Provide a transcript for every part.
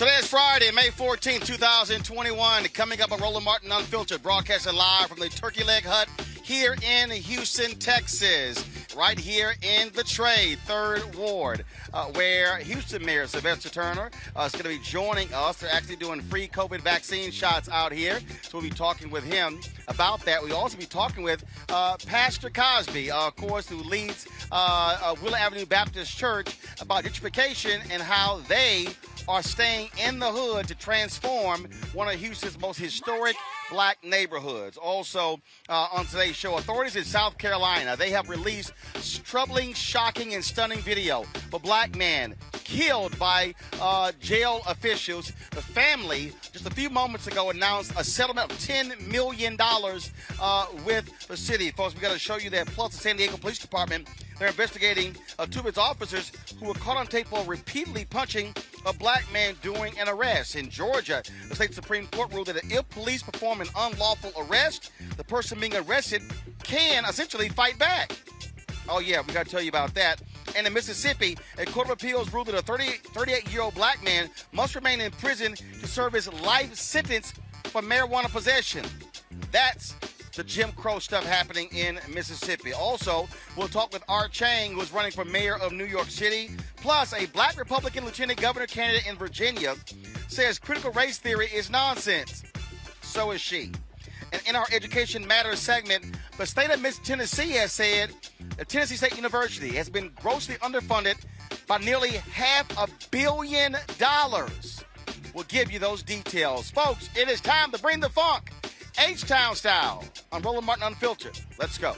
Today is Friday, May 14th, 2021. Coming up on Roland Martin Unfiltered, broadcasting live from the Turkey Leg Hut here in Houston, Texas. right here in the Trade, 3rd Ward, where Houston Mayor Sylvester Turner is going to be joining us. They're actually doing free COVID vaccine shots out here, so we'll be talking with him about that. We'll also be talking with Pastor Cosby, of course, who leads Willow Avenue Baptist Church, about gentrification and how they are staying in the hood to transform one of Houston's most historic black neighborhoods. Also, on today's show, authorities in South Carolina, they have released troubling, shocking, and stunning video of a black man killed by jail officials. The family, just a few moments ago, announced a settlement of $10 million with the city. Folks, we got to show you that. Plus, the San Diego Police Department, they're investigating two of its officers who were caught on tape while repeatedly punching a black man during an arrest. In Georgia, the state Supreme Court ruled that if police perform an unlawful arrest, the person being arrested can essentially fight back. Oh, yeah, we got to tell you about that. And in Mississippi, a court of appeals ruled that a 38-year-old black man must remain in prison to serve his life sentence for marijuana possession. That's the Jim Crow stuff happening in Mississippi. Also, we'll talk with Art Chang, who's running for mayor of New York City. Plus, a black Republican lieutenant governor candidate in Virginia says critical race theory is nonsense. So is she. And in our Education Matters segment, the state of Tennessee has said that Tennessee State University has been grossly underfunded by nearly $500 million. We'll give you those details. Folks, it is time to bring the funk. H-Town style on Roland Martin Unfiltered. Let's go.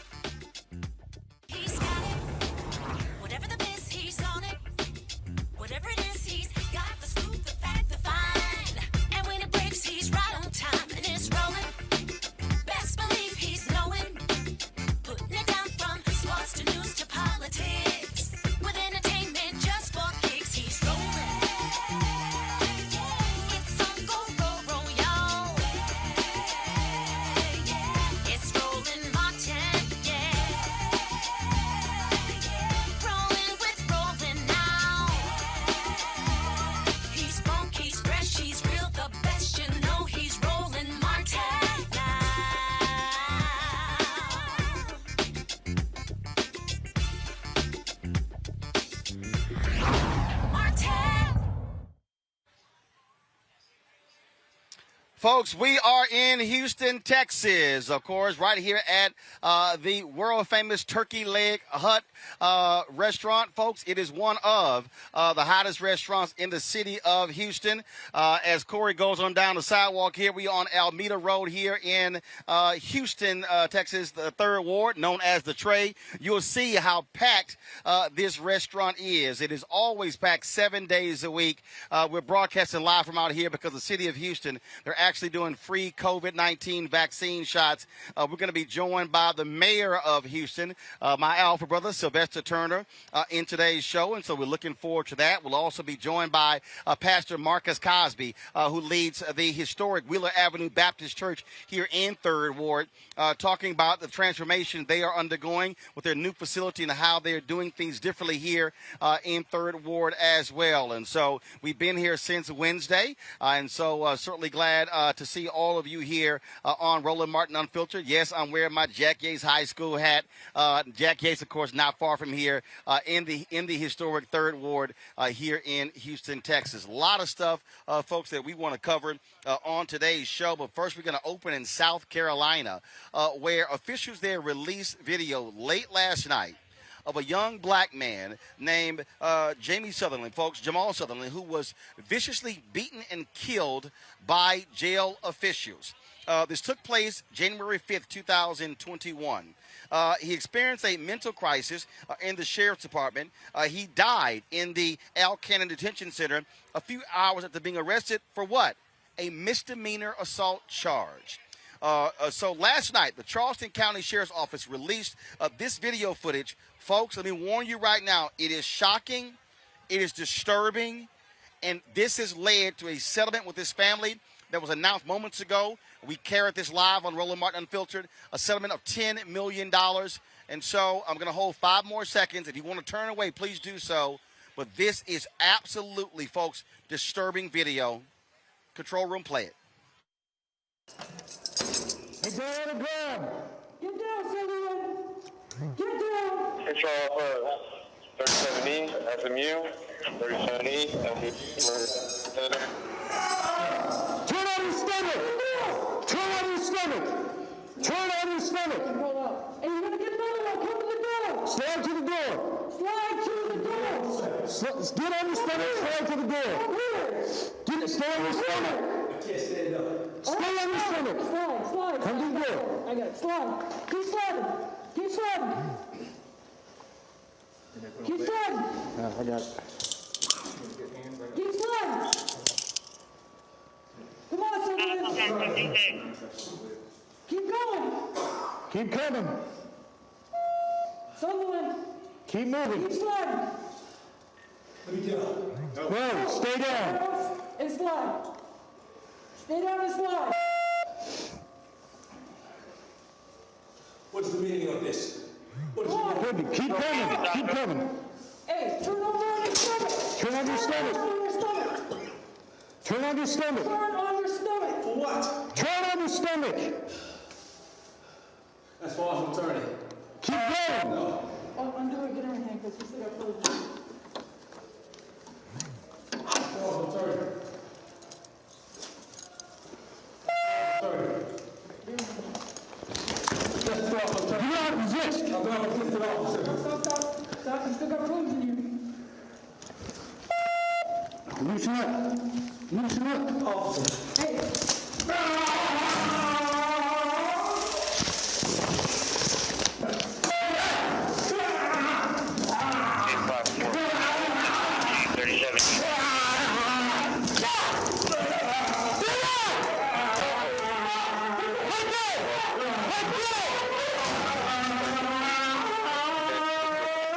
He's got it. Whatever the biz, he's on it. Whatever it is, he's got the scoop, the fact, the find. And when it breaks, he's right on time and it's rolling. Best believe he's knowing. Putting it down from sports to news to politics. With entertainment just for kicks, he's rolling. It's on go, y'all. It's Roland Martin, yeah. Rolling with Roland now. He's funk, he's fresh, he's real, the best, you know he's Roland Martin now. Martin. Folks, we are in Houston, Texas, of course, right here at the world-famous Turkey Leg Hut restaurant. Folks, it is one of the hottest restaurants in the city of Houston. As Corey goes on down the sidewalk here, we are on Alameda Road here in Houston, Texas, the 3rd Ward, known as the Trade. You'll see how packed this restaurant is. It is always packed 7 days a week. We're broadcasting live from out here because the city of Houston, they're actually doing free COVID-19 vaccine shots. We're going to be joined by the mayor of Houston, my alpha brother, Sylvester Turner, in today's show, and so we're looking forward to that. We'll also be joined by Pastor Marcus Cosby, who leads the historic Wheeler Avenue Baptist Church here in 3rd Ward, talking about the transformation they are undergoing with their new facility and how they're doing things differently here in 3rd Ward as well. And so we've been here since Wednesday, and so certainly glad to see all of you here on Roland Martin Unfiltered. Yes, I'm wearing my Jack Yates High School hat. Jack Yates, of course, not far from here in the historic 3rd Ward here in Houston, Texas. A lot of stuff, folks, that we want to cover on today's show. But first, we're going to open in South Carolina, where officials there released video late last night of a young black man named Jamal Sutherland, who was viciously beaten and killed by jail officials. This took place January 5th, 2021. He experienced a mental crisis in the sheriff's department. He died in the Al Cannon Detention Center a few hours after being arrested for what? A misdemeanor assault charge. So last night, the Charleston County Sheriff's Office released this video footage. Folks, let me warn you right now, it is shocking, it is disturbing, and this has led to a settlement with this family that was announced moments ago. We carried this live on Roland Martin Unfiltered, a settlement of $10 million. And so I'm going to hold 5 more seconds. If you want to turn away, please do so. But this is absolutely, folks, disturbing video. Control room, play it. Hey, go on the ground. Get down, Sutherland! Get down! Control 37E, SMU, 37E, Turn on your stomach! Turn on your stomach! Turn on your stomach! Hold up. Hey, you're gonna get another one. Come to the door. Slide to the door! Slide to the door. Get on your stomach, slide to the door! Stay on your stomach! Stay on your stomach! Slide. Come to the door. I got it. Slide. Keep sliding. Keep sliding. Keep sliding. I got it. Keep sliding. Come on, Sutherland. Keep going. Keep coming. Sutherland. Keep moving. Keep sliding. No, stay down. And slide. Stay down and slide. What's the meaning of this? What is Come on. Good. Keep coming. Keep coming. Hey, turn over on your stomach. Turn on your stomach. Turn on your stomach. Turn on your stomach. Turn on your stomach. For what? Turn on your stomach. As far as I'm turning. Keep going. Oh, undo it, get everything, because we still got clothes. As far as I'm turning. Just stop, I'm turning. Do not resist. I'm going to resist it officer. Stop, you still got clothes in you. Loosen up. Loosen up. Officer. Hey,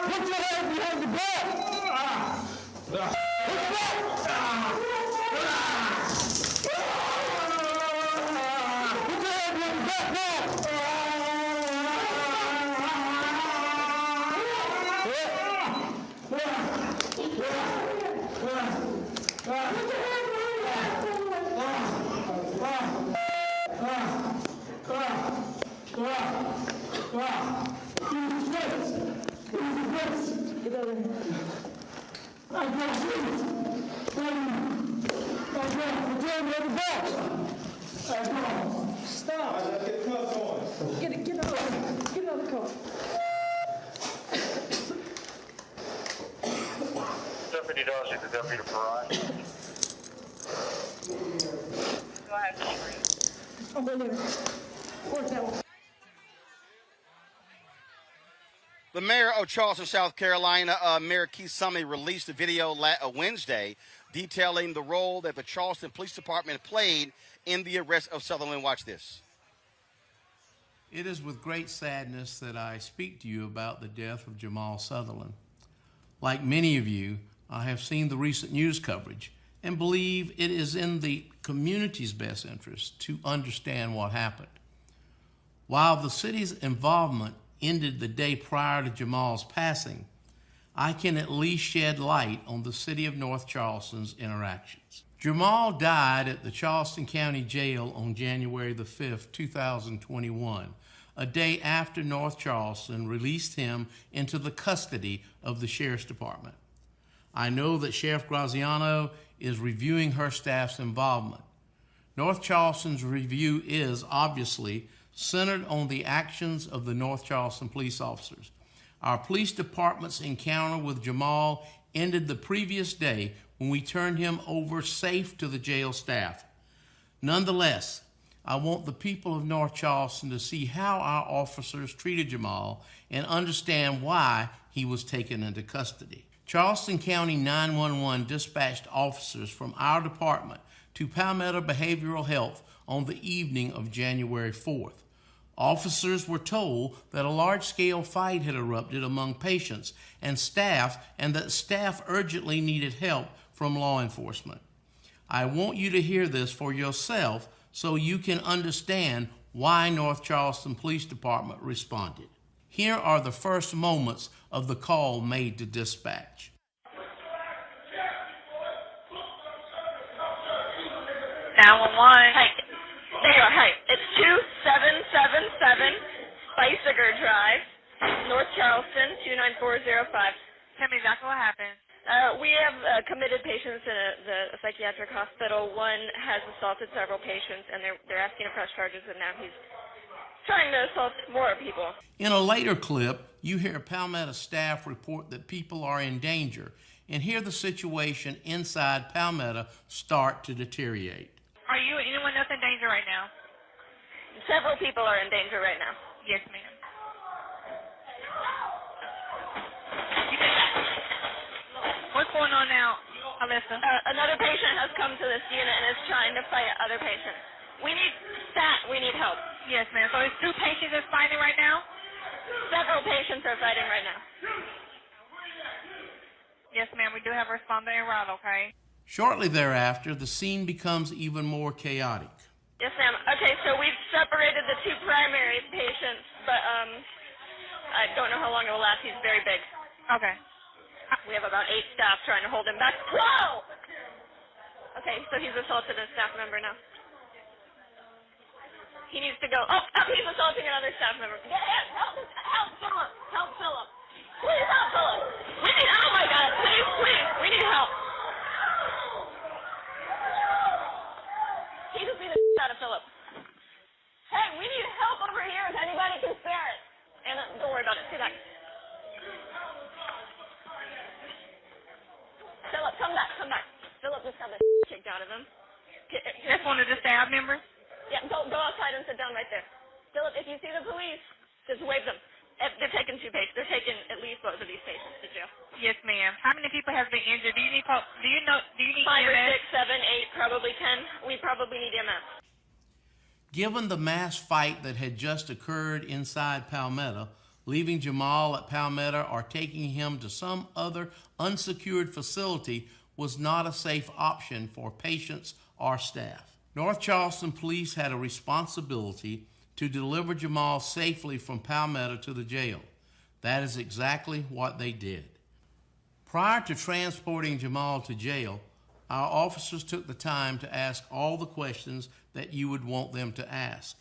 Put your head behind the back. Put your head behind the back now. get out of here. Stop. Get it, get out of here. Get out of the car. Deputy Dawson to Deputy Farrar. Oh, wait a minute. Where's that one? The mayor of Charleston, South Carolina, Mayor Keith Summy, released a video Wednesday detailing the role that the Charleston Police Department played in the arrest of Sutherland. Watch this. It is with great sadness that I speak to you about the death of Jamal Sutherland. Like many of you, I have seen the recent news coverage and believe it is in the community's best interest to understand what happened. While the city's involvement ended the day prior to Jamal's passing, I can at least shed light on the city of North Charleston's interactions. Jamal died at the Charleston County Jail on January the 5th, 2021, a day after North Charleston released him into the custody of the Sheriff's Department. I know that Sheriff Graziano is reviewing her staff's involvement. North Charleston's review is obviously centered on the actions of the North Charleston police officers. Our police department's encounter with Jamal ended the previous day when we turned him over safe to the jail staff. Nonetheless, I want the people of North Charleston to see how our officers treated Jamal and understand why he was taken into custody. Charleston County 911 dispatched officers from our department to Palmetto Behavioral Health on the evening of January 4th. Officers were told that a large-scale fight had erupted among patients and that staff urgently needed help from law enforcement. I want you to hear this for yourself so you can understand why North Charleston Police Department responded. Here are the first moments of the call made to dispatch. 911. Hi. There you are. Hi. It's 2777 Bicyger Drive. North Charleston, 29405. Tell me exactly what happened. We have committed patients in the psychiatric hospital. One has assaulted several patients, and they're asking to press charges, and now he's trying to assault more people. In a later clip, you hear Palmetto staff report that people are in danger and hear the situation inside Palmetto start to deteriorate. Are you anyone else in danger right now? Several people are in danger right now. Yes, ma'am. What's going on now, Alyssa? Another patient has come to this unit and is trying to fight other patients. We need stat. We need help. Yes, ma'am. So it's 2 patients that's fighting right now? Several patients are fighting right now. Yes, ma'am. We do have a responder en route, okay? Shortly thereafter, the scene becomes even more chaotic. Yes, ma'am. Okay, so we've separated the 2 primary patients, but I don't know how long it will last. He's very big. Okay. We have about 8 staff trying to hold him back. Whoa! Okay, so he's assaulted a staff member now. He needs to go. Oh, he's assaulting another staff member. Get in! Help Philip! Help Philip! Please help Philip! We need, oh my God, please, we need help. He just beat the out of Philip. Hey, we need help over here if anybody can spare it. Anna, don't worry about it. Stay back. Philip, come back. Philip just got the kicked out of him. That's one of the staff members? Yeah, go outside and sit down right there. Philip, if you see the police, just wave them. They're taking 2 patients. They're taking at least both of these patients to jail. Yes, ma'am. How many people have been injured? Do you need 5 or EMS? 6, 7, 8, probably 10. We probably need EMS. Given the mass fight that had just occurred inside Palmetto, leaving Jamal at Palmetto or taking him to some other unsecured facility was not a safe option for patients or staff. North Charleston Police had a responsibility to deliver Jamal safely from Palmetto to the jail. That is exactly what they did. Prior to transporting Jamal to jail, our officers took the time to ask all the questions that you would want them to ask.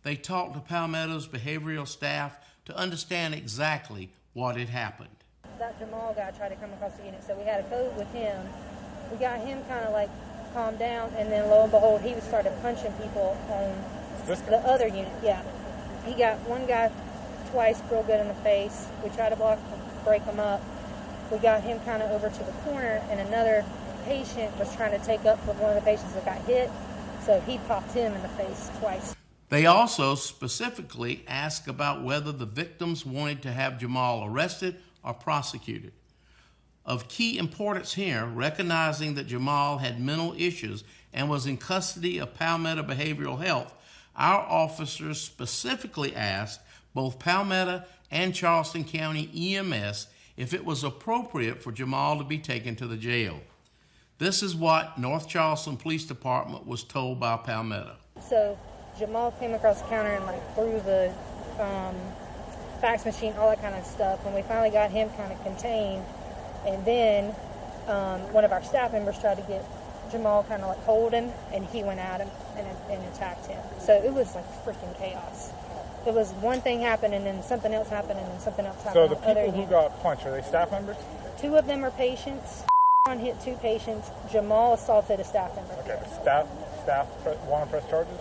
They talked to Palmetto's behavioral staff to understand exactly what had happened. That Jamal guy tried to come across the unit, so we had a code with him. We got him kind of like calmed down, and then lo and behold, he started punching people on the other unit. Yeah, he got one guy twice real good in the face. We tried to break him up. We got him kind of over to the corner, and another patient was trying to take up for one of the patients that got hit, so he popped him in the face twice. They also specifically asked about whether the victims wanted to have Jamal arrested or prosecuted. Of key importance here, recognizing that Jamal had mental issues and was in custody of Palmetto Behavioral Health, our officers specifically asked both Palmetto and Charleston County EMS if it was appropriate for Jamal to be taken to the jail. This is what North Charleston Police Department was told by Palmetto. So Jamal came across the counter and threw the fax machine, all that kind of stuff. And we finally got him kind of contained. And then one of our staff members tried to get Jamal kind of hold him, and he went at him and attacked him. So it was freaking chaos. It was one thing happened, and then something else happened, and then something else happened. So the people who got punched, are they staff members? 2 of them are patients. One hit 2 patients. Jamal assaulted a staff member. Okay, staff want to press charges?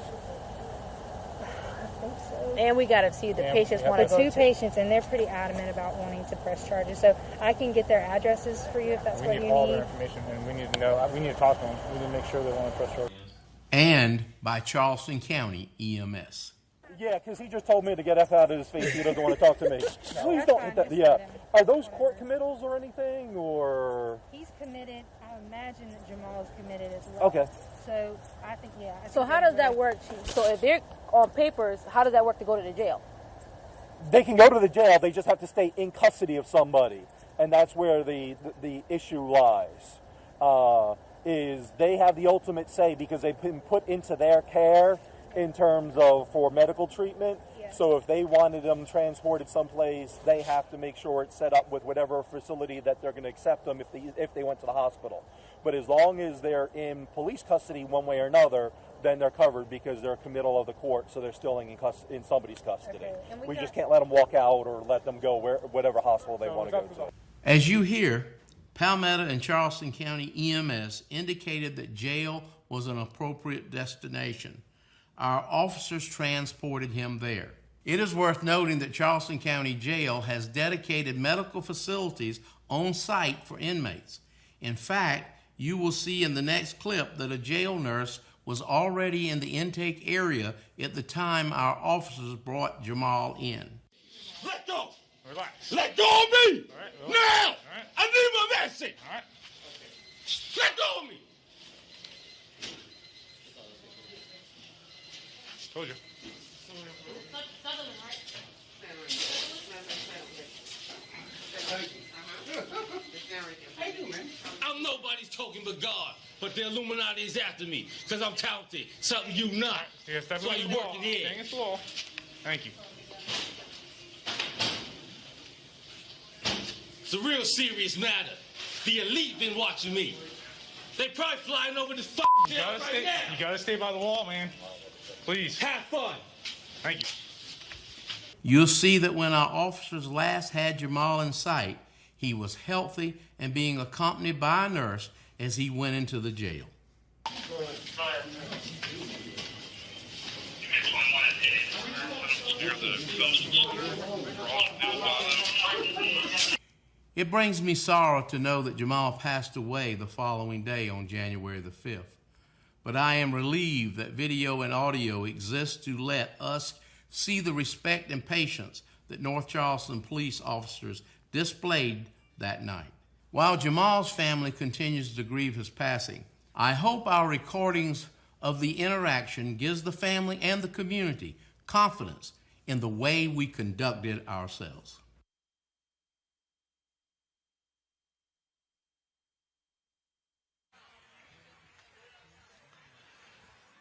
I think so. And we got to see the patients want to go. The 2 patients, and they're pretty adamant about wanting to press charges. So I can get their addresses for you if that's what you need. We need all their information, and we need to know. We need to talk to them. We need to make sure they want to press charges. And by Charleston County EMS. Yeah, because he just told me to get F out of his face. He doesn't want to talk to me. Please don't hit that. Yeah. Are those court committals or anything, or? He's committed. I imagine that Jamal is committed as well. Okay. So I think, yeah. So how does that work, Chief? So if they're on papers, how does that work to go to the jail? They can go to the jail. They just have to stay in custody of somebody, and that's where the issue lies. Is they have the ultimate say because they've been put into their care in terms of for medical treatment. Yeah. So if they wanted them transported someplace, they have to make sure it's set up with whatever facility that they're going to accept them if they went to the hospital. But as long as they're in police custody one way or another, then they're covered because they're a committal of the court, so they're still in somebody's custody. Okay. We just can't let them walk out or let them go whatever hospital they want to go to. As you hear, Palmetto and Charleston County EMS indicated that jail was an appropriate destination. Our officers transported him there. It is worth noting that Charleston County Jail has dedicated medical facilities on site for inmates. In fact, you will see in the next clip that a jail nurse was already in the intake area at the time our officers brought Jamal in. Let go! Relax. Let go of me! All right, now! All right. I need my vaccine! All right. Let go of me! Told you. I'm nobody's token but God, but the Illuminati is after me because I'm talented, something you not. That's why you working here. Staying against the law. Thank you. It's a real serious matter. The elite been watching me. They probably flying over this fucking jail right now. You gotta stay by the wall, man. Please. Have fun. Thank you. You'll see that when our officers last had Jamal in sight, he was healthy and being accompanied by a nurse as he went into the jail. It brings me sorrow to know that Jamal passed away the following day on January the 5th. But I am relieved that video and audio exist to let us see the respect and patience that North Charleston police officers displayed that night. While Jamal's family continues to grieve his passing, I hope our recordings of the interaction gives the family and the community confidence in the way we conducted ourselves.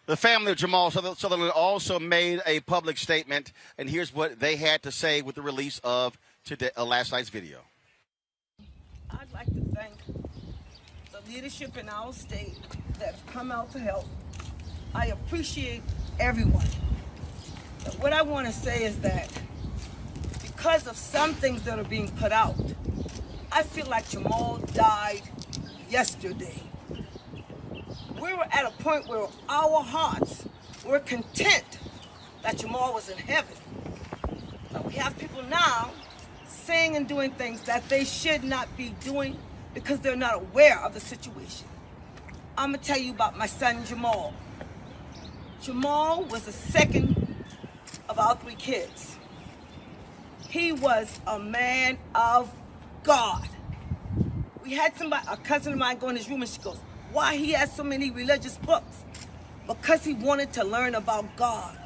The family of Jamal Sutherland also made a public statement, and here's what they had to say with the release of last night's video. I'd like to thank the leadership in our state that have come out to help. I appreciate everyone. But what I want to say is that because of some things that are being put out, I feel like Jamal died yesterday. We were at a point where our hearts were content that Jamal was in heaven. But we have people now saying and doing things that they should not be doing because they're not aware of the situation. I'm gonna tell you about my son Jamal. Jamal was the second of our 3 kids. He was a man of God. We had a cousin of mine go in his room and she goes, why he has so many religious books? Because he wanted to learn about God.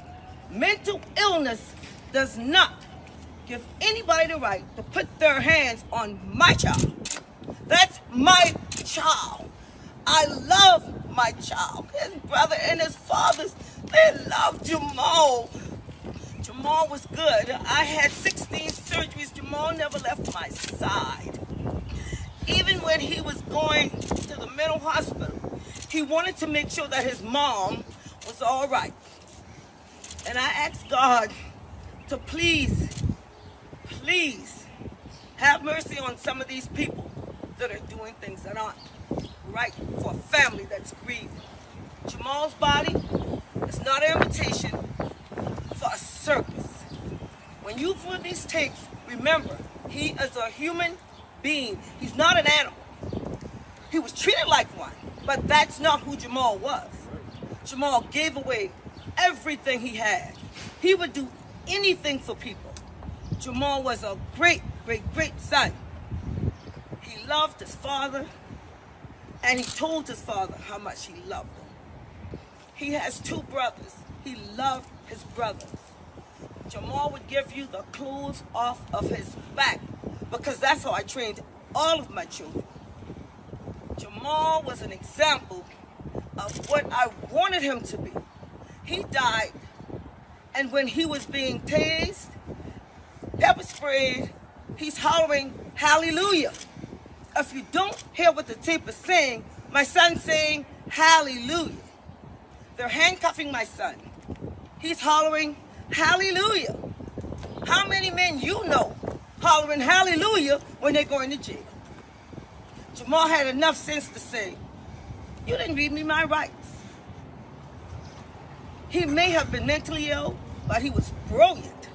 Mental illness does not give anybody the right to put their hands on my child. That's my child. I love my child. His brother and his fathers, they love Jamal. Jamal was good. I had 16 surgeries. Jamal never left my side. Even when he was going to the mental hospital, he wanted to make sure that his mom was all right. And I asked God to please have mercy on some of these people that are doing things that aren't right for a family that's grieving. Jamal's body is not an invitation for a circus. When you view these tapes, remember, he is a human being. He's not an animal. He was treated like one, but that's not who Jamal was. Jamal gave away everything he had. He would do anything for people. Jamal was a great, great, great son. He loved his father, and he told his father how much he loved him. He has 2 brothers. He loved his brothers. Jamal would give you the clothes off of his back because that's how I trained all of my children. Jamal was an example of what I wanted him to be. He died And when he was being tased, pepper sprayed, he's hollering, hallelujah. If you don't hear what the tape is saying, my son's saying, hallelujah. They're handcuffing my son. He's hollering, hallelujah. How many men you know hollering hallelujah when they're going to jail? Jamal had enough sense to say, you didn't read me my rights. He may have been mentally ill, but he was brilliant.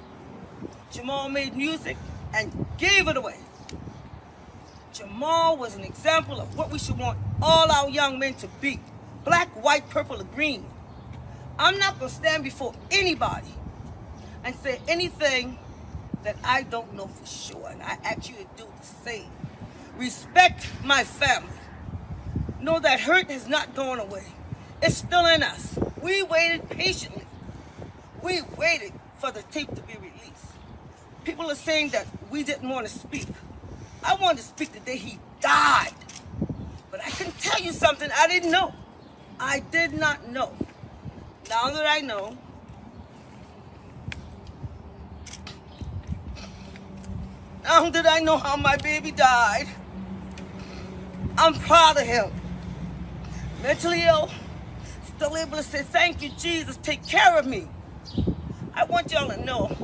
Jamal made music and gave it away. Jamal was an example of what we should want all our young men to be. Black, white, purple, or green. I'm not going to stand before anybody and say anything that I don't know for sure, and I ask you to do the same. Respect my family. Know that hurt has not gone away. It's still in us. We waited patiently. We waited for the tape to be released. People are saying that we didn't want to speak. I wanted to speak the day he died. But I can tell you something I didn't know. I did not know. Now that I know, now that I know how my baby died, I'm proud of him. Mentally ill, still able to say, thank you, Jesus, take care of me. I want y'all to know,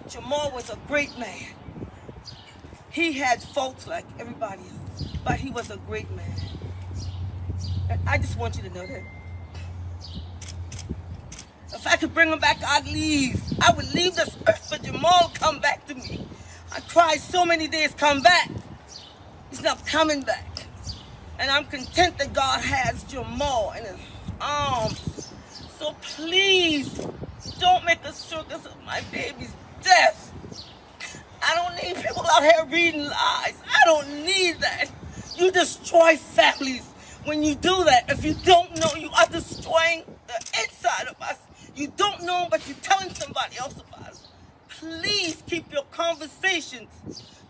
Jamal was a great man. He had faults like everybody else, but he was a great man. And I just want you to know that. If I could bring him back, I'd leave. I would leave this earth for Jamal to come back to me. I cried so many days, come back. He's not coming back. And I'm content that God has Jamal in his arms. So please, don't make a circus of my baby's death. I don't need people out here reading lies. I don't need that. You destroy families when you do that. If you don't know, you are destroying the inside of us. You don't know, but you're telling somebody else about it. Please keep your conversations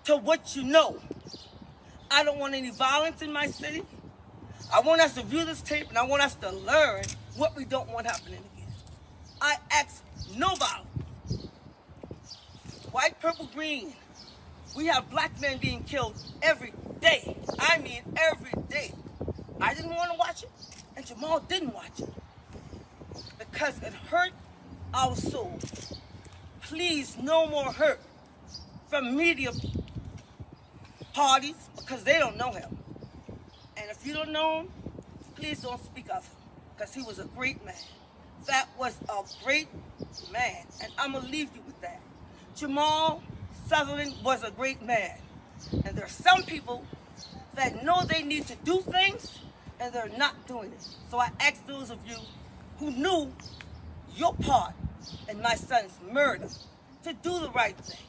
to what you know. I don't want any violence in my city. I want us to view this tape, and I want us to learn what we don't want happening again. I ask no violence. White, purple, green. We have black men being killed every day. I mean every day. I didn't want to watch it, and Jamal didn't watch it. Because it hurt our souls. Please, no more hurt from media parties, because they don't know him. And if you don't know him, please don't speak of him, because he was a great man. That was a great man, and I'm going to leave you with that. Jamal Sutherland was a great man. And there are some people that know they need to do things, and they're not doing it. So I ask those of you who knew your part in my son's murder to do the right thing.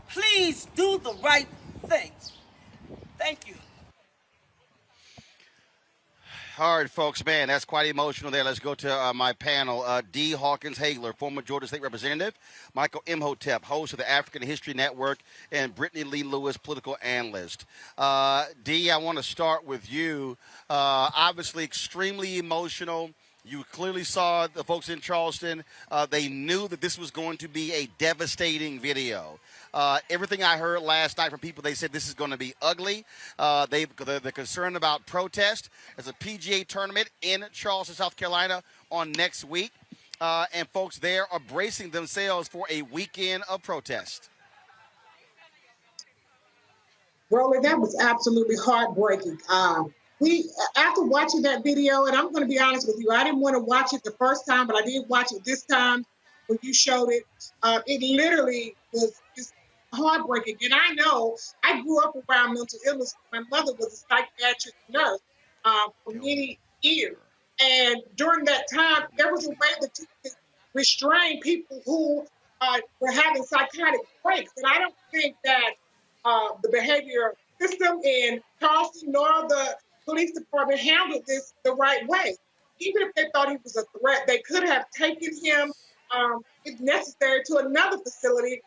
Please do the right thing. Thank you. All right, folks, man, that's quite emotional there. Let's go to my panel. D. Hawkins-Hagler, former Georgia State Representative. Michael Imhotep, host of the African History Network. And Brittany Lee Lewis, political analyst. D, I want to start with you. Obviously, extremely emotional. You clearly saw the folks in Charleston. They knew that this was going to be a devastating video. Everything I heard last night from people, they said this is going to be ugly. They're concerned about protest. There's a PGA tournament in Charleston, South Carolina on next week. And folks there are bracing themselves for a weekend of protest. Roland, that was absolutely heartbreaking. After watching that video, and I'm going to be honest with you, I didn't want to watch it the first time, but I did watch it this time when you showed it. It literally was just heartbreaking. And I know I grew up around mental illness. My mother was a psychiatric nurse for many years. And during that time, there was a way that you could restrain people who were having psychotic breaks. And I don't think that the behavior system in Charleston nor the police department handled this the right way. Even if they thought he was a threat, they could have taken him, if necessary, to another facility,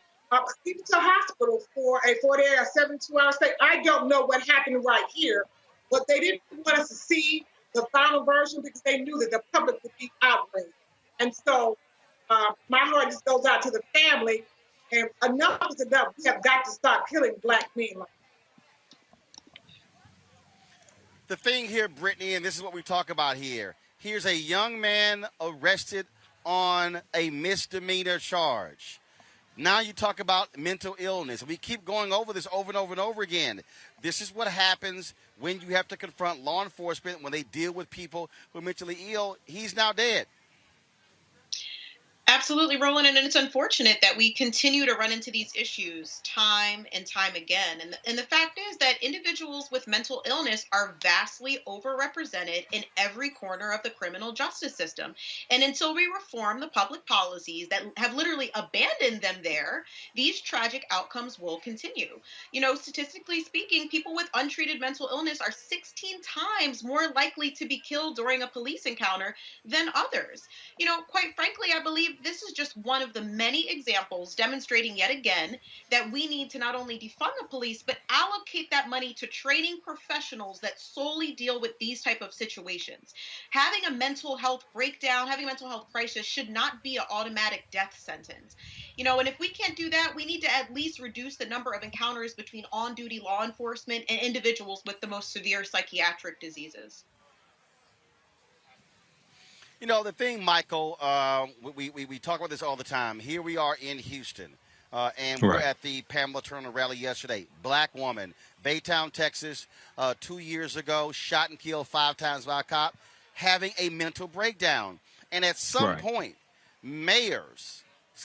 even to a hospital for a 48 or 72-hour stay. I don't know what happened right here, but they didn't want us to see the final version because they knew that the public would be outraged. And so my heart just goes out to the family. And enough is enough. We have got to stop killing black men like The thing here, Brittany, and this is what we talk about here. Here's a young man arrested on a misdemeanor charge. Now you talk about mental illness. We keep going over this over and over and over again. This is what happens when you have to confront law enforcement when they deal with people who are mentally ill. He's now dead. Absolutely, Roland, and it's unfortunate that we continue to run into these issues time and time again. And the fact is that individuals with mental illness are vastly overrepresented in every corner of the criminal justice system. And until we reform the public policies that have literally abandoned them there, these tragic outcomes will continue. You know, statistically speaking, people with untreated mental illness are 16 times more likely to be killed during a police encounter than others. You know, quite frankly, I believe this is just one of the many examples demonstrating yet again that we need to not only defund the police, but allocate that money to training professionals that solely deal with these type of situations. Having a mental health breakdown, having a mental health crisis should not be an automatic death sentence. You know, and if we can't do that, we need to at least reduce the number of encounters between on-duty law enforcement and individuals with the most severe psychiatric diseases. You know, the thing, Michael, we talk about this all the time. Here we are in Houston, and we were at the Pamela Turner rally yesterday. Black woman, Baytown, Texas, 2 years ago, shot and killed 5 times by a cop, having a mental breakdown. And at some point, mayors,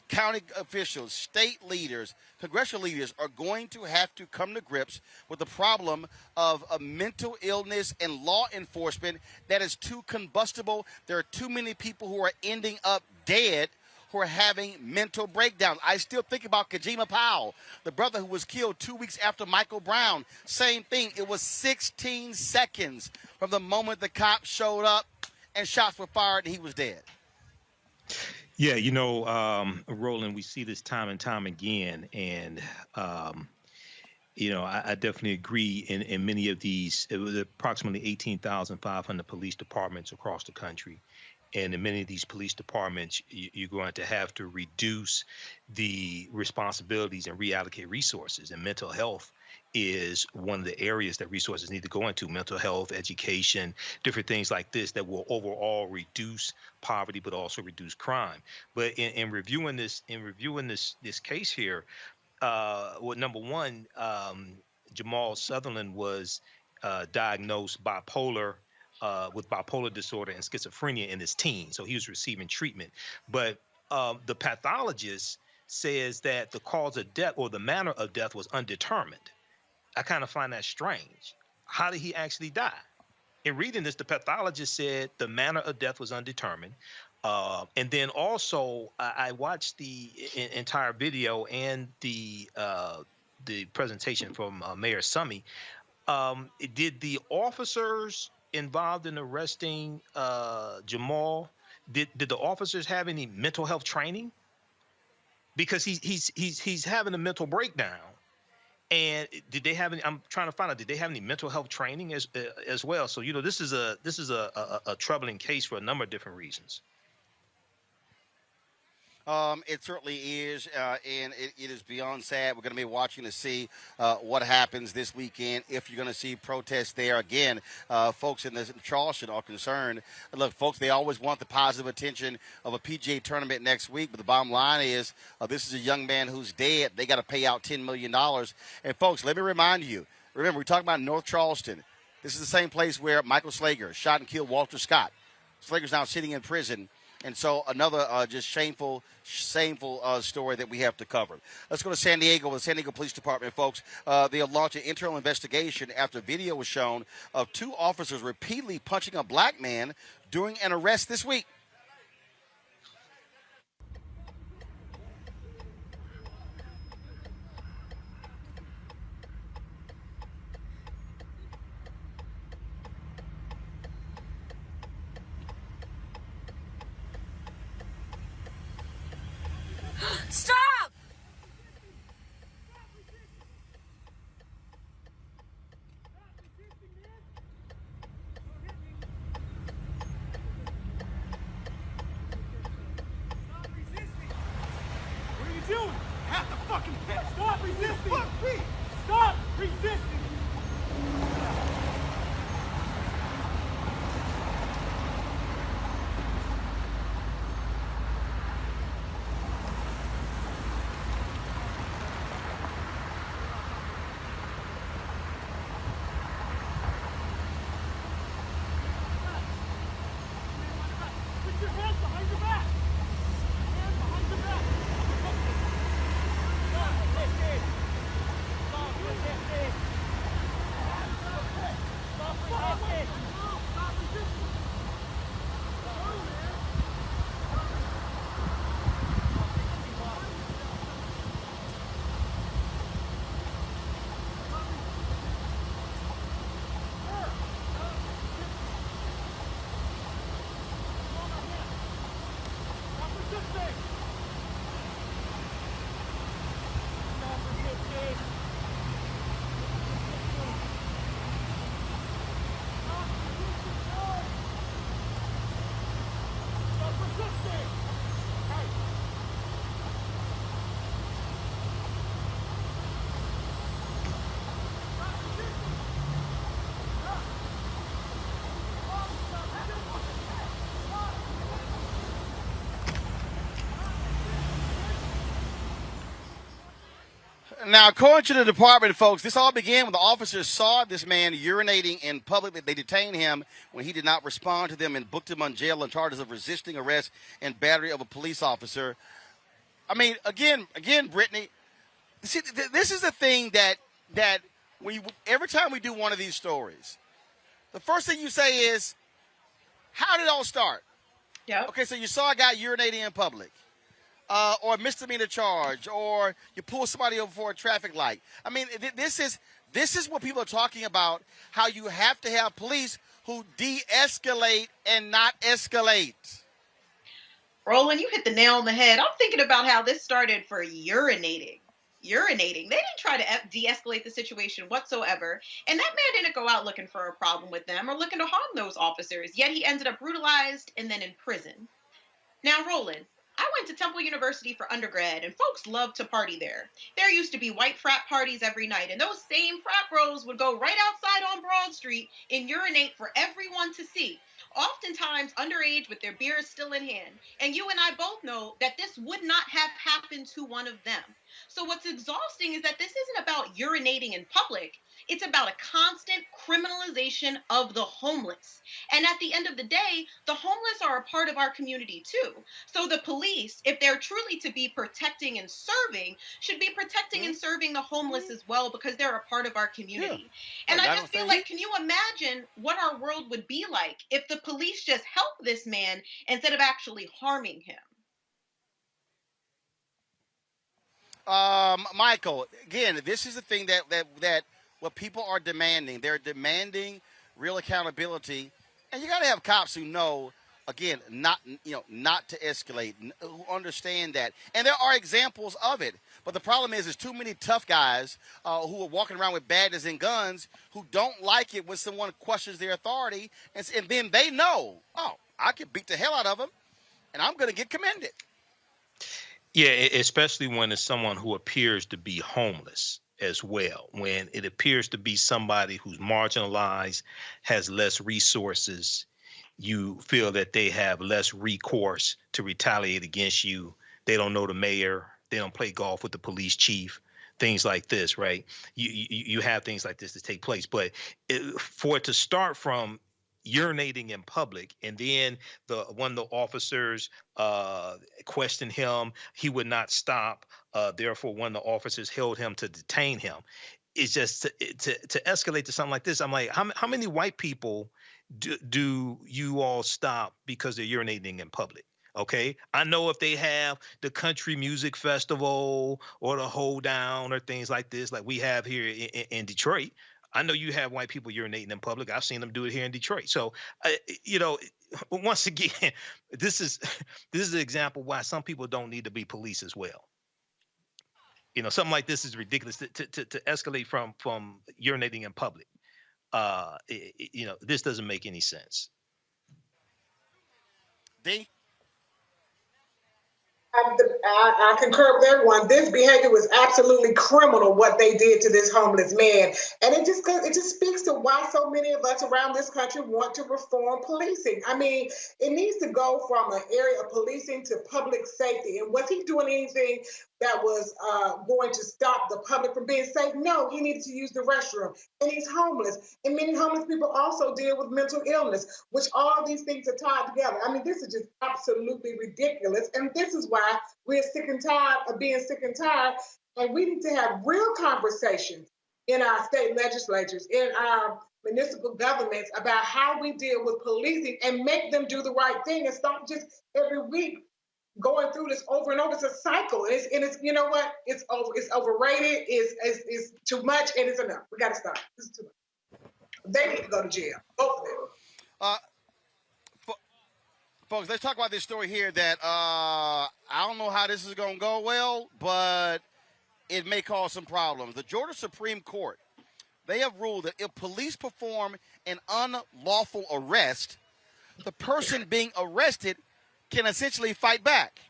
county officials, state leaders, congressional leaders are going to have to come to grips with the problem of a mental illness and law enforcement that is too combustible. There are too many people who are ending up dead who are having mental breakdowns. I still think about Kajima Powell, the brother who was killed 2 weeks after Michael Brown. Same thing. It was 16 seconds from the moment the cops showed up and shots were fired and he was dead. Yeah, you know, Roland, we see this time and time again, and you know, I definitely agree. In many of these, it was approximately 18,500 police departments across the country, and in many of these police departments, you're going to have to reduce the responsibilities and reallocate resources. And mental health is one of the areas that resources need to go into. Mental health, education, different things like this that will overall reduce poverty, but also reduce crime. But in reviewing this case here, well, number one, Jamal Sutherland was diagnosed with bipolar disorder and schizophrenia in his teens, so he was receiving treatment. But the pathologist says that the cause of death or the manner of death was undetermined. I kind of find that strange. How did he actually die? In reading this, the pathologist said the manner of death was undetermined. And then also, I watched the entire video and the presentation from Mayor Summey. Did the officers involved in arresting Jamal, did the officers have any mental health training? Because he's having a mental breakdown. And did they have any? I'm trying to find out. Did they have any mental health training as well? So you know, this is a troubling case for a number of different reasons. It certainly is, and it is beyond sad. We're going to be watching to see what happens this weekend, if you're going to see protests there. Again, folks in Charleston are concerned. Look, folks, they always want the positive attention of a PGA tournament next week, but the bottom line is this is a young man who's dead. They got to pay out $10 million. And, folks, let me remind you, remember, we're talking about North Charleston. This is the same place where Michael Slager shot and killed Walter Scott. Slager's now sitting in prison. And so another just shameful story that we have to cover. Let's go to San Diego, the San Diego Police Department, folks. They have launched an internal investigation after video was shown of 2 officers repeatedly punching a black man during an arrest this week. Stop! Now, according to the department, folks, this all began when the officers saw this man urinating in public. They detained him when he did not respond to them and booked him on jail on charges of resisting arrest and battery of a police officer. I mean, again, Brittany, see, this is the thing that every time we do one of these stories, the first thing you say is, how did it all start? Yeah. Okay, so you saw a guy urinating in public. Or a misdemeanor charge, or you pull somebody over for a traffic light. I mean, this is what people are talking about, how you have to have police who de-escalate and not escalate. Roland, you hit the nail on the head. I'm thinking about how this started for urinating. They didn't try to de-escalate the situation whatsoever. And that man didn't go out looking for a problem with them or looking to harm those officers. Yet he ended up brutalized and then in prison. Now, Roland, I went to Temple University for undergrad, and folks loved to party there. There used to be white frat parties every night, and those same frat bros would go right outside on Broad Street and urinate for everyone to see, oftentimes underage with their beers still in hand. And you and I both know that this would not have happened to one of them. So what's exhausting is that this isn't about urinating in public. It's about a constant criminalization of the homeless. And at the end of the day, the homeless are a part of our community too. So the police, if they're truly to be protecting and serving, should be protecting and serving the homeless as well, because they're a part of our community. And I just feel like, can you imagine what our world would be like if the police just helped this man instead of actually harming him? Michael, again, this is the thing that what people are demanding. They're demanding real accountability, and you got to have cops who know, again, not to escalate, who understand that. And there are examples of it, but the problem is, there's too many tough guys who are walking around with badges and guns who don't like it when someone questions their authority, and then they know, oh, I can beat the hell out of them, and I'm going to get commended. Yeah, especially when it's someone who appears to be homeless as well. When it appears to be somebody who's marginalized, has less resources, you feel that they have less recourse to retaliate against you. They don't know the mayor. They don't play golf with the police chief. Things like this, right? You have things like this to take place. But for it to start from urinating in public, and then when the officers questioned him, he would not stop. Therefore, when the officers held him to detain him, it's just to escalate to something like this. I'm like, how many white people do you all stop because they're urinating in public? Okay, I know if they have the country music festival or the hold down or things like this, like we have here in Detroit. I know you have white people urinating in public. I've seen them do it here in Detroit. So, once again, this is an example why some people don't need to be police as well. Something like this is ridiculous to escalate from urinating in public. This doesn't make any sense. D? I concur with everyone. This behavior was absolutely criminal, what they did to this homeless man. And it just speaks to why so many of us around this country want to reform policing. I mean, it needs to go from an area of policing to public safety. And was he doing anything that was going to stop the public from being safe? No, he needed to use the restroom. And he's homeless. And many homeless people also deal with mental illness, which all these things are tied together. I mean, this is just absolutely ridiculous. And this is why we're sick and tired of being sick and tired. And we need to have real conversations in our state legislatures, in our municipal governments, about how we deal with policing and make them do the right thing, and stop just every week going through this over and over. It's a cycle. It's you know what? It's overrated. It's too much, and it's enough. We got to stop. This is too much. They need to go to jail. Both of them. Folks, let's talk about this story here that I don't know how this is going to go well, but it may cause some problems. The Georgia Supreme Court, they have ruled that if police perform an unlawful arrest, the person being arrested can essentially fight back.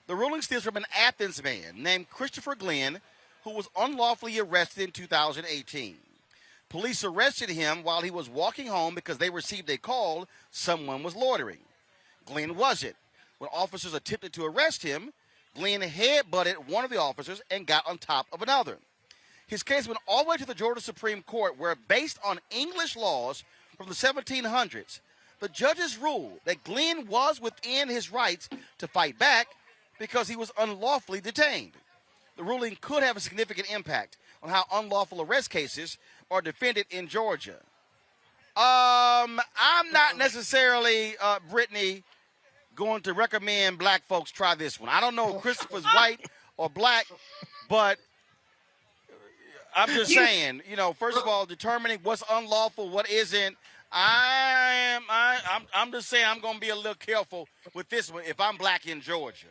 The ruling stems from an Athens man named Christopher Glenn, who was unlawfully arrested in 2018. Police arrested him while he was walking home because they received a call someone was loitering. Glenn wasn't. When officers attempted to arrest him, Glenn head-butted one of the officers and got on top of another. His case went all the way to the Georgia Supreme Court, where, based on English laws from the 1700s, the judges ruled that Glenn was within his rights to fight back because he was unlawfully detained. The ruling could have a significant impact on how unlawful arrest cases are defended in Georgia. I'm not necessarily, Brittany, going to recommend black folks try this one. I don't know if Christopher's white or black, but I'm just saying, first of all, determining what's unlawful, what isn't. I'm just saying I'm going to be a little careful with this one if I'm black in Georgia.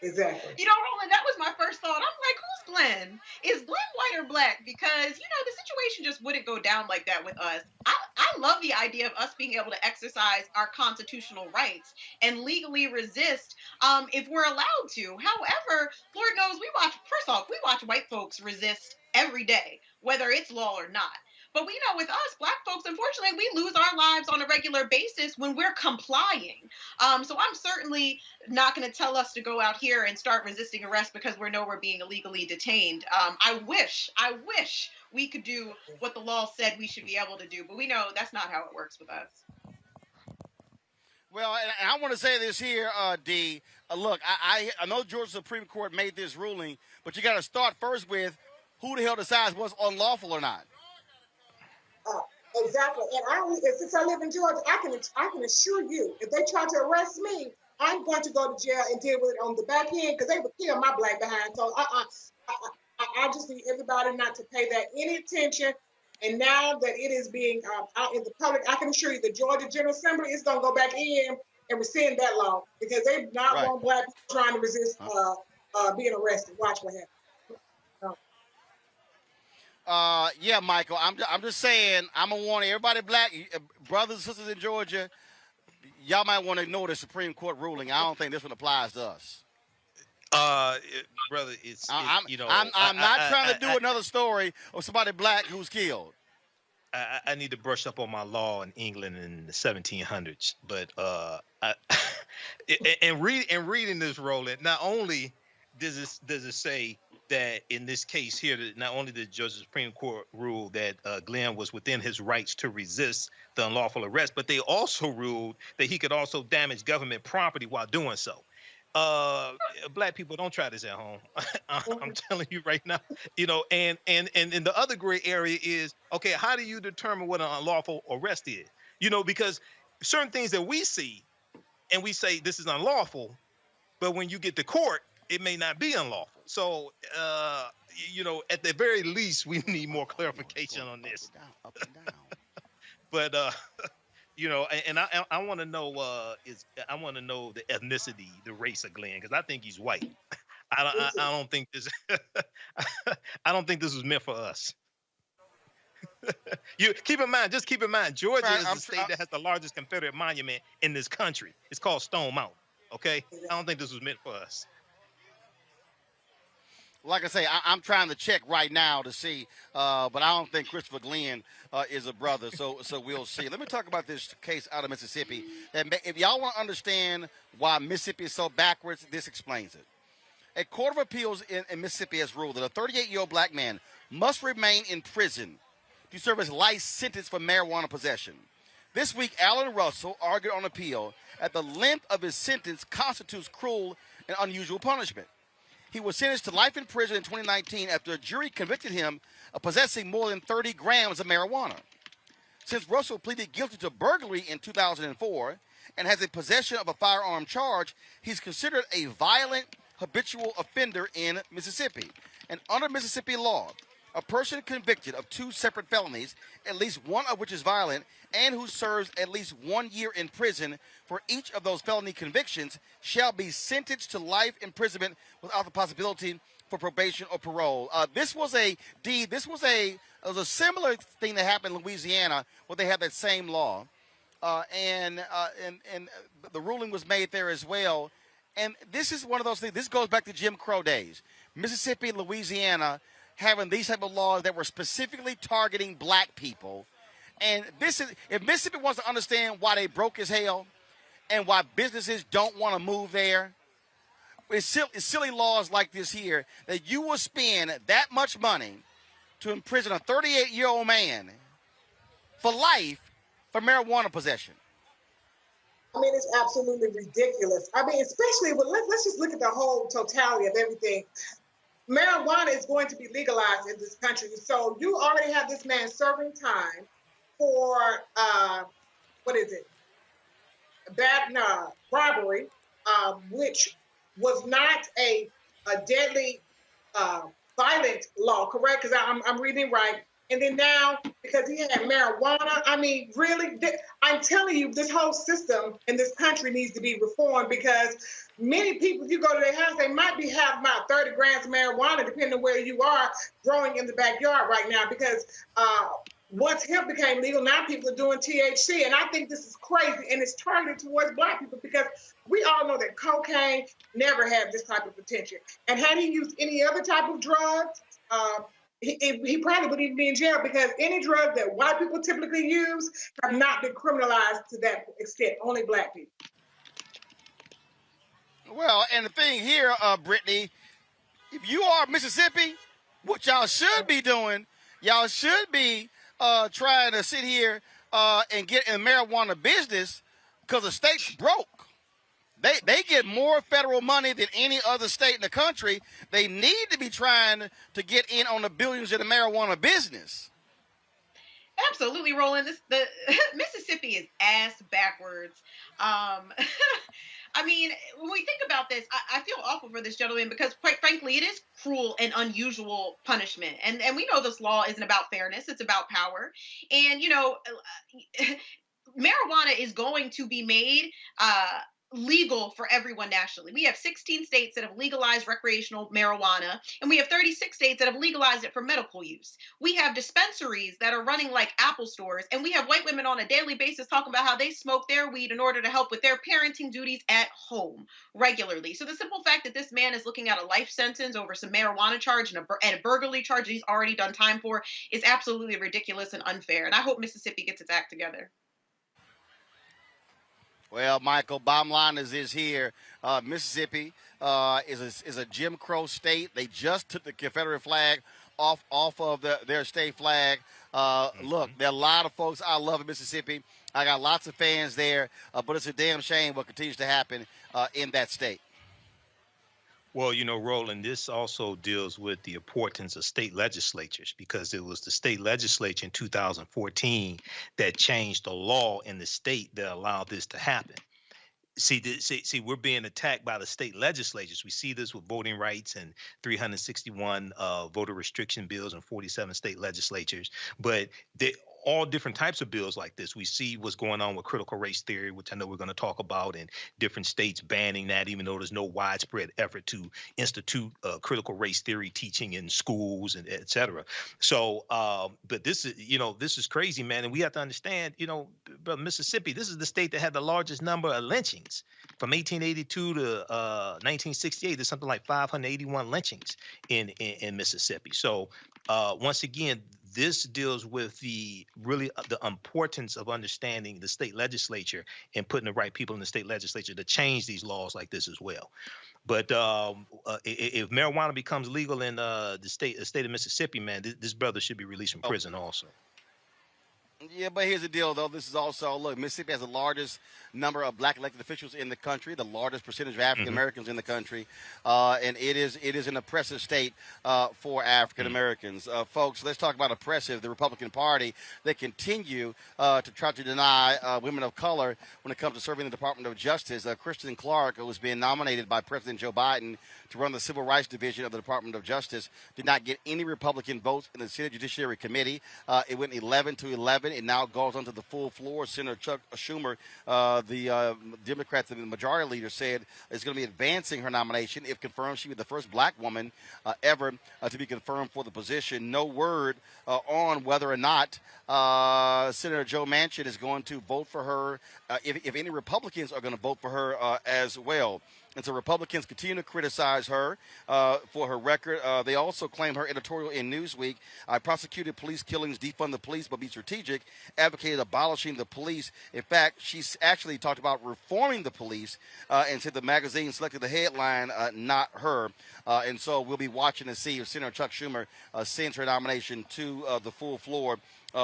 Exactly. Roland, that was my first thought. I'm like, who's Glenn? Is Glenn white or black? Because, the situation just wouldn't go down like that with us. I love the idea of us being able to exercise our constitutional rights and legally resist if we're allowed to. However, Lord knows we watch white folks resist every day, whether it's law or not. But we know with us, black folks, unfortunately, we lose our lives on a regular basis when we're complying. So I'm certainly not going to tell us to go out here and start resisting arrest because we know we're being illegally detained. I wish we could do what the law said we should be able to do, but we know that's not how it works with us. Well, and I want to say this here, D. Look, I know Georgia Supreme Court made this ruling, but you got to start first with who the hell decides what's unlawful or not. Exactly. And since I live in Georgia, I can assure you, if they try to arrest me, I'm going to go to jail and deal with it on the back end because they would kill my black behind. So I just need everybody not to pay that any attention. And now that it is being out in the public, I can assure you the Georgia General Assembly is going to go back in and rescind that law because they not want black people trying to resist being arrested. Watch what happens. Yeah, Michael, I'm just saying, I'm going to warn everybody black, brothers and sisters in Georgia, y'all might want to ignore the Supreme Court ruling. I don't think this one applies to us. Brother, I'm not trying to do another story of somebody black who's killed. I need to brush up on my law in England in the 1700s, but reading this, Roland, not only does it say that in this case here, that not only did the Georgia Supreme Court rule that Glenn was within his rights to resist the unlawful arrest, but they also ruled that he could also damage government property while doing so. Black people, don't try this at home. I'm telling you right now. And the other gray area is, okay, how do you determine what an unlawful arrest is? Because certain things that we see and we say this is unlawful, but when you get to court, it may not be unlawful. So, at the very least, we need more clarification on this. Up and down. But, and I want to know I want to know the ethnicity, the race of Glenn, because I think he's white. I don't think this. I don't think this was meant for us. Keep in mind, Georgia is the state that has the largest Confederate monument in this country. It's called Stone Mountain. Okay, I don't think this was meant for us. Like I say, I'm trying to check right now to see, but I don't think Christopher Glenn is a brother, so we'll see. Let me talk about this case out of Mississippi. And if y'all want to understand why Mississippi is so backwards, this explains it. A court of appeals in Mississippi has ruled that a 38-year-old black man must remain in prison to serve his life sentence for marijuana possession. This week, Alan Russell argued on appeal that the length of his sentence constitutes cruel and unusual punishment. He was sentenced to life in prison in 2019 after a jury convicted him of possessing more than 30 grams of marijuana. Since Russell pleaded guilty to burglary in 2004 and has a possession of a firearm charge, he's considered a violent habitual offender in Mississippi. And under Mississippi law, a person convicted of 2 separate felonies, at least one of which is violent, and who serves at least 1 year in prison for each of those felony convictions shall be sentenced to life imprisonment without the possibility for probation or parole. This was a similar thing that happened in Louisiana where they had that same law, and the ruling was made there as well. And this is one of those things. This goes back to Jim Crow days. Mississippi and Louisiana having these type of laws that were specifically targeting black people. And if Mississippi wants to understand why they broke as hell and why businesses don't want to move there, It's silly laws like this here that you will spend that much money to imprison a 38-year-old man for life for marijuana possession. I mean, it's absolutely ridiculous. I mean, especially let's just look at the whole totality of everything. Marijuana is going to be legalized in this country. So you already have this man serving time for, robbery, which was not a deadly violent law, correct? Because I'm reading right. And then now, because he had marijuana, I mean, really, I'm telling you, this whole system in this country needs to be reformed, because many people, if you go to their house, they might be having about 30 grams of marijuana, depending on where you are, growing in the backyard right now, because once hemp became legal, now people are doing THC. And I think this is crazy, and it's targeted towards Black people, because we all know that cocaine never had this type of potential. And had he used any other type of drugs, he probably wouldn't even be in jail, because any drug that white people typically use have not been criminalized to that extent, only Black people. Well, and the thing here, Brittany, if you are Mississippi, what y'all should be doing, y'all should be trying to sit here and get in the marijuana business, because the state's broke. They get more federal money than any other state in the country. They need to be trying to get in on the billions in the marijuana business. Absolutely, Roland. The Mississippi is ass backwards. I mean, when we think about this, I feel awful for this gentleman, because quite frankly, it is cruel and unusual punishment. And we know this law isn't about fairness. It's about power. And, marijuana is going to be made legal for everyone nationally. We have 16 states that have legalized recreational marijuana, and we have 36 states that have legalized it for medical use. We have dispensaries that are running like Apple stores, and we have white women on a daily basis talking about how they smoke their weed in order to help with their parenting duties at home regularly. So the simple fact that this man is looking at a life sentence over some marijuana charge and a burglary charge that he's already done time for is absolutely ridiculous and unfair. And I hope Mississippi gets its act together. Well, Michael, bottom line is here. Mississippi is a Jim Crow state. They just took the Confederate flag off of their state flag. Look, there are a lot of folks I love in Mississippi. I got lots of fans there, but it's a damn shame what continues to happen in that state. Well, Roland, this also deals with the importance of state legislatures, because it was the state legislature in 2014 that changed the law in the state that allowed this to happen. See, we're being attacked by the state legislatures. We see this with voting rights and 361 voter restriction bills in 47 state legislatures. But all different types of bills like this. We see what's going on with critical race theory, which I know we're going to talk about, and different states banning that, even though there's no widespread effort to institute critical race theory teaching in schools and et cetera. So, but this is crazy, man. And we have to understand, Mississippi, this is the state that had the largest number of lynchings from 1882 to 1968. There's something like 581 lynchings in Mississippi. So once again, this deals with the importance of understanding the state legislature and putting the right people in the state legislature to change these laws like this as well. But if marijuana becomes legal in the state of Mississippi, man, this brother should be released from prison also. Yeah, but here's the deal, though. This is also, look, Mississippi has the largest number of Black elected officials in the country, the largest percentage of African Americans in the country, and it is an oppressive state for African Americans. Folks, let's talk about oppressive. The Republican Party, they continue to try to deny women of color when it comes to serving the Department of Justice. Kristen Clark, who was being nominated by President Joe Biden to run the Civil Rights Division of the Department of Justice, did not get any Republican votes in the Senate Judiciary Committee. It went 11-11. It now goes onto the full floor. Senator Chuck Schumer, the Democrat, the majority leader, said is going to be advancing her nomination. If confirmed, she would be the first Black woman ever to be confirmed for the position. No word on whether or not Senator Joe Manchin is going to vote for her, if any Republicans are going to vote for her as well. And so Republicans continue to criticize her for her record. They also claim her editorial in Newsweek, I prosecuted police killings, defund the police, but be strategic, advocated abolishing the police. In fact, she's actually talked about reforming the police and said the magazine selected the headline, not her. And so we'll be watching to see if Senator Chuck Schumer sends her nomination to the full floor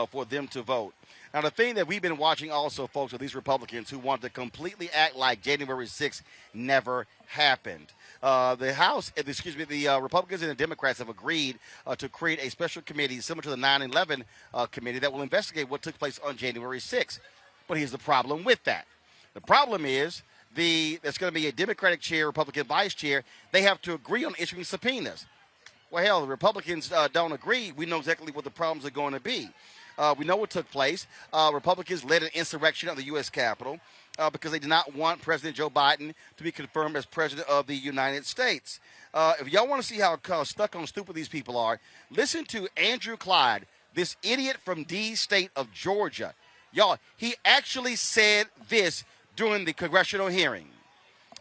for them to vote. Now, the thing that we've been watching also, folks, are these Republicans who want to completely act like January 6th never happened. The Republicans and the Democrats have agreed to create a special committee similar to the 9/11 committee that will investigate what took place on January 6th. But here's the problem with that. The problem is there's going to be a Democratic chair, Republican vice chair. They have to agree on issuing subpoenas. Well, hell, the Republicans don't agree. We know exactly what the problems are going to be. We know what took place. Republicans led an insurrection of the U.S. Capitol because they did not want President Joe Biden to be confirmed as president of the United States. If y'all want to see how stuck on stupid these people are, listen to Andrew Clyde, this idiot from D state of Georgia. Y'all, he actually said this during the congressional hearing.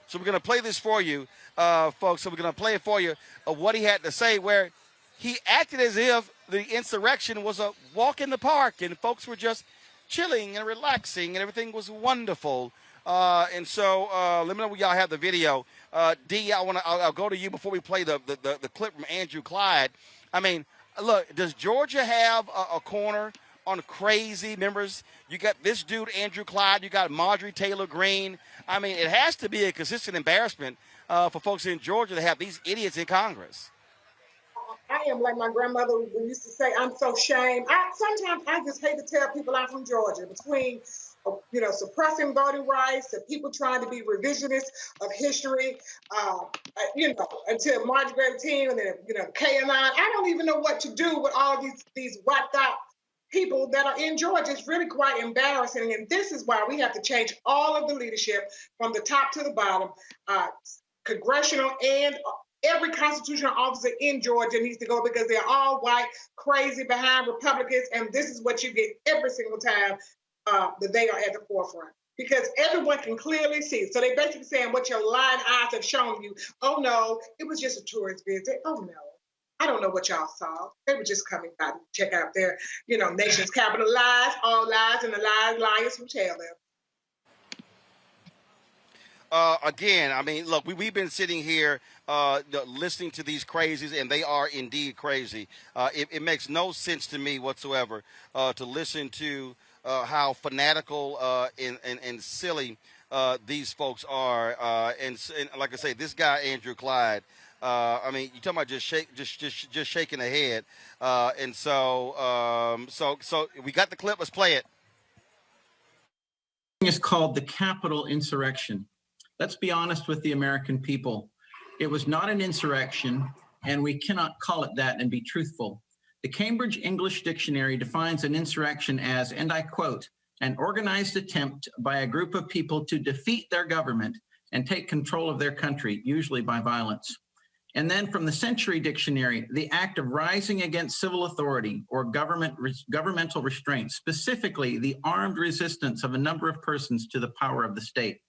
So we're going to play this for you, folks. So we're going to play it for you of what he had to say, where he acted as if the insurrection was a walk in the park and folks were just chilling and relaxing and everything was wonderful. And so let me know when y'all have the video. D, I'll go to you before we play the clip from Andrew Clyde. I mean, look, does Georgia have a corner on crazy members? You got this dude, Andrew Clyde. You got Marjorie Taylor Greene. I mean, it has to be a consistent embarrassment for folks in Georgia to have these idiots in Congress. I am like my grandmother used to say, I'm so ashamed. Sometimes I just hate to tell people I'm from Georgia, between suppressing voting rights and people trying to be revisionists of history, until March 13 and then, K&I. I don't even know what to do with all these wiped out people that are in Georgia. It's really quite embarrassing. And this is why we have to change all of the leadership from the top to the bottom, congressional and every constitutional officer in Georgia needs to go, because they're all white, crazy behind Republicans, and this is what you get every single time that they are at the forefront. Because everyone can clearly see. So they're basically saying what your lying eyes have shown you. Oh no, it was just a tourist visit. Oh no, I don't know what y'all saw. They were just coming by to check out their, nation's capital. Lies, all lies, and the liars who tell them. Again, I mean, look, we've been sitting here listening to these crazies, and they are indeed crazy. It makes no sense to me whatsoever to listen to how fanatical and silly these folks are. And like I say, this guy, Andrew Clyde, I mean, you talking about just shaking the head. And so we got the clip. Let's play it. It's called the Capitol insurrection. Let's be honest with the American people. It was not an insurrection, and we cannot call it that and be truthful. The Cambridge English Dictionary defines an insurrection as, and I quote, an organized attempt by a group of people to defeat their government and take control of their country, usually by violence. And then from the Century Dictionary, the act of rising against civil authority or governmental restraint, specifically the armed resistance of a number of persons to the power of the state.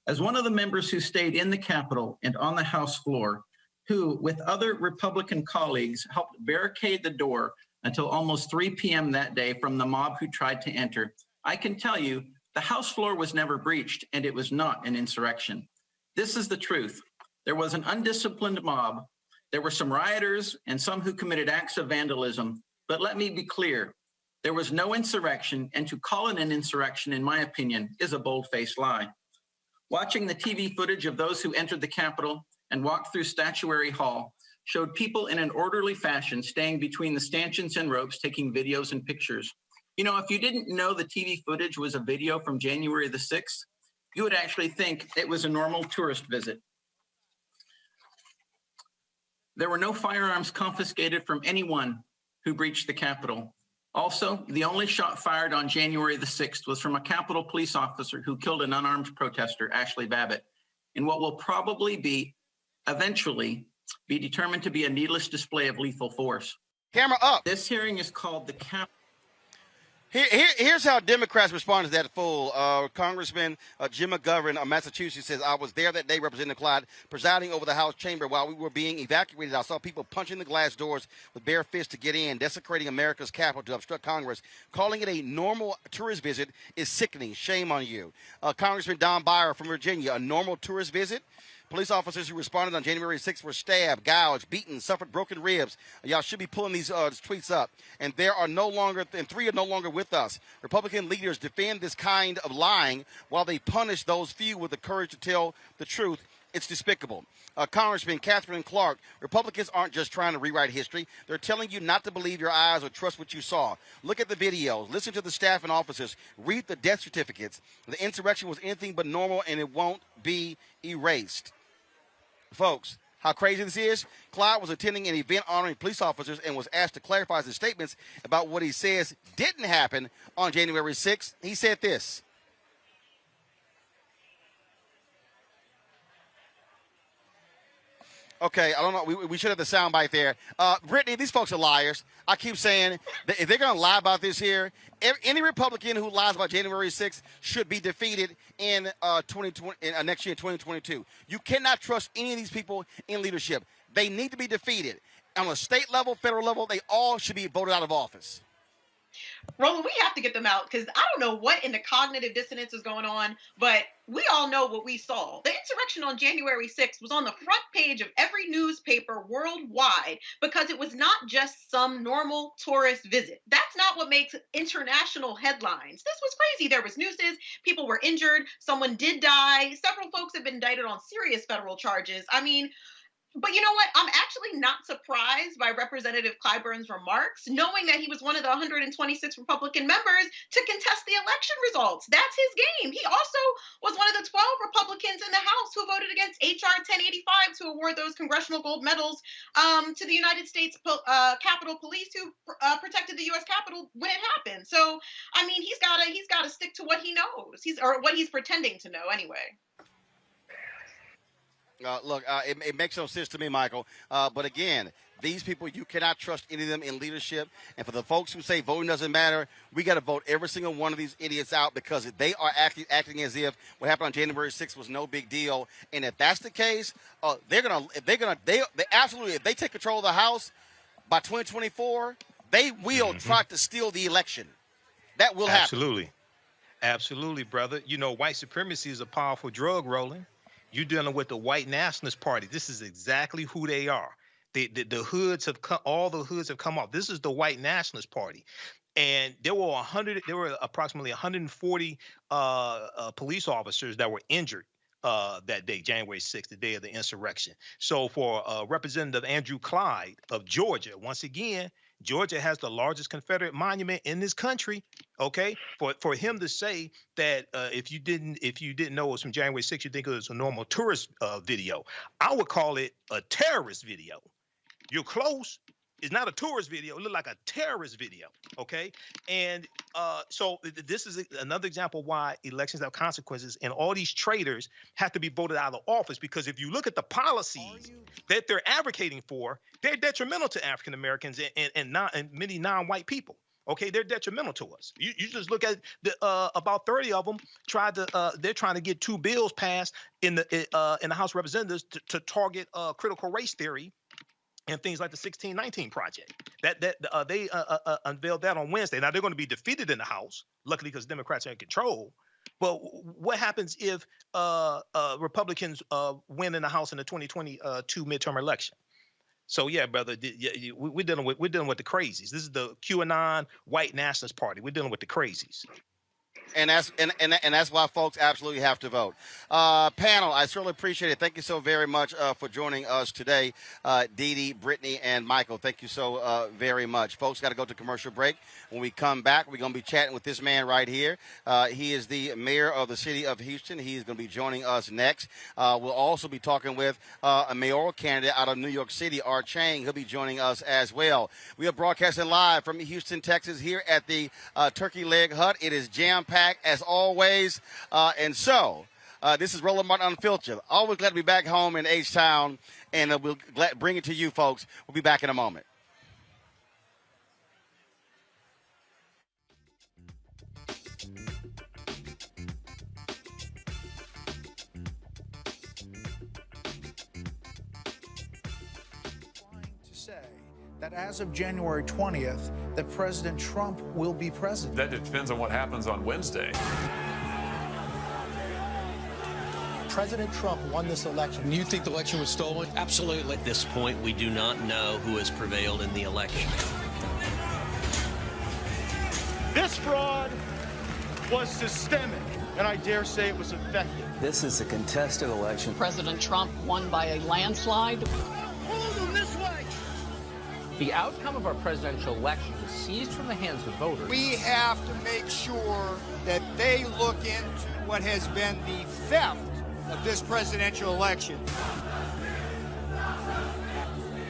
As one of the members who stayed in the Capitol and on the House floor, who, with other Republican colleagues, helped barricade the door until almost 3 p.m. that day from the mob who tried to enter, I can tell you the House floor was never breached, and it was not an insurrection. This is the truth. There was an undisciplined mob. There were some rioters and some who committed acts of vandalism. But let me be clear, there was no insurrection, and to call it an insurrection, in my opinion, is a bold-faced lie. Watching the TV footage of those who entered the Capitol and walked through Statuary Hall showed people in an orderly fashion staying between the stanchions and ropes, taking videos and pictures. You know, if you didn't know the TV footage was a video from January the 6th, you would actually think it was a normal tourist visit. There were no firearms confiscated from anyone who breached the Capitol. Also, the only shot fired on January the 6th was from a Capitol police officer who killed an unarmed protester, Ashley Babbitt, in what will probably eventually be determined to be a needless display of lethal force. Camera up. This hearing is called the Here's how Democrats responded to that fool. Congressman Jim McGovern of Massachusetts says, I was there that day representing Clyde, presiding over the House chamber while we were being evacuated. I saw people punching the glass doors with bare fists to get in, desecrating America's capital to obstruct Congress. Calling it a normal tourist visit is sickening. Shame on you. Congressman Don Beyer from Virginia, a normal tourist visit? Police officers who responded on January 6th were stabbed, gouged, beaten, suffered broken ribs. Y'all should be pulling these tweets up. And three are no longer with us. Republican leaders defend this kind of lying while they punish those few with the courage to tell the truth. It's despicable. Congressman Catherine Clark, Republicans aren't just trying to rewrite history. They're telling you not to believe your eyes or trust what you saw. Look at the videos. Listen to the staff and officers. Read the death certificates. The insurrection was anything but normal, and it won't be erased. Folks, how crazy this is? Clyde was attending an event honoring police officers and was asked to clarify his statements about what he says didn't happen on January 6th. He said this. Okay, I don't know. We should have the soundbite there. Brittany, these folks are liars. I keep saying that if they're going to lie about this here, any Republican who lies about January 6th should be defeated in next year, 2022. You cannot trust any of these people in leadership. They need to be defeated. On a state level, federal level, they all should be voted out of office. Roland, we have to get them out because I don't know what in the cognitive dissonance is going on, but we all know what we saw. The insurrection on January 6th was on the front page of every newspaper worldwide because it was not just some normal tourist visit. That's not what makes international headlines. This was crazy. There was nooses. People were injured. Someone did die. Several folks have been indicted on serious federal charges. I mean, but you know what? I'm actually not surprised by Representative Clyburn's remarks, knowing that he was one of the 126 Republican members to contest the election results. That's his game. He also was one of the 12 Republicans in the House who voted against H.R. 1085 to award those congressional gold medals to the United States Capitol Police who protected the U.S. Capitol when it happened. So, I mean, he's got to stick to what he knows. Or what he's pretending to know anyway. Look, it makes no sense to me, Michael. But again, these people, you cannot trust any of them in leadership. And for the folks who say voting doesn't matter, we got to vote every single one of these idiots out because they are acting as if what happened on January 6th was no big deal. And if that's the case, they absolutely, if they take control of the House by 2024, they will try to steal the election. That will happen. Absolutely. Absolutely, brother. You know, white supremacy is a powerful drug, Roland. You're dealing with the white nationalist party. This is exactly who they are. The hoods have come. All the hoods have come off. This is the white nationalist party, and there were approximately 140 police officers that were injured that day, January 6th, the day of the insurrection. So for Representative Andrew Clyde of Georgia, once again, Georgia has the largest Confederate monument in this country. Okay, for him to say that if you didn't know it was from January 6th, you think it was a normal tourist video. I would call it a terrorist video. You're close. It's not a tourist video. It looked like a terrorist video. Okay, and so this is another example why elections have consequences, and all these traitors have to be voted out of office because if you look at the policies that they're advocating for, they're detrimental to African Americans and many non-white people. Okay, they're detrimental to us. You just look at about 30 of them they're trying to get 2 bills passed in the House of Representatives to target critical race theory and things like the 1619 Project. They unveiled that on Wednesday. Now they're going to be defeated in the House, luckily because Democrats are in control. But what happens if Republicans win in the House in the 2022 midterm election? So yeah, brother, we're dealing with the crazies. This is the QAnon white nationalist party. We're dealing with the crazies. And that's why folks absolutely have to vote. Panel, I certainly appreciate it. Thank you so very much for joining us today. Dee Dee, Brittany, and Michael, thank you so very much. Folks, got to go to commercial break. When we come back, we're going to be chatting with this man right here. He is the mayor of the city of Houston. He is going to be joining us next. We'll also be talking with a mayoral candidate out of New York City, Art Chang. He'll be joining us as well. We are broadcasting live from Houston, Texas, here at the Turkey Leg Hut. It is jam-packed as always, and so this is Roland Martin Unfiltered. Always glad to be back home in H-Town, and we'll bring it to you folks. We'll be back in a moment. say that as of January 20th, that President Trump will be president. That depends on what happens on Wednesday. President Trump won this election. You think the election was stolen? Absolutely. At this point, we do not know who has prevailed in the election. This fraud was systemic, and I dare say it was effective. This is a contested election. President Trump won by a landslide. Hold them this way! The outcome of our presidential election was seized from the hands of voters. We have to make sure that they look into what has been the theft of this presidential election.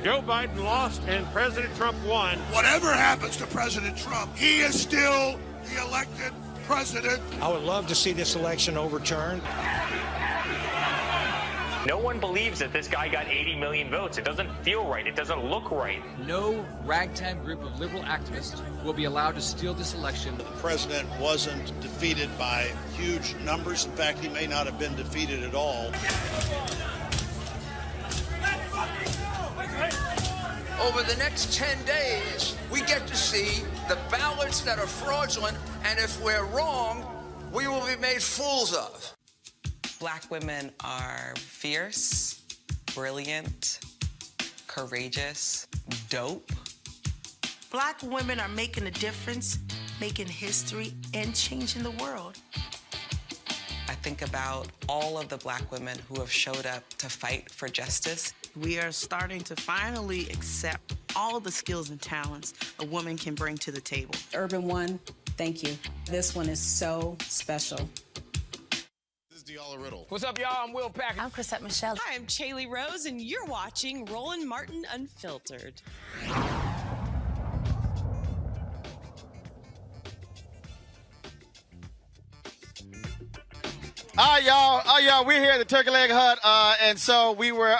Joe Biden lost and President Trump won. Whatever happens to President Trump, he is still the elected president. I would love to see this election overturned. No one believes that this guy got 80 million votes. It doesn't feel right. It doesn't look right. No ragtag group of liberal activists will be allowed to steal this election. The president wasn't defeated by huge numbers. In fact, he may not have been defeated at all. Over the next 10 days, we get to see the ballots that are fraudulent, and if we're wrong, we will be made fools of. Black women are fierce, brilliant, courageous, dope. Black women are making a difference, making history, and changing the world. I think about all of the Black women who have showed up to fight for justice. We are starting to finally accept all the skills and talents a woman can bring to the table. Urban One, thank you. This one is so special. Riddle. What's up, y'all? I'm Will Packer. I'm Chrisette Michelle. Hi, I'm Chaley Rose, and you're watching Roland Martin Unfiltered. All y'all, we're here at the Turkey Leg Hut, and so we're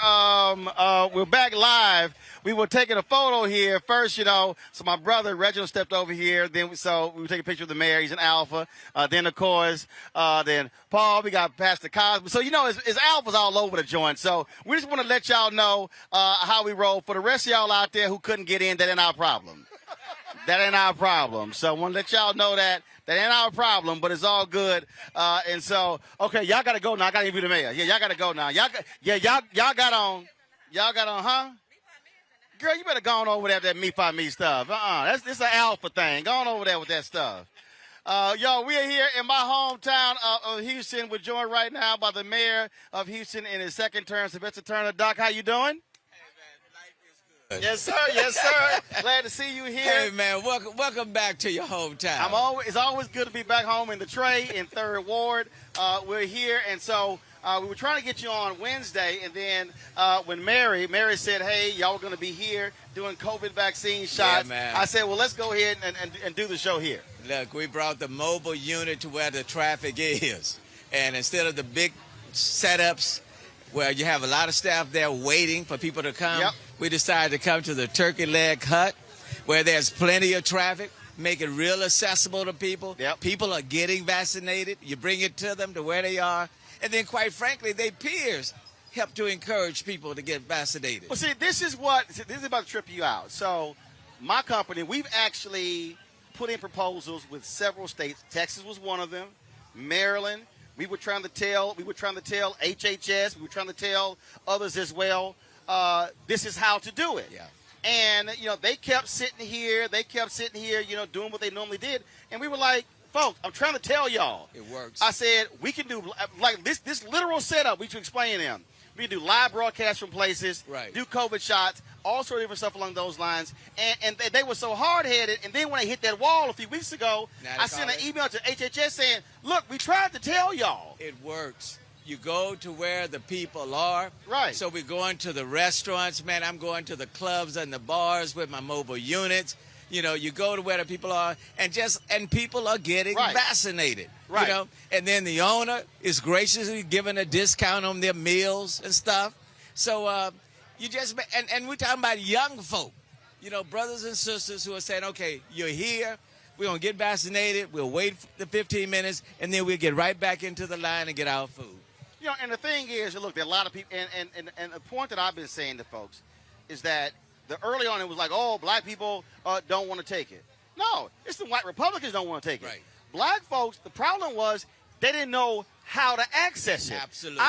back live. We were taking a photo here first, so my brother Reginald stepped over here. Then we were taking a picture of the mayor. He's an alpha. Then of course, then Paul. We got Pastor Cosby. So it's alphas all over the joint. So we just want to let y'all know how we roll. For the rest of y'all out there who couldn't get in, that ain't our problem. That ain't our problem. So I want to let y'all know that ain't our problem, but it's all good. And so, okay, y'all got to go now. I got to interview the mayor. Yeah, y'all got to go now. Y'all got on. Y'all got on, huh? Girl, you better go on over there with that me stuff. This an alpha thing. Go on over there with that stuff. Y'all, we are here in my hometown of Houston. We're joined right now by the mayor of Houston in his second term, Sylvester Turner. Doc, how you doing? Yes, sir. Yes, sir. Glad to see you here. Hey, man, welcome back to your hometown. It's always good to be back home in the Trey in 3rd Ward. We're here, and so we were trying to get you on Wednesday, and then when Mary said, hey, y'all were going to be here doing COVID vaccine shots, man. I said, well, let's go ahead and do the show here. Look, we brought the mobile unit to where the traffic is, and instead of the big setups where you have a lot of staff there waiting for people to come, we decided to come to the Turkey Leg Hut where there's plenty of traffic, make it real accessible to people. People are getting vaccinated. You bring it to them to where they are. And then, quite frankly, their peers help to encourage people to get vaccinated. Well, see, this is about to trip you out. So my company, we've actually put in proposals with several states. Texas was one of them. Maryland. We were trying to tell HHS. We were trying to tell others as well. This is how to do it. And, they kept sitting here. Doing what they normally did. And we were like, folks, I'm trying to tell y'all. It works. I said, we can do, like, this literal setup. We should explain them. We can do live broadcasts from places, do COVID shots, all sorts of different stuff along those lines. And they were so hard-headed. And then when they hit that wall a few weeks ago, I sent an email to HHS saying, look, we tried to tell y'all. It works. You go to where the people are. Right. So we're going to the restaurants, man. I'm going to the clubs and the bars with my mobile units. You go to where the people are, and people are getting vaccinated. Right. And then the owner is graciously giving a discount on their meals and stuff. So and we're talking about young folk, brothers and sisters who are saying, okay, you're here. We're going to get vaccinated. We'll wait the 15 minutes, and then we'll get right back into the line and get our food. And the thing is, look, there are a lot of people, and the point that I've been saying to folks is that early on it was like, oh, black people don't want to take it. No, it's the white Republicans don't want to take it. Right. Black folks, the problem was they didn't know how to access it. Absolutely.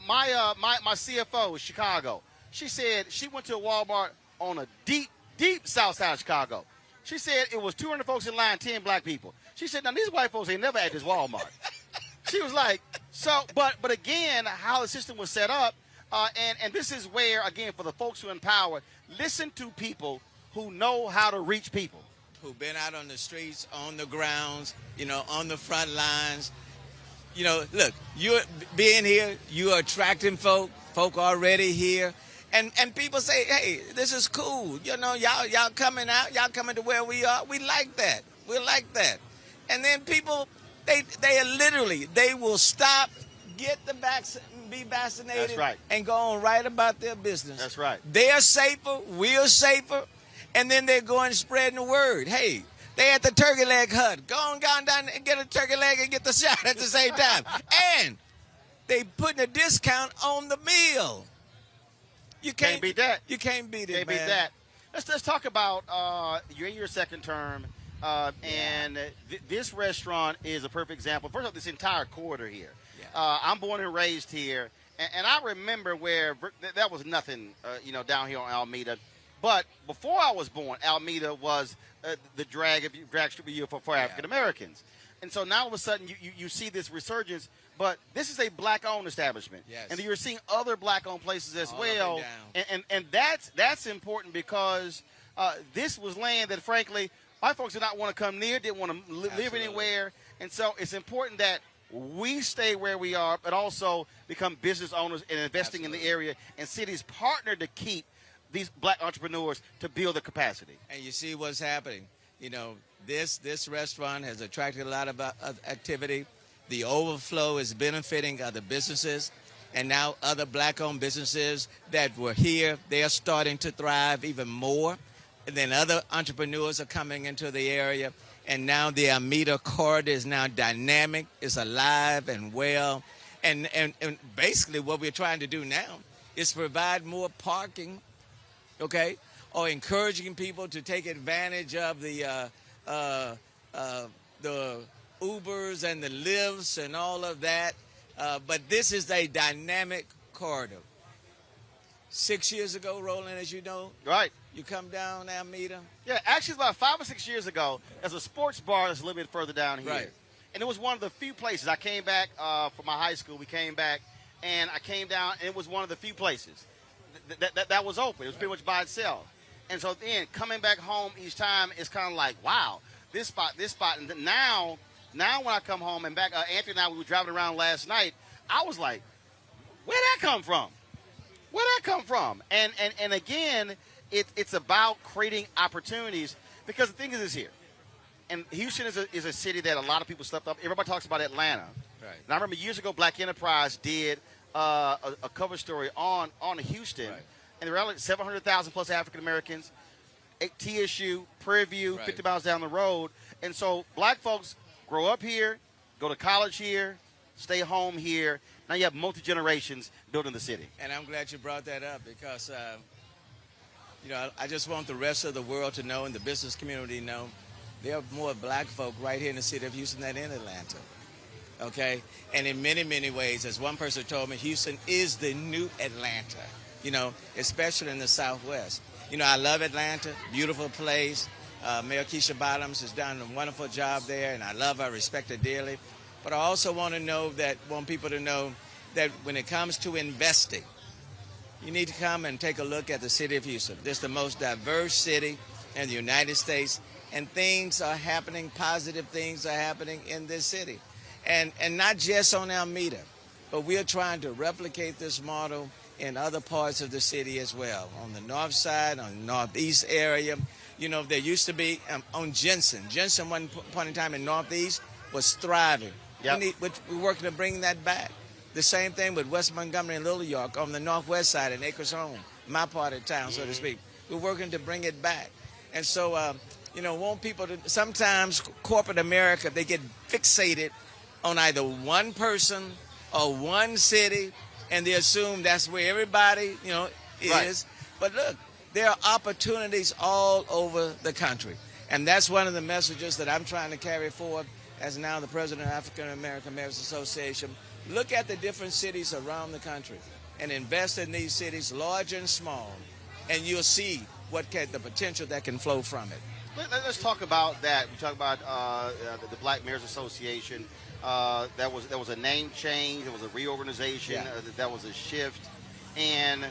My CFO is Chicago. She said she went to a Walmart on a deep south side of Chicago. She said it was 200 folks in line, 10 black people. She said, now these white folks ain't never at this Walmart. She was like, so, but again, how the system was set up, and this is where, again, for the folks who are in power, listen to people who know how to reach people. Who've been out on the streets, on the grounds, on the front lines. Look, you're being here, you're attracting folk already here. And people say, hey, this is cool. Y'all coming out, y'all coming to where we are. We like that. We like that. And then people, they will stop, be vaccinated. That's right. And go on right about their business. That's right. They're safer, we're safer. And then they're going spreading the word. Hey, they at the turkey leg hut. Go on down and get a turkey leg and get the shot at the same time. And they putting a discount on the meal. You can't beat that. You can't beat it, Can't man. beat that. Let's talk about you're in your second term, and this restaurant is a perfect example. First of all, this entire corridor here. Yeah. I'm born and raised here, and I remember where that was nothing, down here on Alameda. But before I was born, Alameda was the drag strip for African Americans. And so now all of a sudden you see this resurgence, but this is a black-owned establishment. Yes. And you're seeing other black-owned places as well. And that's important because this was land that, frankly, white folks did not want to come near, didn't want to live anywhere. And so it's important that we stay where we are, but also become business owners and investing in the area. And cities partner to keep these black entrepreneurs to build the capacity. And you see what's happening. This restaurant has attracted a lot of activity. The overflow is benefiting other businesses. And now other black-owned businesses that were here, they are starting to thrive even more. And then other entrepreneurs are coming into the area. And now the Alameda corridor is now dynamic, it's alive and well. And basically what we're trying to do now is provide more parking, okay, or encouraging people to take advantage of the Ubers and the Lyfts and all of that. But this is a dynamic corridor. 6 years ago, Roland, as you know, right, you come down Alameda. Yeah, actually, about 5 or 6 years ago, there's a sports bar that's a little bit further down here. Right. And it was one of the few places. I came back from my high school. We came back, and I came down, and it was one of the few places that was open. It was pretty much by itself. And so then coming back home each time, it's kind of like, wow, this spot. And now when I come home and back, Anthony and I, we were driving around last night, I was like, where'd that come from? Where'd that come from? And again, it's about creating opportunities, because the thing is here, and Houston is a city that a lot of people stepped up. Everybody talks about Atlanta. Right. And I remember years ago, Black Enterprise did a cover story on Houston. Right. And there were like 700,000 plus African Americans, TSU, Prairie View, right, 50 miles down the road. And so black folks grow up here, go to college here, stay home here. Now you have multi-generations building the city. And I'm glad you brought that up because, I just want the rest of the world to know and the business community to know there are more black folk right here in the city of Houston than in Atlanta. Okay? And in many, many ways, as one person told me, Houston is the new Atlanta, especially in the Southwest. I love Atlanta, beautiful place. Mayor Keisha Bottoms has done a wonderful job there, and I love her, respect her dearly. But I also want people to know that when it comes to investing, you need to come and take a look at the city of Houston. This is the most diverse city in the United States, and things are happening, positive things are happening in this city. And not just on Alameda, but we are trying to replicate this model in other parts of the city as well. On the north side, on the northeast area, there used to be on Jensen. Jensen, one point in time in northeast, was thriving. Yep. We're working to bring that back. The same thing with West Montgomery and Little York on the northwest side in Acres Home, my part of town, so to speak. We're working to bring it back. And so, want people to, sometimes corporate America, they get fixated on either one person or one city, and they assume that's where everybody, is. Right. But look, There are opportunities all over the country. And that's one of the messages that I'm trying to carry forward as now the president of African American Mayors Association. Look at the different cities around the country and invest in these cities, large and small, and you'll see the potential that can flow from it. Let's talk about that. We talk about the Black Mayors Association. There was a name change. There was a reorganization. Yeah. That was a shift. And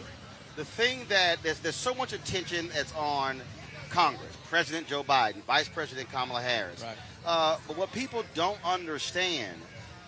the thing that there's so much attention that's on Congress, President Joe Biden, Vice President Kamala Harris. Right. But what people don't understand,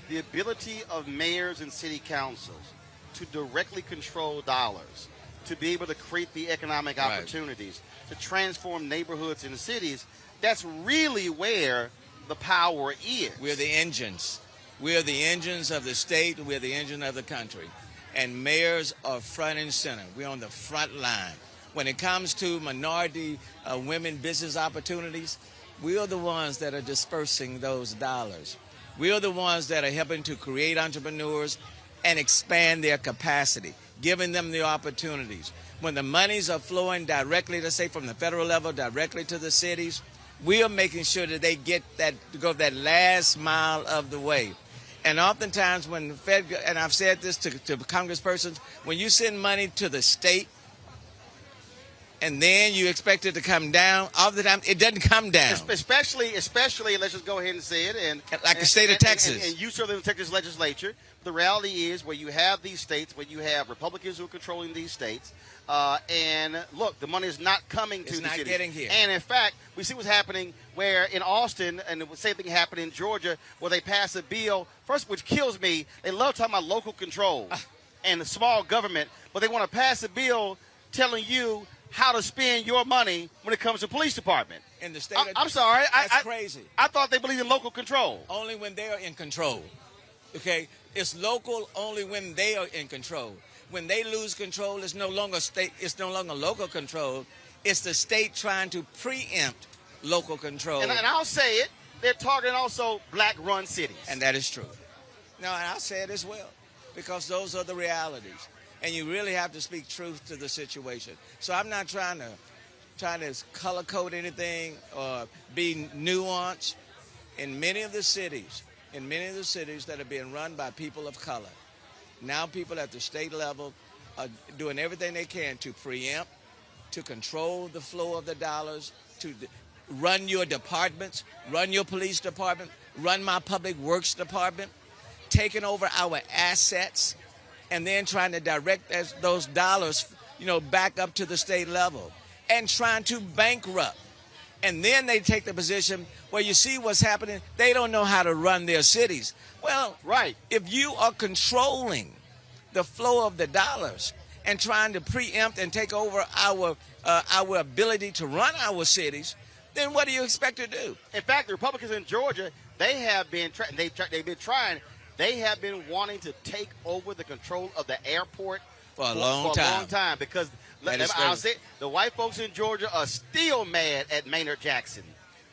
the ability of mayors and city councils to directly control dollars, to be able to create the economic opportunities, to transform neighborhoods and cities, that's really where the power is. We're the engines. We're the engines of the state. We're the engine of the country. And mayors are front and center. We're on the front line. When it comes to minority women business opportunities, we are the ones that are dispersing those dollars. We are the ones that are helping to create entrepreneurs and expand their capacity, giving them the opportunities. When the monies are flowing directly, let's say from the federal level, directly to the cities, we are making sure that they get that, to go that last mile of the way. And oftentimes when the Fed, and I've said this to congresspersons, when you send money to the state, and then you expect it to come down, all the time it doesn't come down. Especially, let's just go ahead and say it. And like the state of Texas. And you serve in the Texas legislature. The reality is where you have these states, where you have Republicans who are controlling these states, and look, the money is not coming to the cities. It's not getting here. And in fact, we see what's happening where in Austin, and the same thing happened in Georgia, where they pass a bill, first, which kills me, they love talking about local control and the small government, but they want to pass a bill telling you how to spend your money when it comes to police department. In the state I'm sorry. That's crazy. I thought they believed in local control. Only when they are in control. Okay? It's local only when they are in control. When they lose control, it's no longer state, it's no longer local control. It's the state trying to preempt local control. And I'll say it, they're targeting also black-run cities. And that is true. No, and I'll say it as well, because those are the realities. And you really have to speak truth to the situation. So I'm not trying to color code anything or be nuanced. In many of the cities that are being run by people of color, now people at the state level are doing everything they can to preempt, to control the flow of the dollars, to run your departments, run your police department, run my public works department, taking over our assets, and then trying to direct those dollars, back up to the state level, and trying to bankrupt. And then they take the position where you see what's happening. They don't know how to run their cities. Well, right. If you are controlling the flow of the dollars and trying to preempt and take over our ability to run our cities, then what do you expect to do? In fact, the Republicans in Georgia, they have been trying. They have been wanting to take over the control of the airport for a long time. Because I'll say the white folks in Georgia are still mad at Maynard Jackson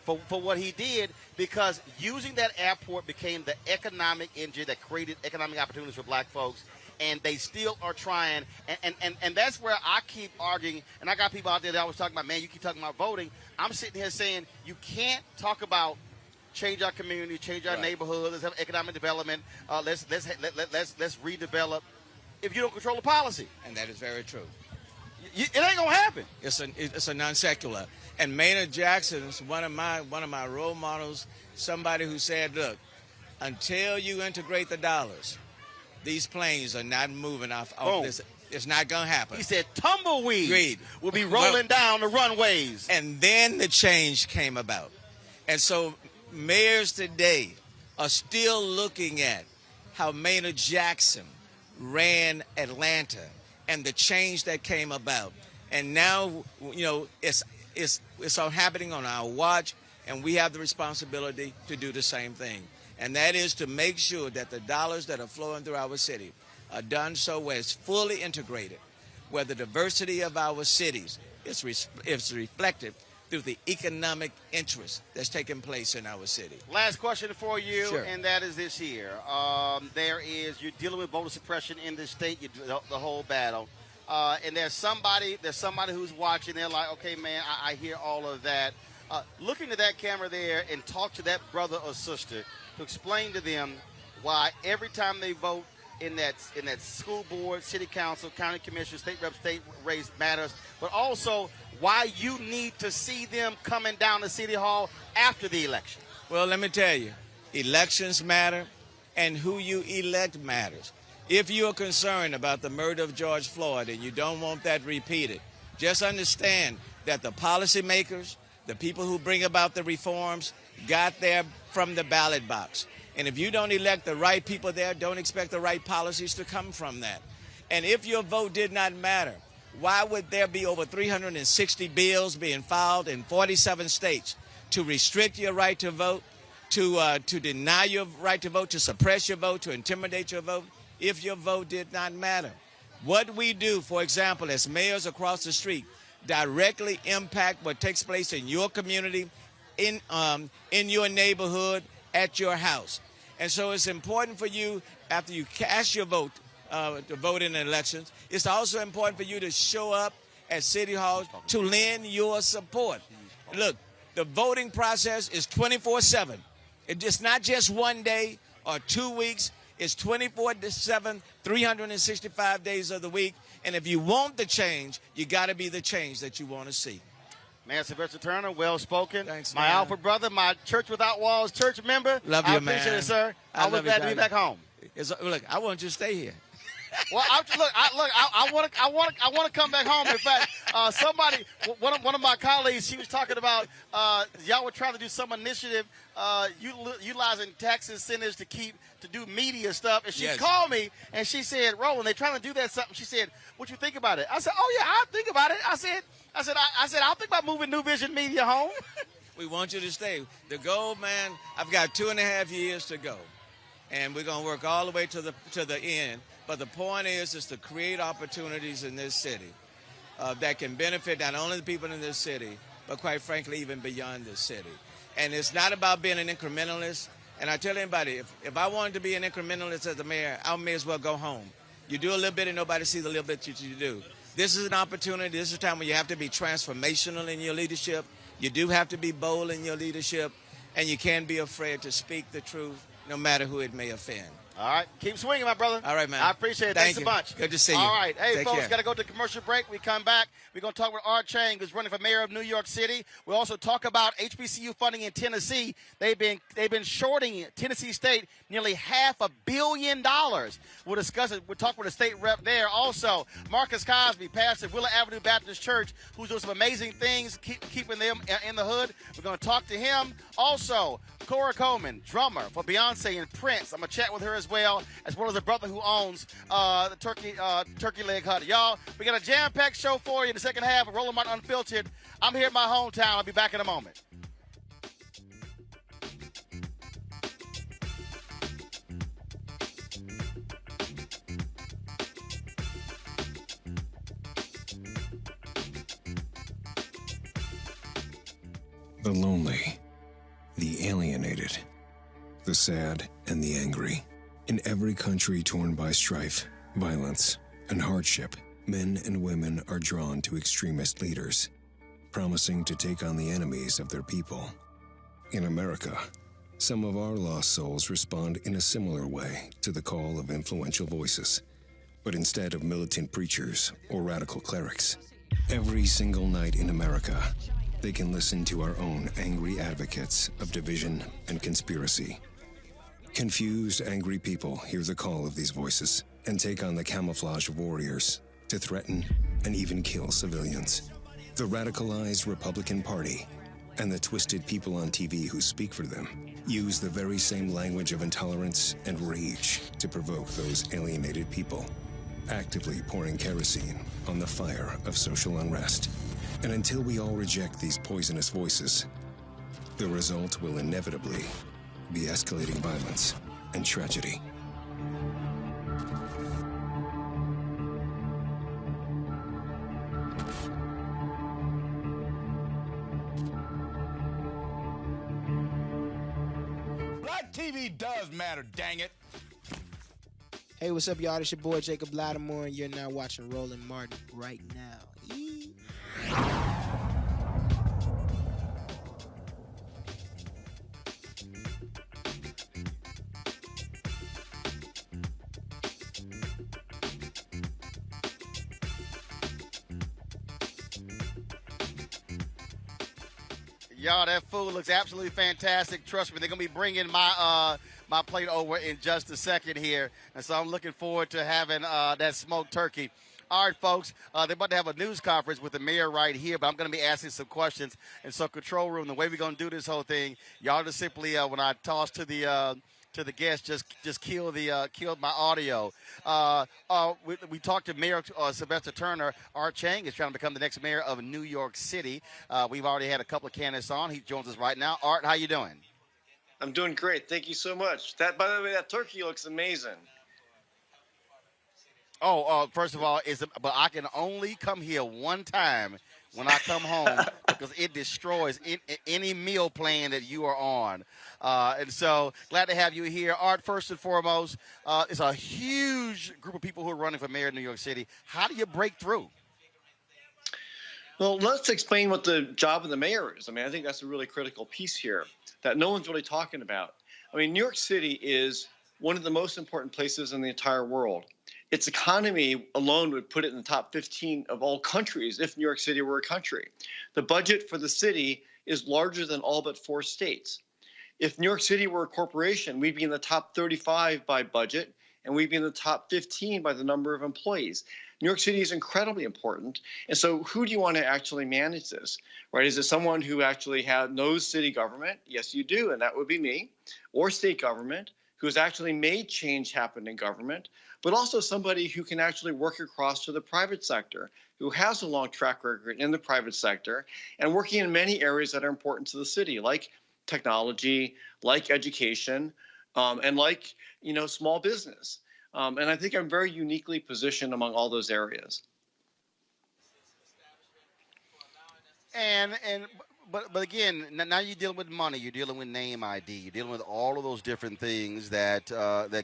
for what he did, because using that airport became the economic engine that created economic opportunities for black folks, and they still are trying. And that's where I keep arguing, and I got people out there that always talking about, man, you keep talking about voting. I'm sitting here saying you can't talk about change our community, change our neighborhood, let's have economic development, let's redevelop, if you don't control the policy. And that is very true. It ain't gonna happen. It's a non secular. And Maynard Jackson is one of my role models, somebody who said, look, until you integrate the dollars, these planes are not moving off this. It's not going to happen. He said tumbleweed will be rolling down the runways. And then the change came about. And so mayors today are still looking at how Maynard Jackson ran Atlanta and the change that came about. And now, it's all happening on our watch, and we have the responsibility to do the same thing. And that is to make sure that the dollars that are flowing through our city are done so where it's fully integrated, where the diversity of our cities is reflected through the economic interest that's taking place in our city. Last question for you, sure. And that is this here. You're dealing with voter suppression in this state, the whole battle. and there's somebody who's watching. They're like, okay, man, I hear all of that. Look into that camera there and talk to that brother or sister to explain to them why every time they vote in that school board, city council, county commission, state rep, state race matters, but also why you need to see them coming down to City Hall after the election. Well, let me tell you, elections matter, and who you elect matters. If you are concerned about the murder of George Floyd and you don't want that repeated, just understand that the policymakers, the people who bring about the reforms, got there from the ballot box. And if you don't elect the right people there, don't expect the right policies to come from that. And if your vote did not matter, why would there be over 360 bills being filed in 47 states to restrict your right to vote, to deny your right to vote, to suppress your vote, to intimidate your vote, if your vote did not matter? What we do, for example, as mayors across the street, directly impact what takes place in your community, in your neighborhood, at your house. And so it's important for you, after you cast your vote, to vote in the elections, it's also important for you to show up at City Hall to lend your support. Look, the voting process is 24/7. It's not just one day or 2 weeks. It's 24/7, 365 days of the week. And if you want the change, you got to be the change that you want to see. Man, Sylvester Turner, well-spoken. Thanks, my man. Alpha brother, my Church Without Walls church member. Love you, man. I appreciate it, sir. I was glad to be back home. Look, I want you to stay here. Well, I want to come back home. In fact, one of my colleagues, she was talking about y'all were trying to do some initiative utilizing tax incentives to do media stuff. And she called me and she said, Roland, they're trying to do that something. She said, what you think about it? I said, oh yeah, I'll think about it. I said, I'll think about moving New Vision Media home. We want you to stay. The goal, man, I've got 2.5 years to go. And we're going to work all the way to the end. But the point is to create opportunities in this city that can benefit not only the people in this city, but quite frankly, even beyond this city. And it's not about being an incrementalist. And I tell anybody, if I wanted to be an incrementalist as a mayor, I may as well go home. You do a little bit and nobody sees the little bit that you do. This is an opportunity. This is a time when you have to be transformational in your leadership. You do have to be bold in your leadership. And you can't be afraid to speak the truth, no matter who it may offend. All right. Keep swinging, my brother. All right, man. I appreciate it. Thanks a bunch. Good to see you. All right. Hey, Take folks, care. got to go to commercial break. We come back. We're going to talk with Art Chang, who's running for mayor of New York City. We'll also talk about HBCU funding in Tennessee. They've been shorting Tennessee State nearly $500 million. We'll discuss it. We'll talk with the state rep there. Also, Marcus Cosby, pastor of Willow Avenue Baptist Church, who's doing some amazing things, keeping them in the hood. We're going to talk to him. Also, Cora Coleman, drummer for Beyonce and Prince. I'm going to chat with her as well as the brother who owns the Turkey Leg Hut. Y'all, we got a jam-packed show for you in the second half of Roland Martin Unfiltered. I'm here in my hometown. I'll be back in a moment. The lonely, the alienated, the sad, and the angry. In every country torn by strife, violence, and hardship, men and women are drawn to extremist leaders, promising to take on the enemies of their people. In America, some of our lost souls respond in a similar way to the call of influential voices, but instead of militant preachers or radical clerics, every single night in America, they can listen to our own angry advocates of division and conspiracy. Confused, angry people hear the call of these voices and take on the camouflage of warriors to threaten and even kill civilians. The radicalized Republican Party and the twisted people on TV who speak for them use the very same language of intolerance and rage to provoke those alienated people, actively pouring kerosene on the fire of social unrest. And until we all reject these poisonous voices, the result will inevitably be escalating violence and tragedy. Black TV does matter, dang it. Hey, what's up, y'all? It's your boy Jacob Lattimore, and you're now watching Roland Martin right now. Yee. Y'all, that food looks absolutely fantastic. Trust me, they're gonna be bringing my my plate over in just a second here, and so I'm looking forward to having that smoked turkey. All right, folks, they're about to have a news conference with the mayor right here, but I'm going to be asking some questions. And so, control room, the way we're going to do this whole thing, y'all just simply, when I toss to the guest, just kill my audio. We talked to Mayor Sylvester Turner. Art Chang is trying to become the next mayor of New York City. We've already had a couple of candidates on. He joins us right now. Art, how you doing? I'm doing great. Thank you so much. By the way, that turkey looks amazing. First of all, but I can only come here one time when I come home because it destroys any meal plan that you are on. And so glad to have you here. Art, first and foremost, it's a huge group of people who are running for mayor of New York City. How do you break through? Well, let's explain what the job of the mayor is. I mean, I think that's a really critical piece here that no one's really talking about. I mean, New York City is one of the most important places in the entire world. Its economy alone would put it in the top 15 of all countries if New York City were a country. The budget for the city is larger than all but 4 states. If New York City were a corporation, we'd be in the top 35 by budget, and we'd be in the top 15 by the number of employees. New York City is incredibly important. And so who do you want to actually manage this, right? Is it someone who actually knows city government? Yes, you do, and that would be me. Or state government, who has actually made change happen in government, but also somebody who can actually work across to the private sector, who has a long track record in the private sector and working in many areas that are important to the city, like technology, like education, and like, small business. And I think I'm very uniquely positioned among all those areas. But again, now you're dealing with money, you're dealing with name ID, you're dealing with all of those different things that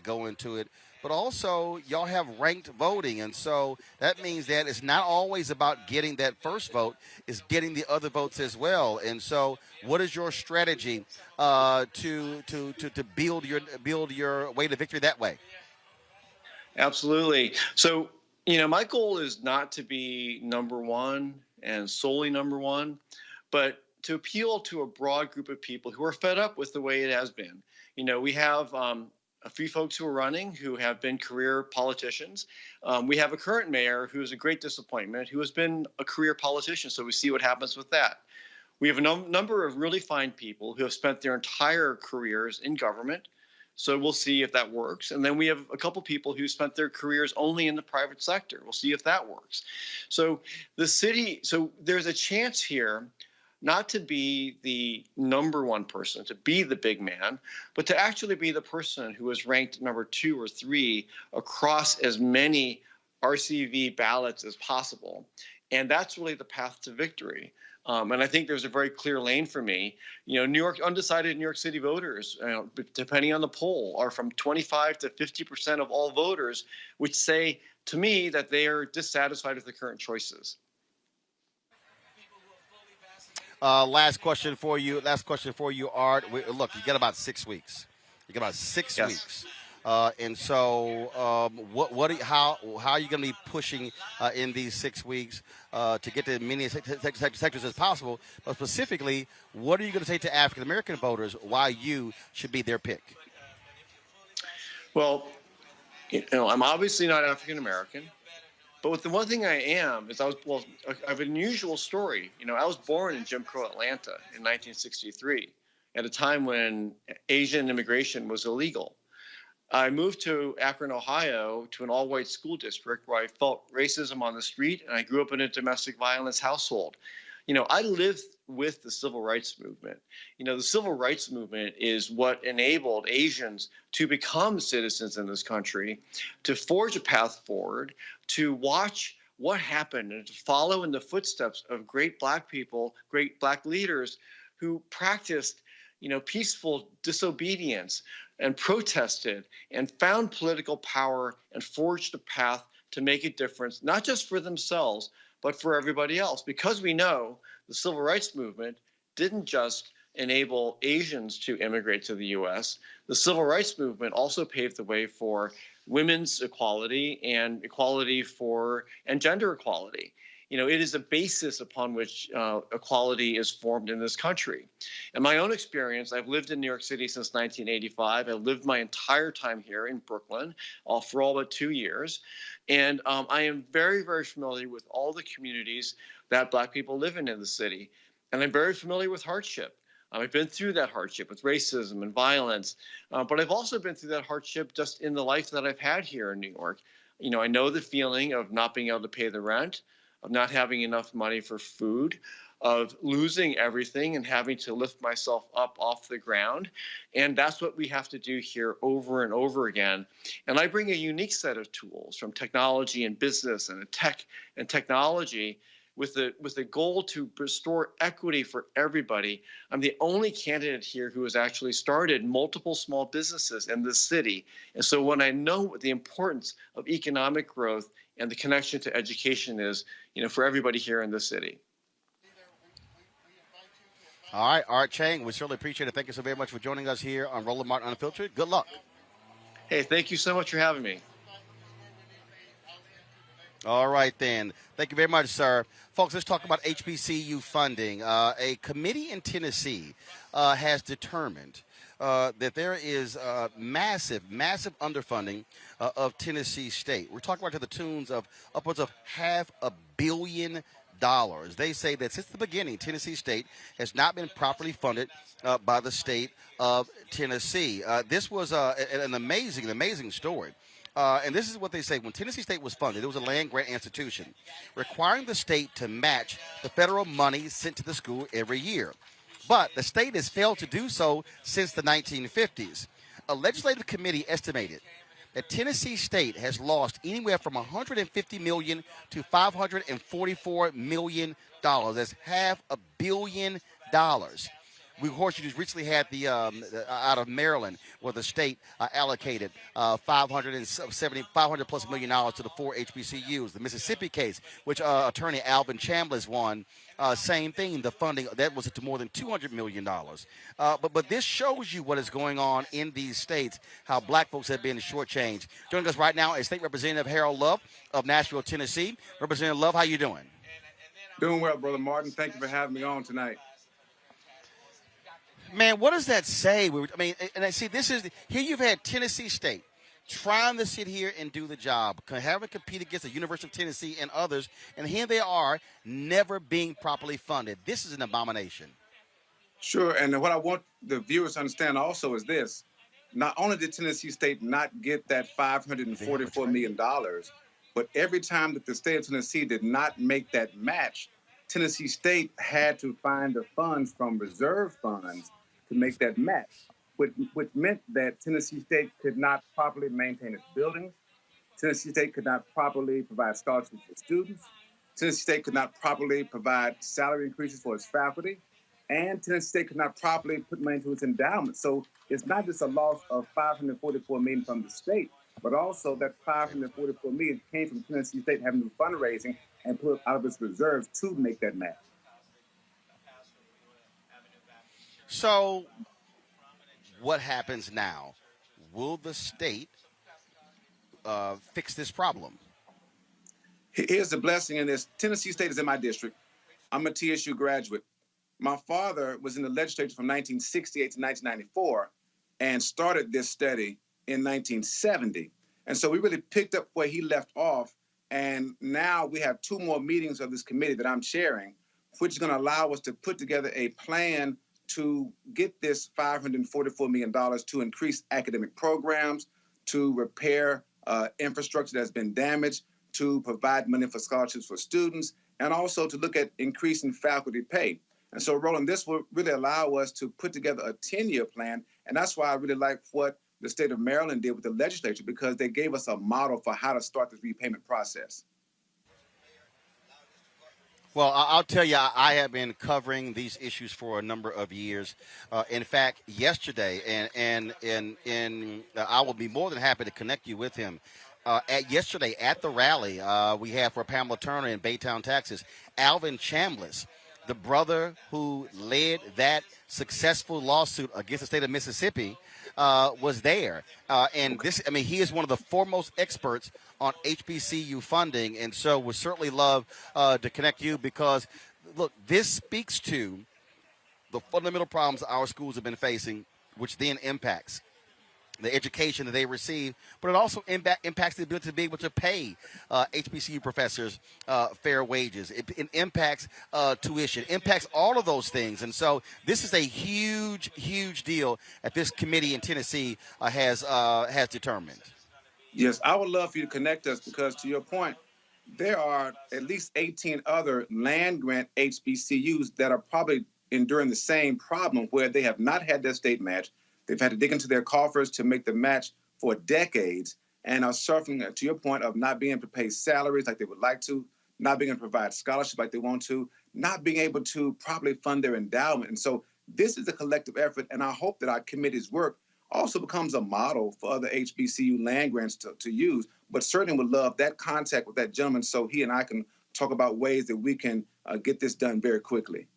go into it. But also, y'all have ranked voting, and so that means that it's not always about getting that first vote; it's getting the other votes as well. And so, what is your strategy to build your way to victory that way? Absolutely. So, my goal is not to be number one and solely number one, but to appeal to a broad group of people who are fed up with the way it has been. We have a few folks who are running who have been career politicians. We have a current mayor who is a great disappointment, who has been a career politician, so we see what happens with that. We have a number of really fine people who have spent their entire careers in government, so we'll see if that works. And then we have a couple people who spent their careers only in the private sector. We'll see if that works. So there's a chance here not to be the number one person, to be the big man, but to actually be the person who is ranked number 2 or 3 across as many RCV ballots as possible. And that's really the path to victory. And I think there's a very clear lane for me. Undecided New York City voters, depending on the poll, are from 25 to 50% of all voters, which say to me that they are dissatisfied with the current choices. Last question for you, Art. Look, you got about 6 weeks. You got about 6 weeks. And so, how are you going to be pushing in these 6 weeks to get to as many sectors as possible? But specifically, what are you going to say to African American voters why you should be their pick? Well, I'm obviously not African American. But the one thing I am is I have an unusual story. I was born in Jim Crow Atlanta in 1963 at a time when Asian immigration was illegal. I moved to Akron, Ohio, to an all-white school district where I felt racism on the street, and I grew up in a domestic violence household. I lived with the civil rights movement. The civil rights movement is what enabled Asians to become citizens in this country, to forge a path forward, to watch what happened, and to follow in the footsteps of great Black people, great Black leaders who practiced, peaceful disobedience and protested and found political power and forged a path to make a difference, not just for themselves, but for everybody else. Because we know the civil rights movement didn't just enable Asians to immigrate to the U.S., the civil rights movement also paved the way for women's equality and gender equality. It is a basis upon which equality is formed in this country. In my own experience, I've lived in New York City since 1985. I lived my entire time here in Brooklyn, for all but 2 years. And I am very, very familiar with all the communities that Black people live in the city. And I'm very familiar with hardship. I've been through that hardship with racism and violence, but I've also been through that hardship just in the life that I've had here in New York. I know the feeling of not being able to pay the rent, of not having enough money for food, of losing everything and having to lift myself up off the ground. And that's what we have to do here over and over again. And I bring a unique set of tools from technology and business and tech and technology with the goal to restore equity for everybody. I'm the only candidate here who has actually started multiple small businesses in this city. And so when I know what the importance of economic growth and the connection to education is, for everybody here in this city. All right, Art Chang, we certainly appreciate it. Thank you so very much for joining us here on Roland Martin Unfiltered. Good luck. Hey, thank you so much for having me. All right, then. Thank you very much, sir. Folks, let's talk about HBCU funding. A committee in Tennessee has determined that there is massive underfunding of Tennessee State. We're talking about to the tunes of upwards of $500 million. They say that since the beginning, Tennessee State has not been properly funded by the state of Tennessee. This was an amazing story. And this is what they say. When Tennessee State was funded, it was a land-grant institution requiring the state to match the federal money sent to the school every year. But the state has failed to do so since the 1950s. A legislative committee estimated that Tennessee State has lost anywhere from $150 million to $544 million. That's $500 million. We, of course, you just recently had the out of Maryland, where the state allocated $500 plus million to the 4 HBCUs. The Mississippi case, which attorney Alvin Chambliss won, same thing. The funding that was to more than $200 million. But this shows you what is going on in these states, how Black folks have been shortchanged. Joining us right now is State Representative Harold Love of Nashville, Tennessee. Representative Love, how you doing? Doing well, Brother Martin. Thank you for having me on tonight. Man, what does that say? I mean, and I see here you've had Tennessee State trying to sit here and do the job, having to compete against the University of Tennessee and others, and here they are never being properly funded. This is an abomination. Sure, and what I want the viewers to understand also is this. Not only did Tennessee State not get that $544 million, but every time that the state of Tennessee did not make that match, Tennessee State had to find the funds from reserve funds to make that match, which meant that Tennessee State could not properly maintain its buildings. Tennessee State could not properly provide scholarships for students. Tennessee State could not properly provide salary increases for its faculty. And Tennessee State could not properly put money into its endowment. So it's not just a loss of $544 million from the state, but also that $544 million came from Tennessee State having to do fundraising and put out of its reserves to make that match. So what happens now? Will the state fix this problem? Here's the blessing in this. Tennessee State is in my district. I'm a TSU graduate. My father was in the legislature from 1968 to 1994 and started this study in 1970. And so we really picked up where he left off. And now we have 2 more meetings of this committee that I'm chairing, which is going to allow us to put together a plan to get this $544 million to increase academic programs, to repair infrastructure that's been damaged, to provide money for scholarships for students, and also to look at increasing faculty pay. And so, Roland, this will really allow us to put together a 10-year plan. And that's why I really like what the state of Maryland did with the legislature, because they gave us a model for how to start this repayment process. Well, I'll tell you, I have been covering these issues for a number of years. In fact, yesterday, and I will be more than happy to connect you with him. Yesterday at the rally we had for Pamela Turner in Baytown, Texas, Alvin Chambliss, the brother who led that successful lawsuit against the state of Mississippi, was there. And this, I mean, he is one of the foremost experts on HBCU funding. And so we certainly love to connect you because, look, this speaks to the fundamental problems our schools have been facing, which then impacts the education that they receive, but it also impacts the ability to be able to pay HBCU professors fair wages. It impacts tuition, impacts all of those things. And so this is a huge, huge deal that this committee in Tennessee has determined. Yes, I would love for you to connect us because, to your point, there are at least 18 other land-grant HBCUs that are probably enduring the same problem where they have not had their state match. They've had to dig into their coffers to make the match for decades and are suffering, to your point, of not being able to pay salaries like they would like to, not being able to provide scholarships like they want to, not being able to properly fund their endowment. And so this is a collective effort, and I hope that our committee's work also becomes a model for other HBCU land grants to use, but certainly would love that contact with that gentleman so he and I can talk about ways that we can get this done very quickly.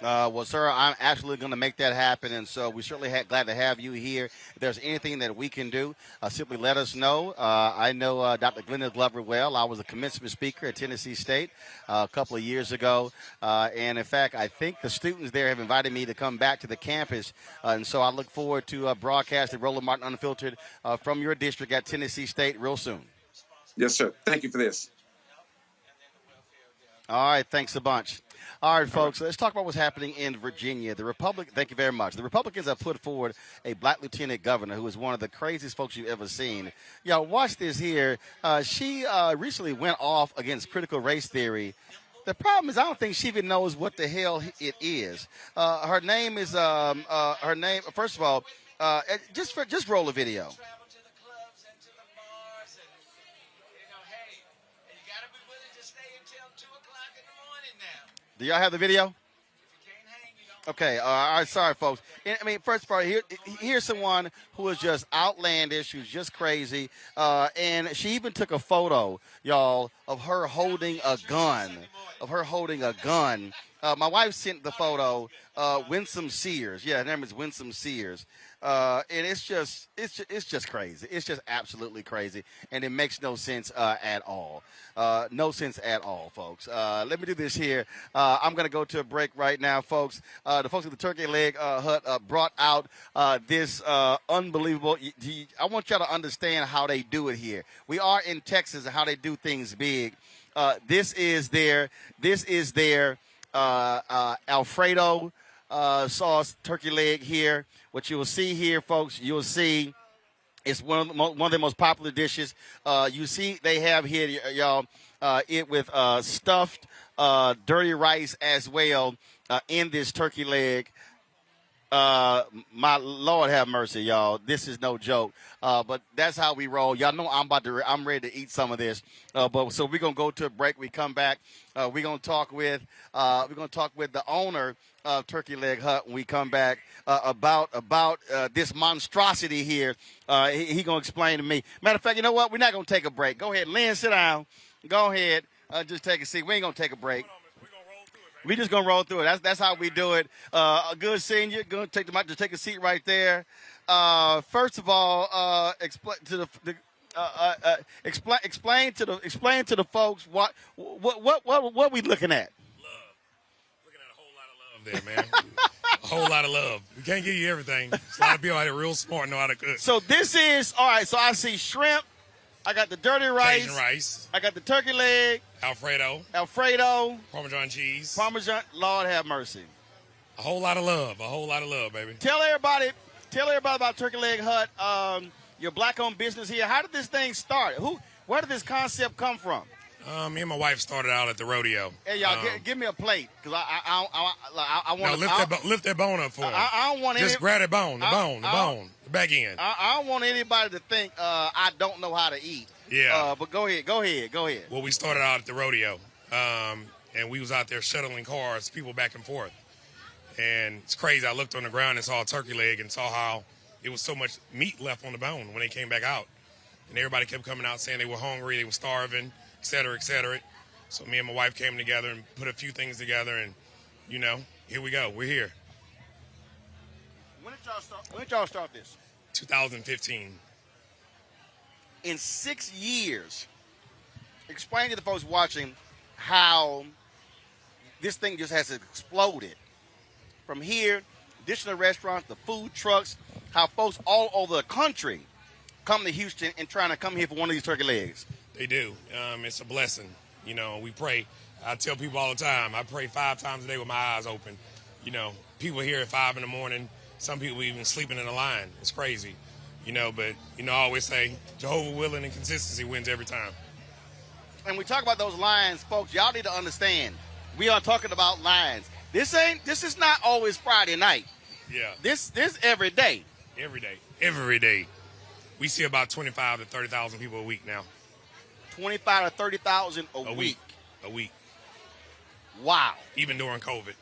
Well, sir, I'm absolutely going to make that happen, and so we're certainly glad to have you here. If there's anything that we can do, simply let us know. I know Dr. Glenda Glover well. I was a commencement speaker at Tennessee State a couple of years ago, and, in fact, I think the students there have invited me to come back to the campus, and so I look forward to broadcasting Roland Martin Unfiltered from your district at Tennessee State real soon. Yes, sir. Thank you for this. All right, thanks a bunch. All right, folks, let's talk about what's happening in Virginia. Thank you very much. The Republicans have put forward a black lieutenant governor who is one of the craziest folks you've ever seen. Y'all, watch this here. She recently went off against critical race theory. The problem is I don't think she even knows what the hell it is. Her name is, first of all, just roll a video. Do y'all have the video? Okay, all right, sorry, folks. I mean, first of all, here's someone who is just outlandish, who's just crazy, and she even took a photo, y'all, of her holding a gun, My wife sent the photo, Winsome Sears. Yeah, her name is Winsome Sears. And it's just crazy. It's just absolutely crazy, and it makes no sense at all. No sense at all, folks. Let me do this here. I'm going to go to a break right now, folks. The folks at the Turkey Leg Hut brought out this unbelievable. I want y'all to understand how they do it here. We are in Texas and how they do things big. This is their Alfredo sauce turkey leg here. What you will see here, folks, you'll see it's one of the most popular dishes. You see they have here, y'all, it with stuffed dirty rice as well in this turkey leg. My Lord have mercy, y'all. This is no joke. But that's how we roll. Y'all know I'm ready to eat some of this. But so we're gonna go to a break. We come back. We're gonna talk with the owner of Turkey Leg Hut when we come back about this monstrosity here. He gonna explain to me. Matter of fact, you know what? We're not gonna take a break. Go ahead, Lynn, sit down. Go ahead. Just take a seat. We ain't gonna take a break. We just gonna roll through it. That's how we do it. Good seeing you. Gonna take a seat right there. First of all, explain to the folks what we looking at. There, man. A whole lot of love. We can't give you everything. There's a lot of people out there real smart and know how to cook. So this is all right. So I see shrimp. I got the dirty rice. Cajun rice. I got the turkey leg. Alfredo. Parmesan cheese. Lord have mercy. A whole lot of love, baby. Tell everybody about Turkey Leg Hut. Your black-owned business here. How did this thing start? Where did this concept come from? Me and my wife started out at the rodeo. Hey, y'all, give me a plate, because I want to lift that bone up for him. I don't want just grab the bone, the back end. I don't want anybody to think I don't know how to eat. Yeah. But go ahead. Well, we started out at the rodeo. and we was out there shuttling cars, people back and forth. And it's crazy. I looked on the ground and saw a turkey leg and saw how it was so much meat left on the bone when they came back out. And everybody kept coming out saying they were hungry, they were starving, et cetera, et cetera. So me and my wife came together and put a few things together, and, you know, here we go. We're here. When did y'all start this? 2015. In 6 years, explain to the folks watching how this thing just has exploded. From here, additional restaurants, the food trucks, how folks all over the country come to Houston and trying to come here for one of these turkey legs. They do. It's a blessing. You know, we pray. I tell people all the time, I pray 5 times a day with my eyes open. You know, people here at 5 in the morning, some people even sleeping in the line. It's crazy. You know, but, you know, I always say, Jehovah willing and consistency wins every time. And we talk about those lines, folks, y'all need to understand, we are talking about lines. This is not always Friday night. Yeah. This every day. Every day. Every day. We see about 25 to 30,000 people a week now. 25 to 30,000 a week. A week. Wow. Even during COVID.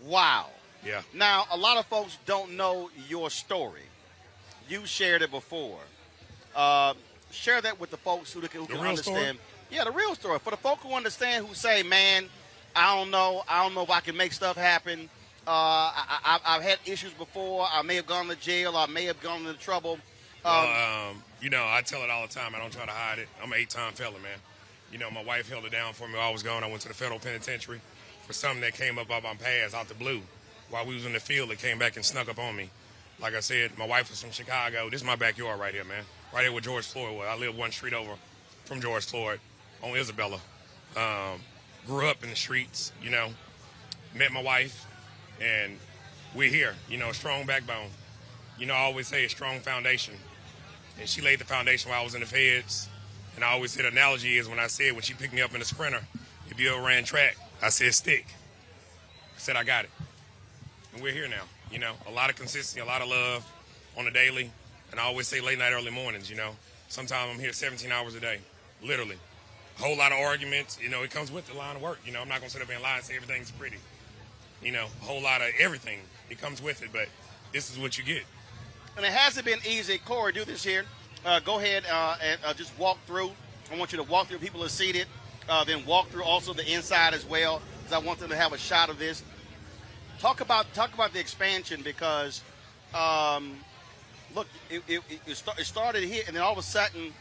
Wow. Yeah. Now, a lot of folks don't know your story. You shared it before. Share that with the folks who can understand. Story? Yeah, the real story. For the folk who understand, who say, man, I don't know if I can make stuff happen. I've had issues before. I may have gone to jail. I may have gone into trouble. You know, I tell it all the time. I don't try to hide it. I'm an 8-time felon, man. You know, my wife held it down for me while I was gone. I went to the federal penitentiary for something that came up my past out the blue. While we was in the field, it came back and snuck up on me. Like I said, my wife was from Chicago. This is my backyard right here, man. Right here where George Floyd was. I live one street over from George Floyd on Isabella. Grew up in the streets, you know. Met my wife, and we're here. You know, a strong backbone. You know, I always say a strong foundation. And she laid the foundation while I was in the feds. And I always say the analogy is when she picked me up in a sprinter, if you ever ran track, I said stick. I said I got it. And we're here now. You know, a lot of consistency, a lot of love on the daily. And I always say late night, early mornings, you know. Sometimes I'm here 17 hours a day, literally. A whole lot of arguments, you know, it comes with the line of work. You know, I'm not going to sit up and lie and say everything's pretty. You know, a whole lot of everything, it comes with it, but this is what you get. And it hasn't been easy. Corey, do this here. Go ahead and just walk through. I want you to walk through. People are seated. Then walk through also the inside as well, because I want them to have a shot of this. Talk about the expansion, because, look, it started here, and then all of a sudden,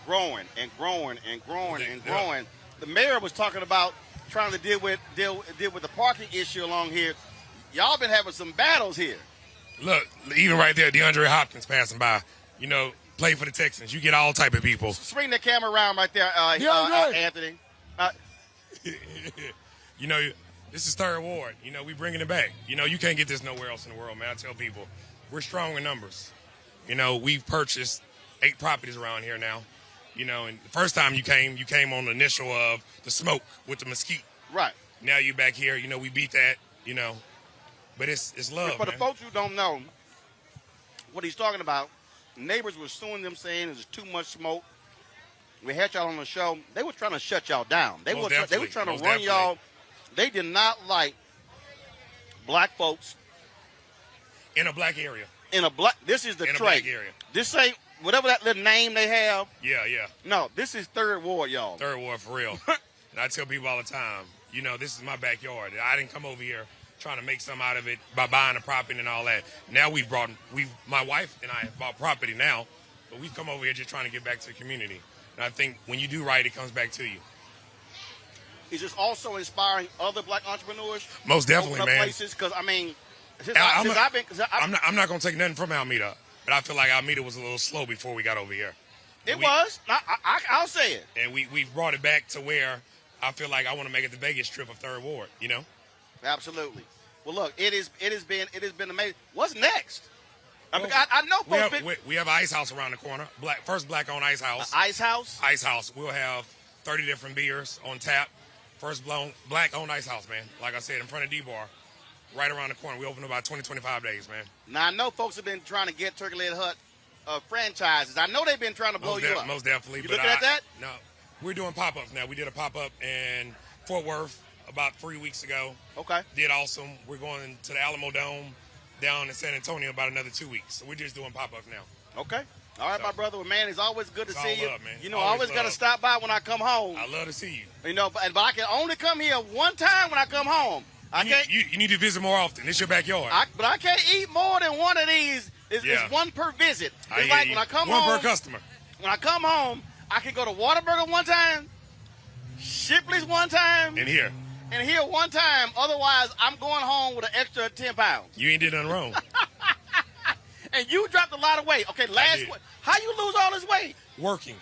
growing and growing and growing and growing. The mayor was talking about trying to deal with the parking issue along here. Y'all been having some battles here. Look, even right there, DeAndre Hopkins passing by. You know, play for the Texans. You get all type of people. Swing the camera around right there, Anthony. You know, this is Third Ward. You know, we bringing it back. You know, you can't get this nowhere else in the world, man. I tell people, we're strong in numbers. You know, we've purchased 8 properties around here now. You know, and the first time you came on the initial of the smoke with the mesquite. Right. Now you back here. You know, we beat that. You know, but it's love. For the folks who don't know what he's talking about, neighbors were suing them, saying there's too much smoke. We had y'all on the show. They were trying to shut y'all down. They were trying to run y'all. They did not like black folks in a black area. This is Detroit. In a black area. This ain't whatever that little name they have. Yeah. No, this is Third Ward, y'all. Third Ward for real. And I tell people all the time, you know, this is my backyard. I didn't come over here trying to make something out of it by buying a property and all that. Now my wife and I have bought property now, but we've come over here just trying to get back to the community. And I think when you do right, it comes back to you. Is this also inspiring other black entrepreneurs? Most definitely, man. Places, because I mean, I'm not going to take nothing from Alameda, but I feel like Alameda was a little slow before we got over here. I'll say it. And we've brought it back to where I feel like I want to make it the Vegas Strip of Third Ward. You know. Absolutely. Well, look, it has been amazing. What's next? I know folks. We have an ice house around the corner. First black-owned ice house. Ice house. Ice house. We'll have 30 different beers on tap. First black-owned ice house, man. Like I said, in front of D-Bar, right around the corner. We open in about 20, 25 days, man. Now I know folks have been trying to get Turkey Leg Hut franchises. I know they've been trying to blow you up. Most definitely. You looking at that? No, we're doing pop-ups now. We did a pop-up in Fort Worth about 3 weeks ago. Okay. Did awesome. We're going to the Alamo Dome down in San Antonio about another 2 weeks. So we're just doing pop-ups now. Okay. All right, my brother. Well, man, it's always good to It's see all you. love, man. You know, I always got to stop by when I come home. I love to see you. You know, but I can only come here one time when I come home. You need to visit more often. It's your backyard. But I can't eat more than one of these. It's one per visit. It's like when I come home. One per customer. When I come home, I can go to Whataburger one time, Shipley's one time. And here one time. Otherwise, I'm going home with an extra 10 pounds. You ain't did nothing wrong. And you dropped a lot of weight. Okay, how you lose all this weight? Working.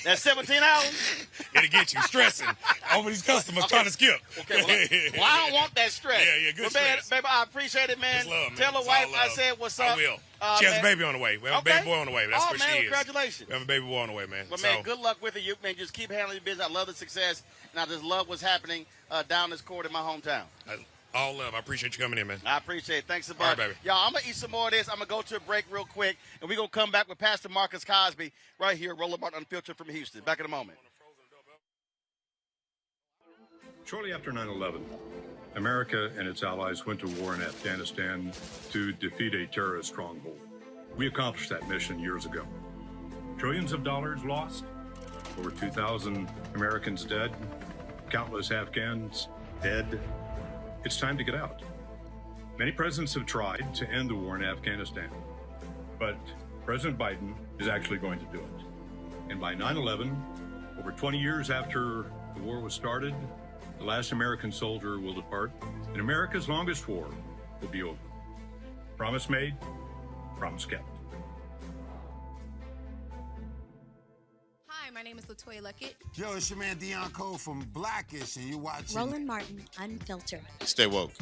That's 17 hours? It'll get you stressing over these customers trying to skip. Okay, well, I don't want that stress. Yeah, good stress. Baby, I appreciate it, man. It's love, man. Tell the wife I said what's up. I will. She has a baby on the way. We have a baby boy on the way. That's what man, she is. Congratulations. We have a baby boy on the way, man. Well, man, good luck with it. You, man, just keep handling your business. I love the success, and I just love what's happening down this court in my hometown. All love. I appreciate you coming in, man. I appreciate it. Thanks a bunch. All right, baby. Y'all, I'm going to eat some more of this. I'm going to go to a break real quick, and we're going to come back with Pastor Marcus Cosby right here, Roland Martin Unfiltered from Houston. Back in a moment. Shortly after 9/11, America and its allies went to war in Afghanistan to defeat a terrorist stronghold. We accomplished that mission years ago. Trillions of dollars lost, over 2,000 Americans dead, countless Afghans dead. It's time to get out. Many presidents have tried to end the war in Afghanistan, but President Biden is actually going to do it. And by 9/11, over 20 years after the war was started, the last American soldier will depart, and America's longest war will be over. Promise made, promise kept. Hi, my name is LaToya Luckett. Yo, it's your man Dion Cole from Blackish, and you watching Roland Martin Unfiltered. Stay woke.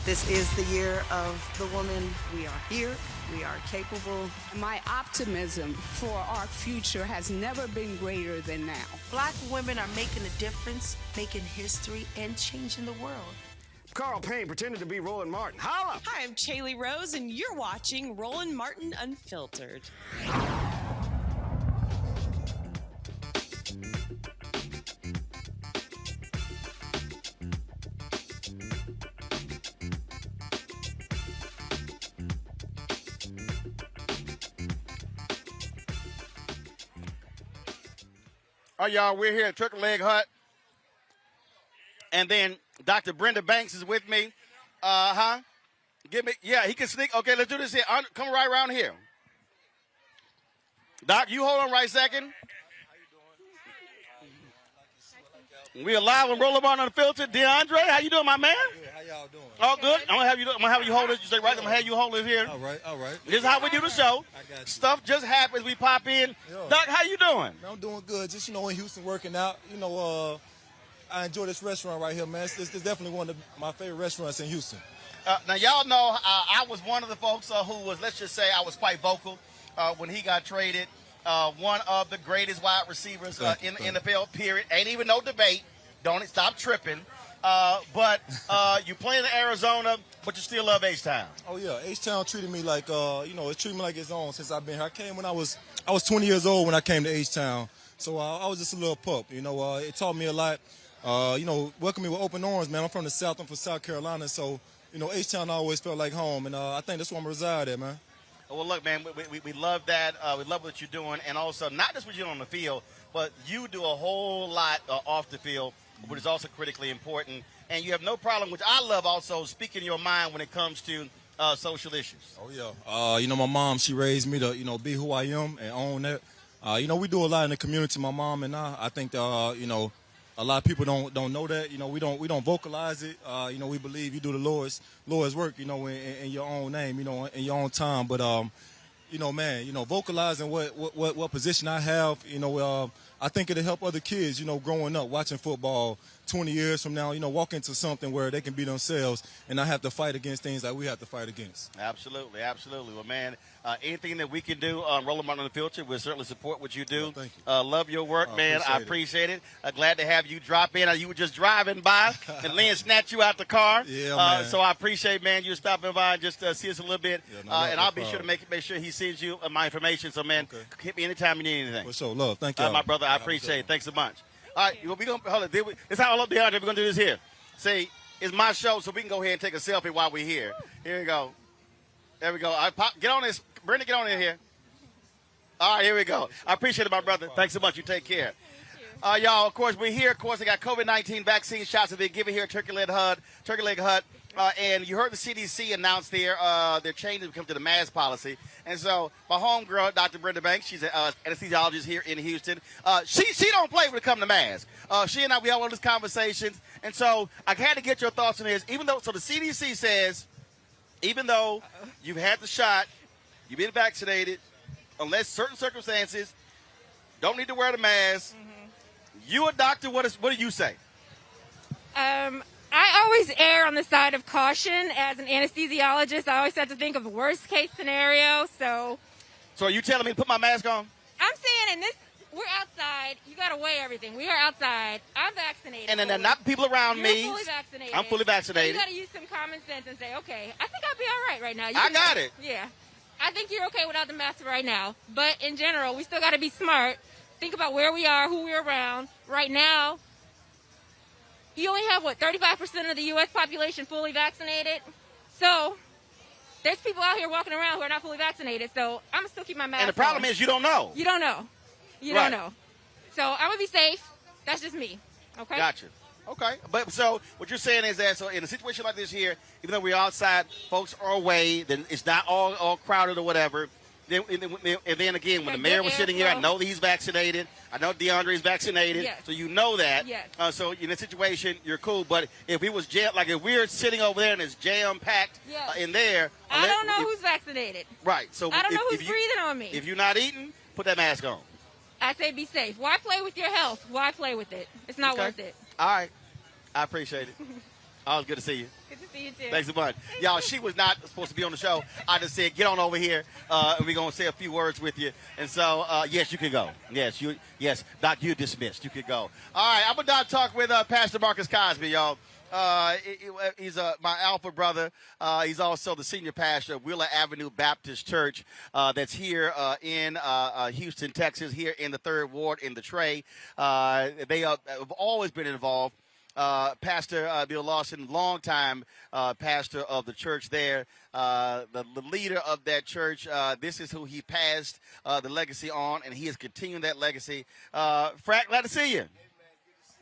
This is the year of the woman. We are here. We are capable. My optimism for our future has never been greater than now. Black women are making a difference, making history, and changing the world. Carl Payne pretended to be Roland Martin. Holla! Hi, I'm Chaley Rose, and you're watching Roland Martin Unfiltered. All right, y'all, we're here at Turkey Leg Hut. And then Dr. Brenda Banks is with me. He can sneak. Okay, let's do this here. Come right around here. Doc, you hold on right a second. We are live on Roland Martin Unfiltered. DeAndre, how you doing, my man? Good. How y'all doing? All good. I'm gonna have you hold it. You stay right. I'm gonna have you hold it here. All right. This is how we do the show. I got you. Stuff just happens. We pop in. Yo. Doc, how you doing? I'm doing good. Just in Houston working out. I enjoy this restaurant right here, man. It's definitely one of my favorite restaurants in Houston. Now, y'all know I was one of the folks who was, let's just say, I was quite vocal when he got traded. One of the greatest wide receivers in the NFL, period. Ain't even no debate. Don't stop tripping. But you play in Arizona, but you still love H-Town. Oh, yeah. H-Town treated me like, it's treated me like its own since I've been here. I came when I was 20 years old when I came to H-Town. So I was just a little pup. It taught me a lot. Welcomed me with open arms, man. I'm from the South. I'm from South Carolina. So, H-Town always felt like home. And I think that's where I'm reside at, man. Well, look, man, we love that. We love what you're doing. And also, not just what you're doing on the field, but you do a whole lot off the field, which is also critically important. And you have no problem, which I love also, speaking your mind when it comes to social issues. Oh, yeah. My mom, she raised me to, be who I am and own that. We do a lot in the community, my mom and I. I think that, a lot of people don't know that. We don't vocalize it. We believe you do the Lord's work, in your own name, in your own time. But, vocalizing what position I have, I I think it'll help other kids, growing up, watching football 20 years from now, walk into something where they can be themselves and not have to fight against things that we have to fight against. Absolutely, absolutely. Well, man, anything that we can do Roland Martin in the future, we'll certainly support what you do. Thank you. Love your work, man. I appreciate it. Glad to have you drop in. You were just driving by, and Lynn snatched you out the car. Yeah, man. So I appreciate, man, you stopping by and just see us a little bit. And I'll be problem. sure to make sure he sends you my information. So, man, hit me anytime you need anything. For sure, love. Thank you. My brother, I appreciate it. Thanks so much. All right, we're going to hold it. This is how I love DeAndre. We're going to do this here. See, it's my show, so we can go ahead and take a selfie while we're here. Here we go. There we go. Get on this. Brenda, get on in here. All right, here we go. I appreciate it, my brother. Thanks so much. You take care. Y'all, of course, we're here. Of course, they got COVID-19 vaccine shots that they're giving here at Turkey Leg Hut. And you heard the CDC announce their changes come to the mask policy. And so my homegirl, Dr. Brenda Banks, she's an anesthesiologist here in Houston. She don't play when it comes to masks. She and I, we have all these conversations. And so I had to get your thoughts on this. So the CDC says, even though you've had the shot, you've been vaccinated, unless certain circumstances, don't need to wear the mask. You a doctor, what do you say? I always err on the side of caution. As an anesthesiologist, I always have to think of the worst case scenario. So are you telling me to put my mask on? I'm saying we're outside. You got to weigh everything. We are outside. I'm vaccinated. And then not people around You're me. fully vaccinated. I'm fully vaccinated. So you got to use some common sense and say, okay, I think I'll be all right right now. I got it. Yeah. I think you're okay without the mask right now. But in general, we still got to be smart. Think about where we are, who we're around. Right now, you only have, 35% of the U.S. population fully vaccinated? So there's people out here walking around who are not fully vaccinated. So I'm going to still keep my mask on. And the problem is you don't know. You don't know. You don't know. So I'm going to be safe. That's just me. Okay? Gotcha. Okay. But so what you're saying is that, so in a situation like this here, even though we're outside, folks are away, then it's not all crowded or whatever. And then again, when the mayor was sitting here, I know that he's vaccinated. I know DeAndre is vaccinated. Yes. So you know that. Yes. So in this situation, you're cool. But if we was if we're sitting over there and it's jam-packed in there. I don't know who's vaccinated. Right. So I don't know who's breathing on me. If you're not eating, put that mask on. I say be safe. Why play with your health? Why play with it? It's not worth it. All right. I appreciate it. Always good to see you. Good to see you, too. Thanks a bunch. Y'all, she was not supposed to be on the show. I just said, get on over here, and we're going to say a few words with you. And so, yes, you can go. Yes, Doc, you're dismissed. You can go. All right, I'm going to talk with Pastor Marcus Cosby, y'all. He's my alpha brother. He's also the senior pastor of Wheeler Avenue Baptist Church that's here in Houston, Texas, here in the 3rd Ward in the Trey. They have always been involved. Pastor Bill Lawson, longtime pastor of the church there, the leader of that church. This is who he passed the legacy on, and he is continuing that legacy. Frank, glad to see you.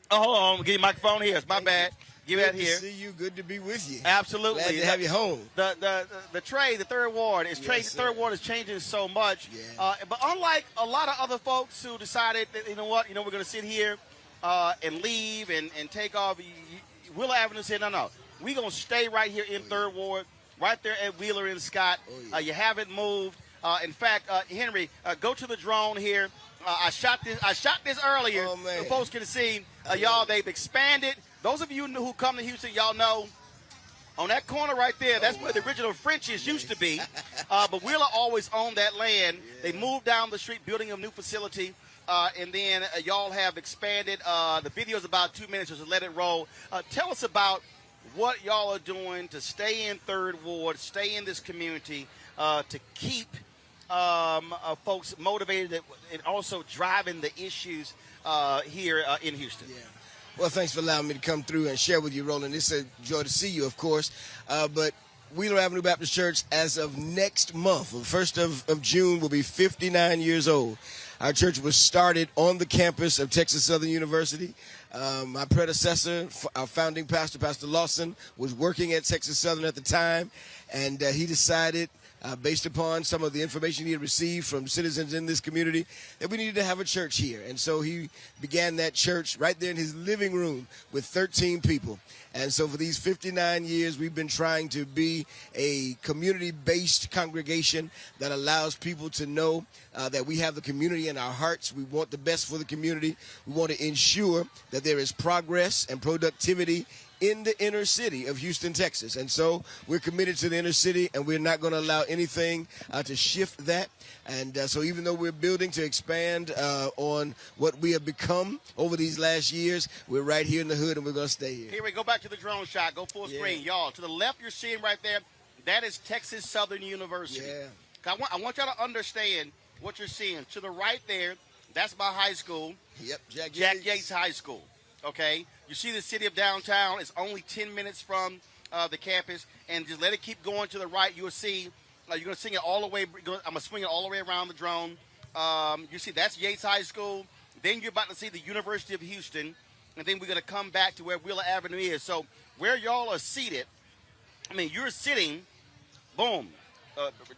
Oh, hold on. Give you a microphone here. It's my bad. Give that here. Good to see you. Good to be with you. Absolutely. Glad to have you home. The Trey, the 3rd Ward, is the 3rd Ward is changing so much. Yeah. But unlike a lot of other folks who decided that, we're going to sit here and leave and take off, Wheeler Avenue said, no, we're going to stay right here in 3rd Ward, right there at Wheeler and Scott. Oh, yeah. You haven't moved. In fact, Henry, go to the drone here. I shot this earlier so folks can see. Y'all, they've expanded. Those of you who come to Houston, y'all know on that corner right there, that's where the original French's used to be. But Wheeler always owned that land. Yeah. They moved down the street, building a new facility. And then y'all have expanded. The video is about 2 minutes, so let it roll. Tell us about what y'all are doing to stay in 3rd Ward, stay in this community, to keep folks motivated and also driving the issues here in Houston. Yeah. Well, thanks for allowing me to come through and share with you, Roland. It's a joy to see you, of course. But Wheeler Avenue Baptist Church, as of next month, the 1st of June, will be 59 years old. Our church was started on the campus of Texas Southern University. My predecessor, our founding pastor, Pastor Lawson, was working at Texas Southern at the time, and he decided based upon some of the information he had received from citizens in this community, that we needed to have a church here. And so he began that church right there in his living room with 13 people. And so for these 59 years, we've been trying to be a community-based congregation that allows people to know that we have the community in our hearts. We want the best for the community. We want to ensure that there is progress and productivity in the inner city of Houston, Texas. And so we're committed to the inner city, and we're not going to allow anything to shift that. And so even though we're building to expand on what we have become over these last years, we're right here in the hood, and we're going to stay here. Here we go back to the drone shot. Go full screen. Y'all, to the left you're seeing right there, that is Texas Southern University. Yeah. I want y'all to understand what you're seeing. To the right there, that's my high school. Yep, Jack Yates High School. Okay? You see the city of downtown. It's only 10 minutes from the campus. And just let it keep going to the right. You'll see, you're going to swing it all the way. I'm going to swing it all the way around the drone. You see, that's Yates High School. Then you're about to see the University of Houston. And then we're going to come back to where Wheeler Avenue is. So where y'all are seated, I mean, you're sitting, boom,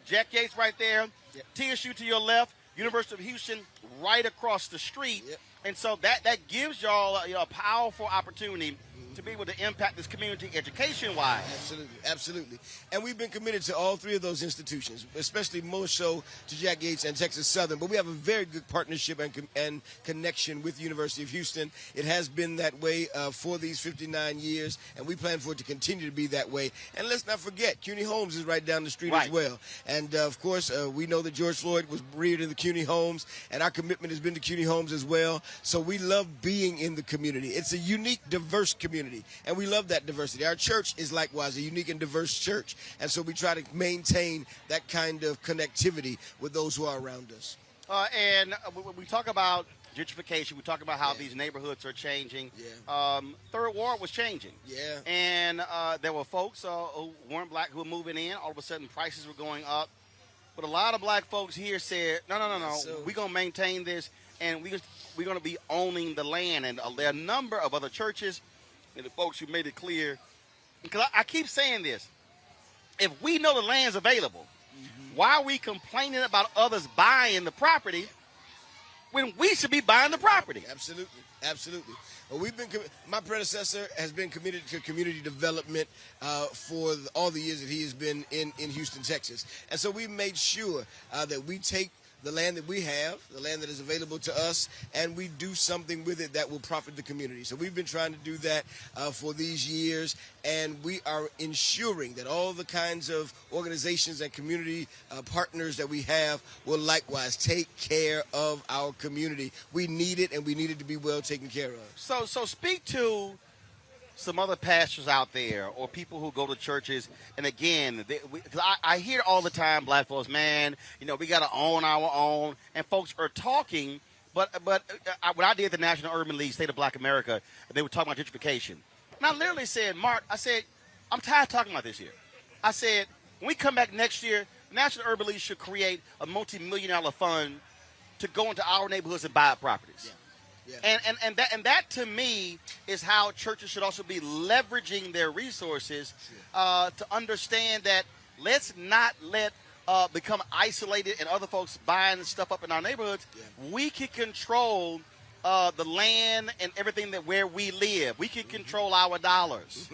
Jack Yates right there, TSU to your left, University of Houston right across the street. And so that gives y'all a powerful opportunity to be able to impact this community education-wise. Absolutely. And we've been committed to all three of those institutions, especially more so to Jack Yates and Texas Southern. But we have a very good partnership and connection with the University of Houston. It has been that way for these 59 years, and we plan for it to continue to be that way. And let's not forget, CUNY Homes is right down the street as well. And, of course, we know that George Floyd was reared in the CUNY Homes, and our commitment has been to CUNY Homes as well. So we love being in the community. It's a unique, diverse community. And we love that diversity. Our church is likewise a unique and diverse church. And so we try to maintain that kind of connectivity with those who are around us. And when we talk about gentrification, we talk about how these neighborhoods are changing. Third Ward was changing. And there were folks who weren't black who were moving in. All of a sudden, prices were going up. But a lot of black folks here said, no. We're going to maintain this, and we're going to be owning the land. And there are a number of other churches and the folks who made it clear, because I keep saying this, if we know the land's available, why are we complaining about others buying the property when we should be buying the property? Absolutely. Well, my predecessor has been committed to community development for all the years that he has been in Houston, Texas. And so we made sure that we take the land that we have, the land that is available to us, and we do something with it that will profit the community. So we've been trying to do that for these years, and we are ensuring that all the kinds of organizations and community partners that we have will likewise take care of our community. We need it, and we need it to be well taken care of. So speak to some other pastors out there or people who go to churches, and again, because I hear all the time, black folks, man, we got to own our own, and folks are talking, but when I did the National Urban League, State of Black America, they were talking about gentrification. And I literally said, Mark, I'm tired of talking about this here. I said, when we come back next year, the National Urban League should create a multi-million-dollar fund to go into our neighborhoods and buy up properties. And that to me is how churches should also be leveraging their resources to understand that let's not become isolated and other folks buying stuff up in our neighborhoods. We can control the land and everything where we live. We can control our dollars.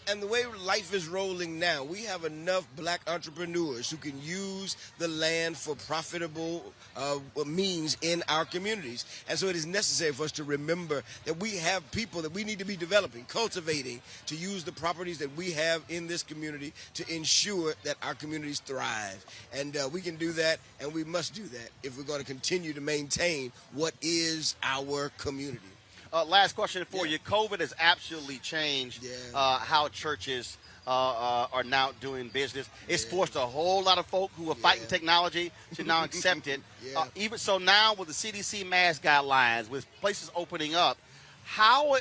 And the way life is rolling now, we have enough black entrepreneurs who can use the land for profitable means in our communities. And so it is necessary for us to remember that we have people that we need to be developing, cultivating, to use the properties that we have in this community to ensure that our communities thrive. And we can do that, and we must do that if we're going to continue to maintain what is our community. Last question for you. COVID has absolutely changed how churches are now doing business. It's forced a whole lot of folk who are fighting technology to now accept it. Even so now with the CDC mask guidelines, with places opening up, how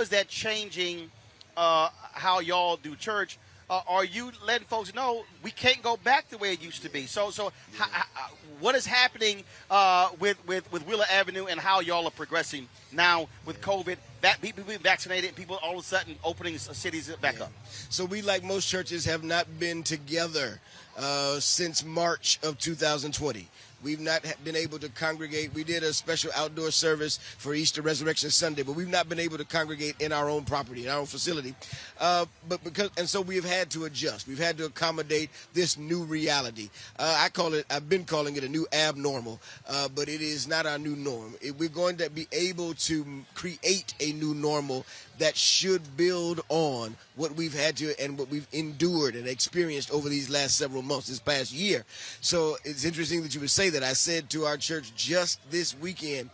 is that changing how y'all do church? Are you letting folks know we can't go back the way it used to be? So what is happening with Wheeler Avenue and how y'all are progressing now with COVID people being vaccinated and people all of a sudden opening cities back up. So we, like most churches, have not been together since March of 2020. We've not been able to congregate. We did a special outdoor service for Easter Resurrection Sunday, but we've not been able to congregate in our own property, in our own facility. So we've had to adjust. We've had to accommodate this new reality. I've been calling it a new abnormal, but it is not our new norm. We're going to be able to create a new normal that should build on what we've had to and what we've endured and experienced over these last several months, this past year. So it's interesting that you would say that. I said to our church just this weekend,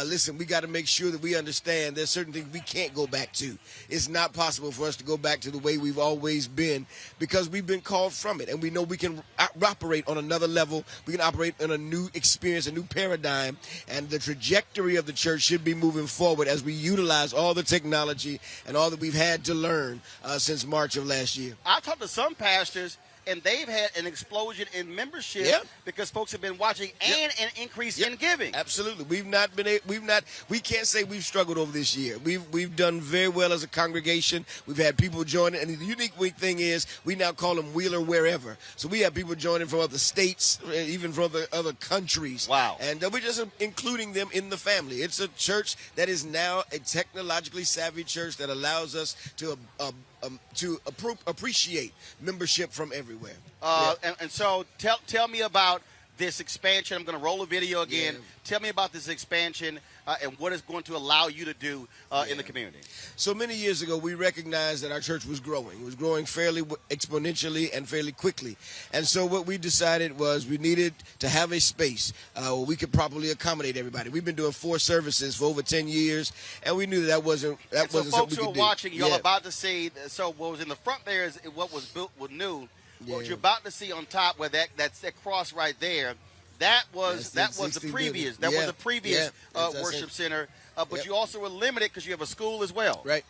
listen, we got to make sure that we understand there's certain things we can't go back to. It's not possible for us to go back to the way we've always been because we've been called from it. And we know we can operate on another level. We can operate in a new experience, a new paradigm. And the trajectory of the church should be moving forward as we utilize all the technology and all that we've had to learn since March of last year. I talked to some pastors, and they've had an explosion in membership because folks have been watching and an increase in giving. Absolutely. We can't say we've struggled over this year. We've done very well as a congregation. We've had people joining, and the unique thing is we now call them Wheeler Wherever. So we have people joining from other states, even from other countries. Wow. And we're just including them in the family. It's a church that is now a technologically savvy church that allows us to appreciate membership from everywhere. And so tell me about this expansion. I'm going to roll a video again. Yeah. Tell me about this expansion and what it's going to allow you to do in the community. So many years ago, we recognized that our church was growing. It was growing fairly exponentially and fairly quickly. And so what we decided was we needed to have a space where we could properly accommodate everybody. We've been doing 4 services for over 10 years, and we knew that wasn't so something we folks could who are do. watching, y'all about to see, so what was in the front there is what was built was new. What you're about to see on top, where that's that cross right there, that was the previous worship center. But you also were limited because you have a school as well. Right.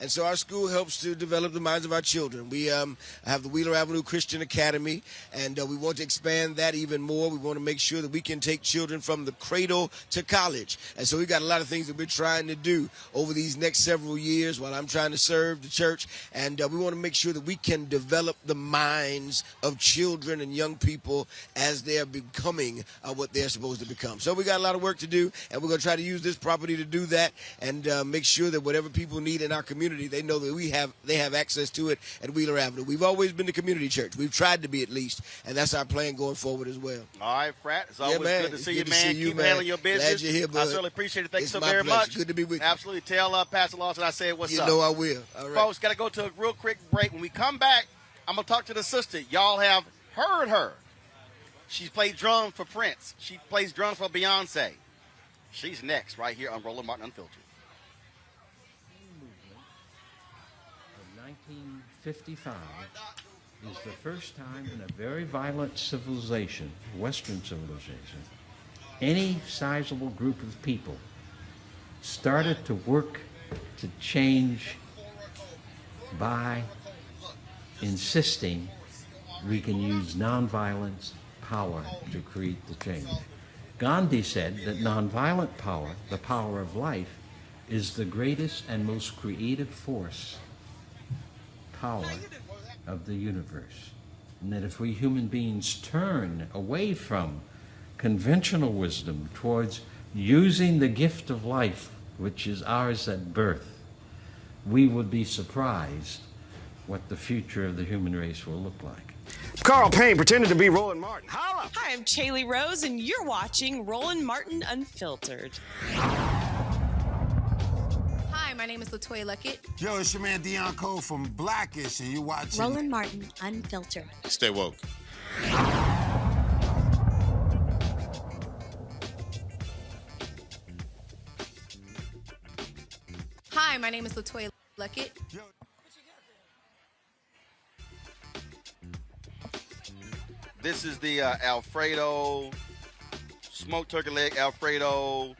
And so our school helps to develop the minds of our children. We have the Wheeler Avenue Christian Academy, and we want to expand that even more. We want to make sure that we can take children from the cradle to college. And so we've got a lot of things that we're trying to do over these next several years while I'm trying to serve the church. And we want to make sure that we can develop the minds of children and young people as they're becoming what they're supposed to become. So we got a lot of work to do, and we're going to try to use this property to do that and make sure that whatever people need in our community, they know that they have access to it at Wheeler Avenue. We've always been the community church. We've tried to be at least, and that's our plan going forward as well. All right, Frat. It's always good to see you, man. Keep man. handling your business. Glad you're here, bud. I certainly appreciate it. Thanks so my very pleasure. much. Good to be with you. Absolutely. Tell Pastor Lawson I said what's up. You know I will. All right. Folks, got to go to a real quick break. When we come back, I'm going to talk to the sister. Y'all have heard her. She played drums for Prince. She plays drums for Beyonce. She's next right here on Roland Martin Unfiltered. 1955 is the first time in a very violent civilization, Western civilization, any sizable group of people started to work to change by insisting we can use nonviolence power to create the change. Gandhi said that nonviolent power, the power of life, is the greatest and most creative force power of the universe. And that if we human beings turn away from conventional wisdom towards using the gift of life, which is ours at birth, we would be surprised what the future of the human race will look like. Carl Payne pretended to be Roland Martin. Holla! Hi, I'm Chaley Rose, and you're watching Roland Martin Unfiltered. Hi, my name is LaToya Luckett. Yo, it's your man Deion Cole from Blackish, and you're watching Roland Martin Unfiltered. Stay woke. Hi, my name is LaToya Luckett. This is the Alfredo, smoked turkey leg, Alfredo,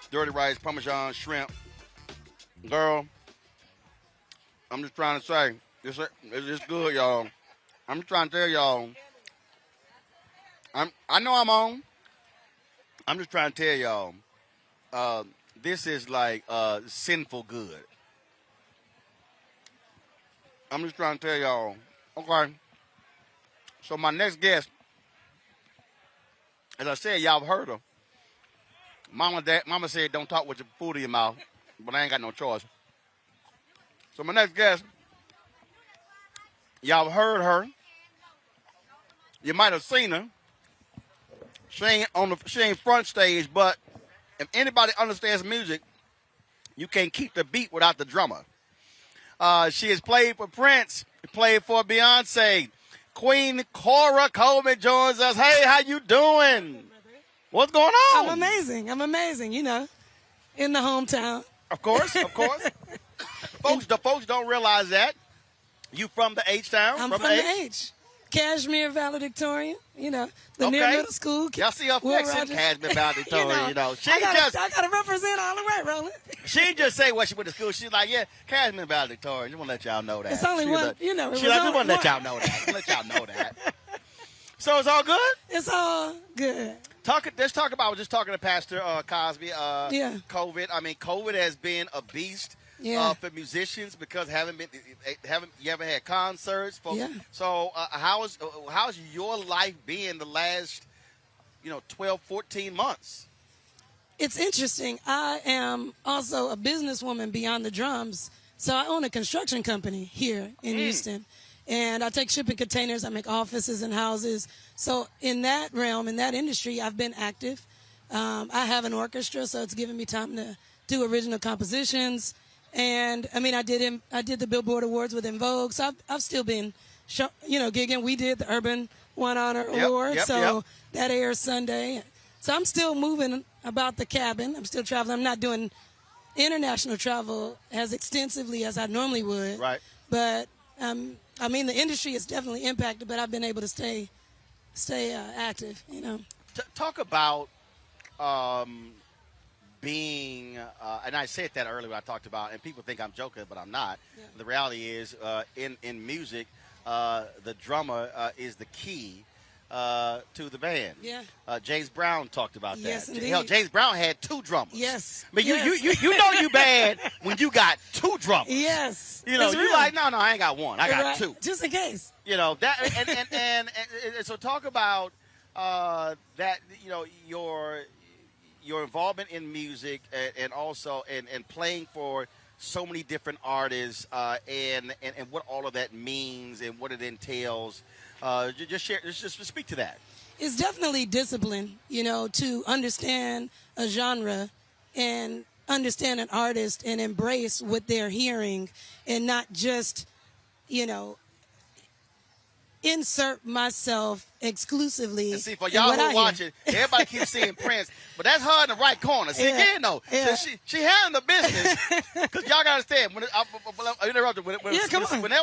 dirty rice, Parmesan, shrimp. Girl, I'm just trying to say, it's good, y'all. I'm just trying to tell y'all. I know I'm on. I'm just trying to tell y'all, This is like sinful good. I'm just trying to tell y'all. Okay. So my next guest, as I said, y'all have heard her. Mama said don't talk with your food in your mouth, but I ain't got no choice. So my next guest, y'all have heard her. You might have seen her. She ain't front stage, but if anybody understands music, you can't keep the beat without the drummer. She has played for Prince, played for Beyonce. Queen Cora Coleman joins us. Hey, how you doing? What's going on? I'm amazing. You know, in the hometown. Of course. Folks don't realize that. You from the H-Town? I'm from the H. Cashmere, valedictorian, you know, the near middle school. Y'all see her flexing, Cashmere, valedictorian, you know. I got to represent all the way, Roland. She didn't just say what she went to school. She's like, yeah, Cashmere, valedictorian. Just want to let y'all know that. It's only one, you know. She's like, we want to let y'all know that. So it's all good? It's all good. Let's talk about, I was just talking to Pastor Cosby. Yeah. COVID. I mean, COVID has been a beast. Yeah. For musicians, because you haven't had concerts, folks. Yeah. So how's your life been the last 12, 14 months? It's interesting. I am also a businesswoman beyond the drums, so I own a construction company here in Houston, and I take shipping containers. I make offices and houses. So in that realm, in that industry, I've been active. I have an orchestra, so it's given me time to do original compositions. And I mean, I did the Billboard Awards with En Vogue, so I've still been, gigging. We did the Urban One Honor Award, that airs Sunday. So I'm still moving about the cabin. I'm still traveling. I'm not doing international travel as extensively as I normally would. Right. But I mean, the industry is definitely impacted, but I've been able to stay active. You know. Talk about. Being, and I said that earlier when I talked about, and people think I'm joking, but I'm not. Yeah. The reality is, in music, the drummer is the key to the band. Yeah. James Brown talked about yes, that. Indeed. Hell, James Brown had 2 drummers. Yes. I mean, you know you bad when you got 2 drummers. Yes. You know, you like, no, I ain't got 1. I got 2. Just in case. You know, that, and so talk about that, your involvement in music and also and playing for so many different artists and what all of that means and what it entails. Just speak to that. It's definitely discipline, to understand a genre and understand an artist and embrace what they're hearing and not just, insert myself exclusively. And see, for y'all who watching, everybody keeps seeing Prince, but that's her in the right corner. See, again, though, so she handling the business. Because y'all got to understand, when that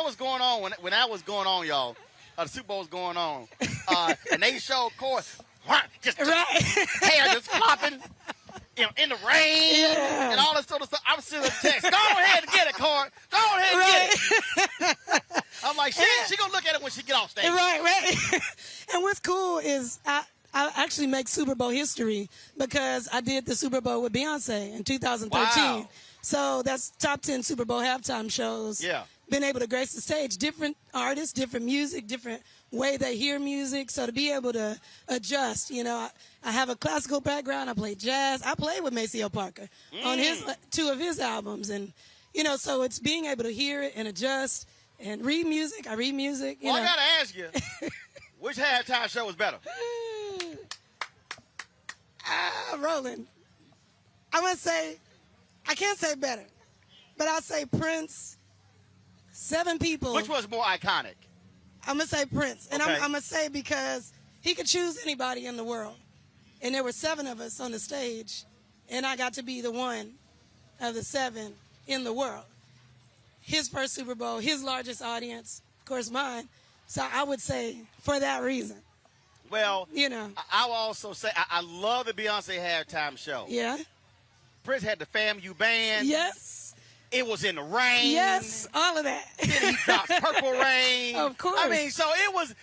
was going on, when that was going on, y'all, the Super Bowl was going on, and they showed Corey, just hair just flopping, in the rain and all this sort of stuff. I'm sending a text. Go ahead and get it, Corey. Go ahead and get it. I'm like, she gonna look at it when she get off stage. Right. And what's cool is I actually make Super Bowl history because I did the Super Bowl with Beyonce in 2013. Wow. So that's top 10 Super Bowl halftime shows. Yeah. Been able to grace the stage. Different artists, different music, different way they hear music. So to be able to adjust, I have a classical background. I play jazz. I played with Maceo Parker on 2 of his albums. And, so it's being able to hear it and adjust and read music. I read music. Well, I got to ask you, which halftime show was better? Roland. I'm going to say, I can't say better, but I'll say Prince, 7 people. Which was more iconic? I'm going to say Prince. And okay. I'm going to say because he could choose anybody in the world. And there were 7 of us on the stage, and I got to be the one of the 7 in the world. His first Super Bowl, his largest audience, of course mine. So I would say for that reason. Well, I will also say I love the Beyonce halftime show. Yeah. Prince had the FAMU band. Yes. It was in the rain. Yes, all of that. Then he dropped Purple Rain. Of course. I mean, so it was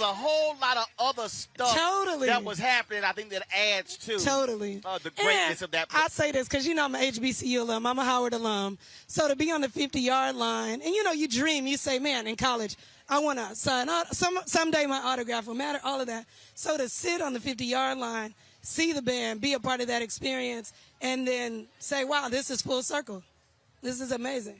a whole lot of other stuff that was happening. I think that adds to the greatness of that. I say this because I'm an HBCU alum. I'm a Howard alum. So to be on the 50-yard line, and you dream, you say, man, in college, I want to sign someday my autograph will matter, all of that. So to sit on the 50-yard line, see the band, be a part of that experience, and then say, wow, this is full circle. This is amazing.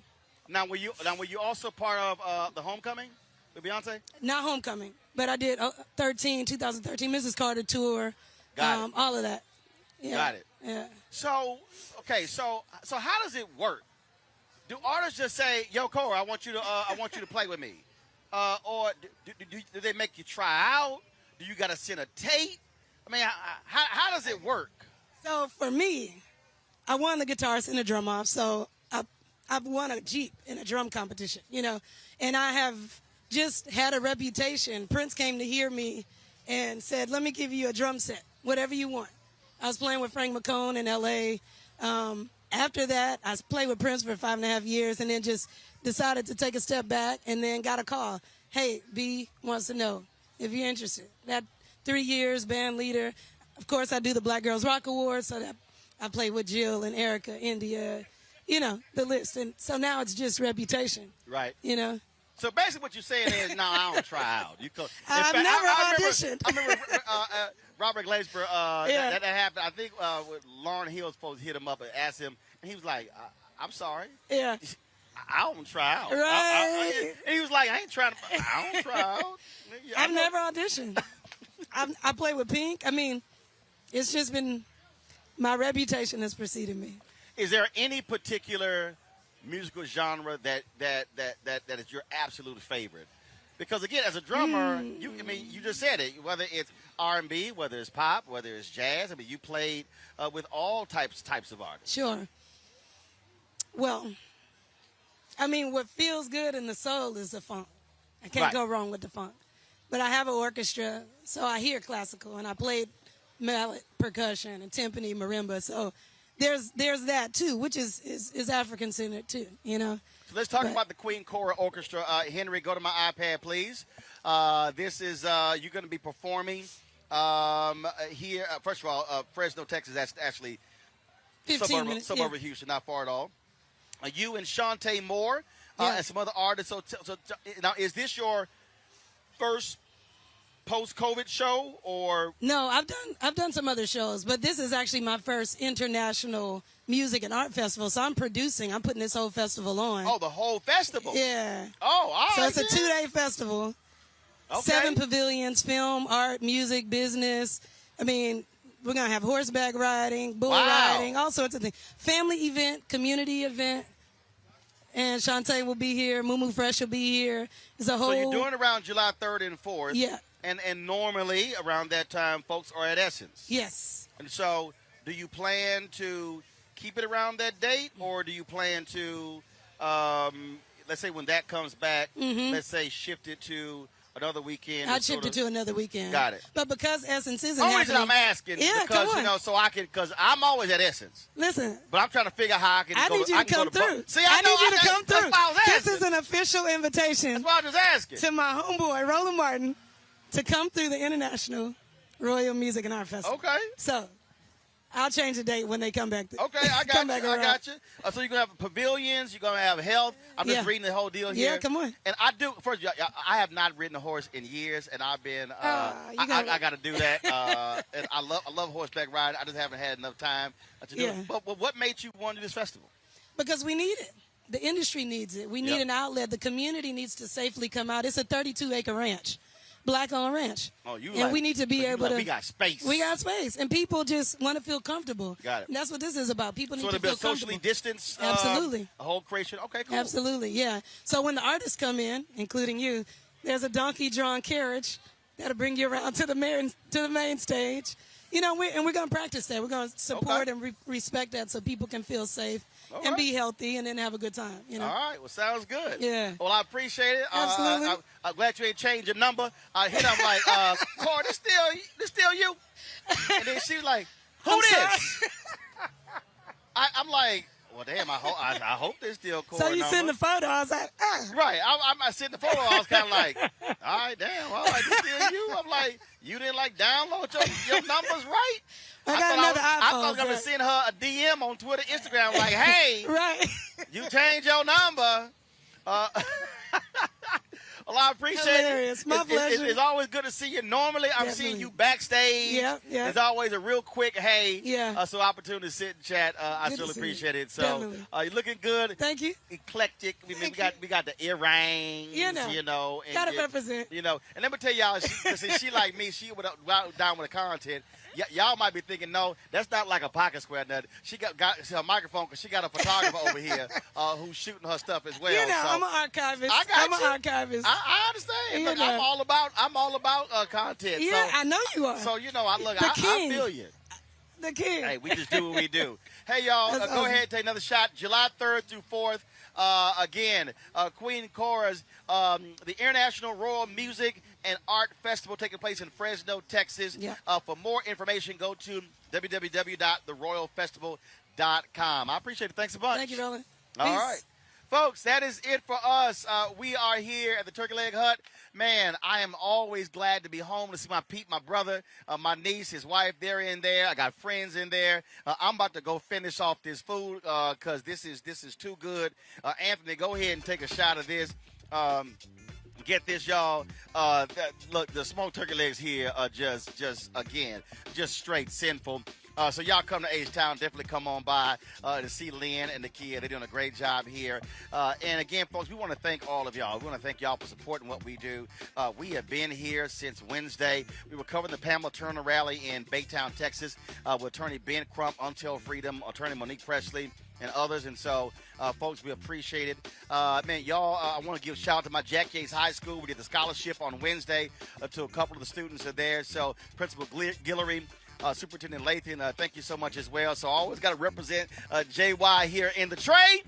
Now, were you also part of the Homecoming with Beyonce? Not Homecoming, but I did 2013 Mrs. Carter tour, all of that. Yeah. Got it. Yeah. So how does it work? Do artists just say, "Yo, Cora, I want you to play with me," or do they make you try out? Do you got to send a tape? I mean, how does it work? So for me, I won the guitarist and the drum off. So I've won a Jeep in a drum competition, and I have just had a reputation. Prince came to hear me and said, "Let me give you a drum set, whatever you want." I was playing with Frank McCone in L.A. After that, I played with Prince for 5.5 years and then just decided to take a step back and then got a call. Hey, B wants to know if you're interested. That 3 years, band leader. Of course, I do the Black Girls Rock Awards, so that I played with Jill and Erica, India, the list. And so now it's just reputation. Right. So basically what you're saying is, no, I don't try out. I've never auditioned. I remember Robert Glasper, that happened. I think Lauryn Hill was supposed to hit him up and ask him, and he was like, I'm sorry. Yeah. I don't try out. Right. And he was like, I don't try out. I've never auditioned. I play with Pink. I mean, it's just been, my reputation has preceded me. Is there any particular musical genre that is your absolute favorite? Because again, as a drummer, you just said it. Whether it's R&B, whether it's pop, whether it's jazz. I mean, you played with all types of artists. Sure. Well, I mean, what feels good in the soul is the funk. I can't go wrong with the funk. But I have an orchestra, so I hear classical, and I played mallet, percussion, and timpani, marimba. So there's that too, which is African centered too. So let's talk about the Queen Cora Orchestra. Henry, go to my iPad, please. This is you're going to be performing here. First of all, Fresno, Texas. That's actually 15 minutes, suburb of Houston, not far at all. You and Shantae Moore and some other artists. So now, is this your first post-COVID show, or no? I've done some other shows, but this is actually my first international music and art festival. So I'm putting this whole festival on. Oh, the whole festival. Yeah. Oh, all so right. it's a 2-day festival. Okay. 7 pavilions: film, art, music, business. I mean, we're gonna have horseback riding, bull riding, all sorts of things. Family event, community event. And Shantae will be here. Moo Fresh will be here. It's a whole. So you're doing around July 3rd and 4th. Yeah. And normally around that time, folks are at Essence. Yes. And so, do you plan to keep it around that date, or do you plan to, let's say when that comes back, let's say shift it to another weekend? I'd shift it to another weekend. Got it. But because Essence isn't happening. happening. The only reason I'm asking, because so I can, because I'm always at Essence. Listen. But I'm trying to figure out how I can. I need you to come through. See, I need you to come through. That's why I was asking. This is an official invitation. That's why I was asking. To my homeboy Roland Martin to come through the International Royal Music and Art Festival. Okay. So I'll change the date when they come back. Okay, I got you. So you're going to have pavilions. You're going to have health. I'm just reading the whole deal here. Yeah, come on. And I do, first, I have not ridden a horse in years, and I've been, I got to do that. And I love horseback riding. I just haven't had enough time to do it. But what made you want to do this festival? Because we need it. The industry needs it. We need an outlet. The community needs to safely come out. It's a 32-acre ranch. Black-owned ranch. Oh, we need to be able to. We got space. We got space, and people just want to feel comfortable. Got it. And that's what this is about. People need to feel comfortable. Socially distanced. Absolutely. A whole creation. Okay, cool. Absolutely, yeah. So when the artists come in, including you, there's a donkey-drawn carriage that'll bring you around to the main stage. We're going to practice that. We're going to support and respect that so people can feel safe and be healthy and then have a good time. All right. Well, sounds good. Yeah. Well, I appreciate it. Absolutely. I'm glad you ain't changed your number. I hit up like, Cora, this still you? And then she's like, who this? I'm like, Well, damn, I hope they still core So you number. send the photo. I was like, Right. I sent the photo. I was kind of like, all right, damn. All right, this still you. I'm like, you didn't like download your numbers right? I got another I iPhone. thought I was going to send her a DM on Twitter, Instagram, like, hey, right. You changed your number. Well, I appreciate Hilarious. it. My pleasure. It's always good to see you. Normally, I'm Definitely. seeing you backstage. Yeah. It's always a real quick, hey. Yeah. So opportunity to sit and chat. I Good to still see appreciate you. it. So Definitely. you're looking good. Thank you. Eclectic. We got the earrings. You know. And Gotta represent. And let me tell y'all, she like me. She would down with the content. Y'all might be thinking, no, that's not like a pocket square nut. She got a microphone because she got a photographer over here who's shooting her stuff as well. I'm an archivist. I'm an archivist. I understand. Look, I'm all about content. Yeah, so, I know you are. So The king. I feel you. The king. Hey, we just do what we do. Hey, y'all, go ahead and take another shot. July 3rd through 4th. Again, Queen Cora's the International Royal Music and Art Festival taking place in Fresno, Texas. Yeah. For more information, go to www.theroyalfestival.com. I appreciate it. Thanks a bunch. Thank you, Roland. All Peace. right. Folks, that is it for us. We are here at the Turkey Leg Hut. Man, I am always glad to be home to see my Pete, my brother, my niece, his wife. They're in there. I got friends in there. I'm about to go finish off this food because this is too good. Anthony, go ahead and take a shot of this. Get this, y'all. Look, the smoked turkey legs here are just straight sinful. So y'all come to H-Town, definitely come on by to see Lynn and the kid. They're doing a great job here. And again, folks, we want to thank all of y'all. We want to thank y'all for supporting what we do. We have been here since Wednesday. We were covering the Pamela Turner rally in Baytown, Texas, with Attorney Ben Crump, Until Freedom, Attorney Monique Presley, and others. And so, folks, we appreciate it. Man, y'all, I want to give a shout out to my Jack Yates High School. We did the scholarship on Wednesday to a couple of the students are there. So, Principal Guillory, Superintendent Lathan, thank you so much as well. So, I always got to represent JY here in the trade.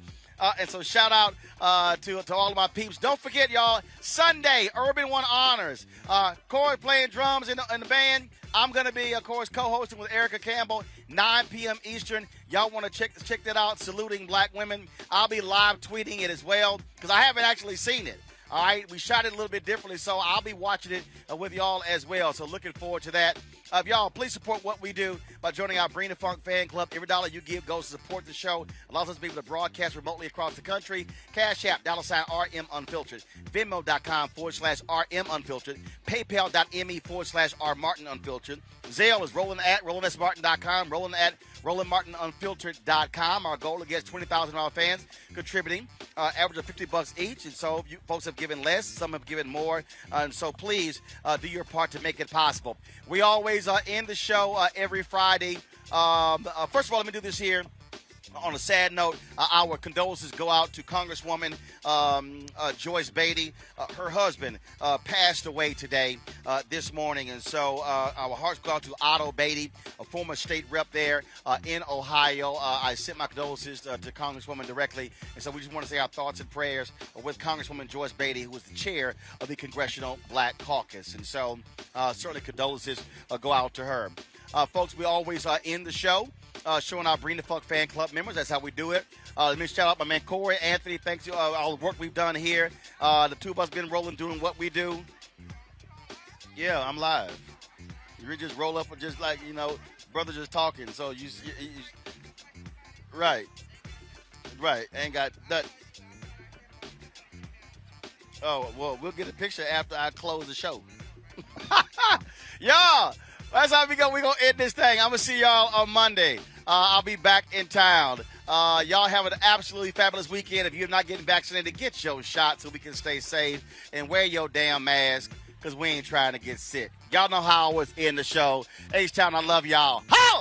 And so shout out to all of my peeps. Don't forget, y'all, Sunday, Urban One Honors. Corey playing drums in the band. I'm going to be, of course, co-hosting with Erica Campbell, 9 p.m. Eastern. Y'all want to check that out, Saluting Black Women. I'll be live tweeting it as well because I haven't actually seen it. All right, we shot it a little bit differently, so I'll be watching it with y'all as well. So looking forward to that. Y'all, please support what we do by joining our Bring the Funk fan club. Every dollar you give goes to support the show. Allows us to be able to broadcast remotely across the country. Cash App, $RM Unfiltered. Venmo.com/RM Unfiltered. PayPal.me/R Martin Unfiltered. Zelle is Roland@RolandSMartin.com. Roland@RolandMartinUnfiltered.com. Our goal is to get 20,000 of our fans contributing, average of $50 each. And so you folks have given less, some have given more. And so please do your part to make it possible. We always end the show every Friday. First of all, let me do this here. On a sad note, our condolences go out to Congresswoman Joyce Beatty. Her husband passed away today, this morning. And so our hearts go out to Otto Beatty, a former state rep there in Ohio. I sent my condolences to Congresswoman directly. And so we just want to say our thoughts and prayers with Congresswoman Joyce Beatty, who was the chair of the Congressional Black Caucus. And so certainly condolences go out to her. Folks, we always end the show showing our Bring the Funk fan club members. That's how we do it. Let me shout out my man Corey, Anthony. Thanks to all the work we've done here. The two of us been rolling, doing what we do. Yeah, I'm live. You just roll up and just like, brother just talking. So you right. Ain't got that. Oh, well, we'll get a picture after I close the show. Y'all. That's how we going to end this thing. I'm going to see y'all on Monday. I'll be back in town. Y'all have an absolutely fabulous weekend. If you're not getting vaccinated, get your shot so we can stay safe. And wear your damn mask because we ain't trying to get sick. Y'all know how I always end the show. H-Town, I love y'all. Holla!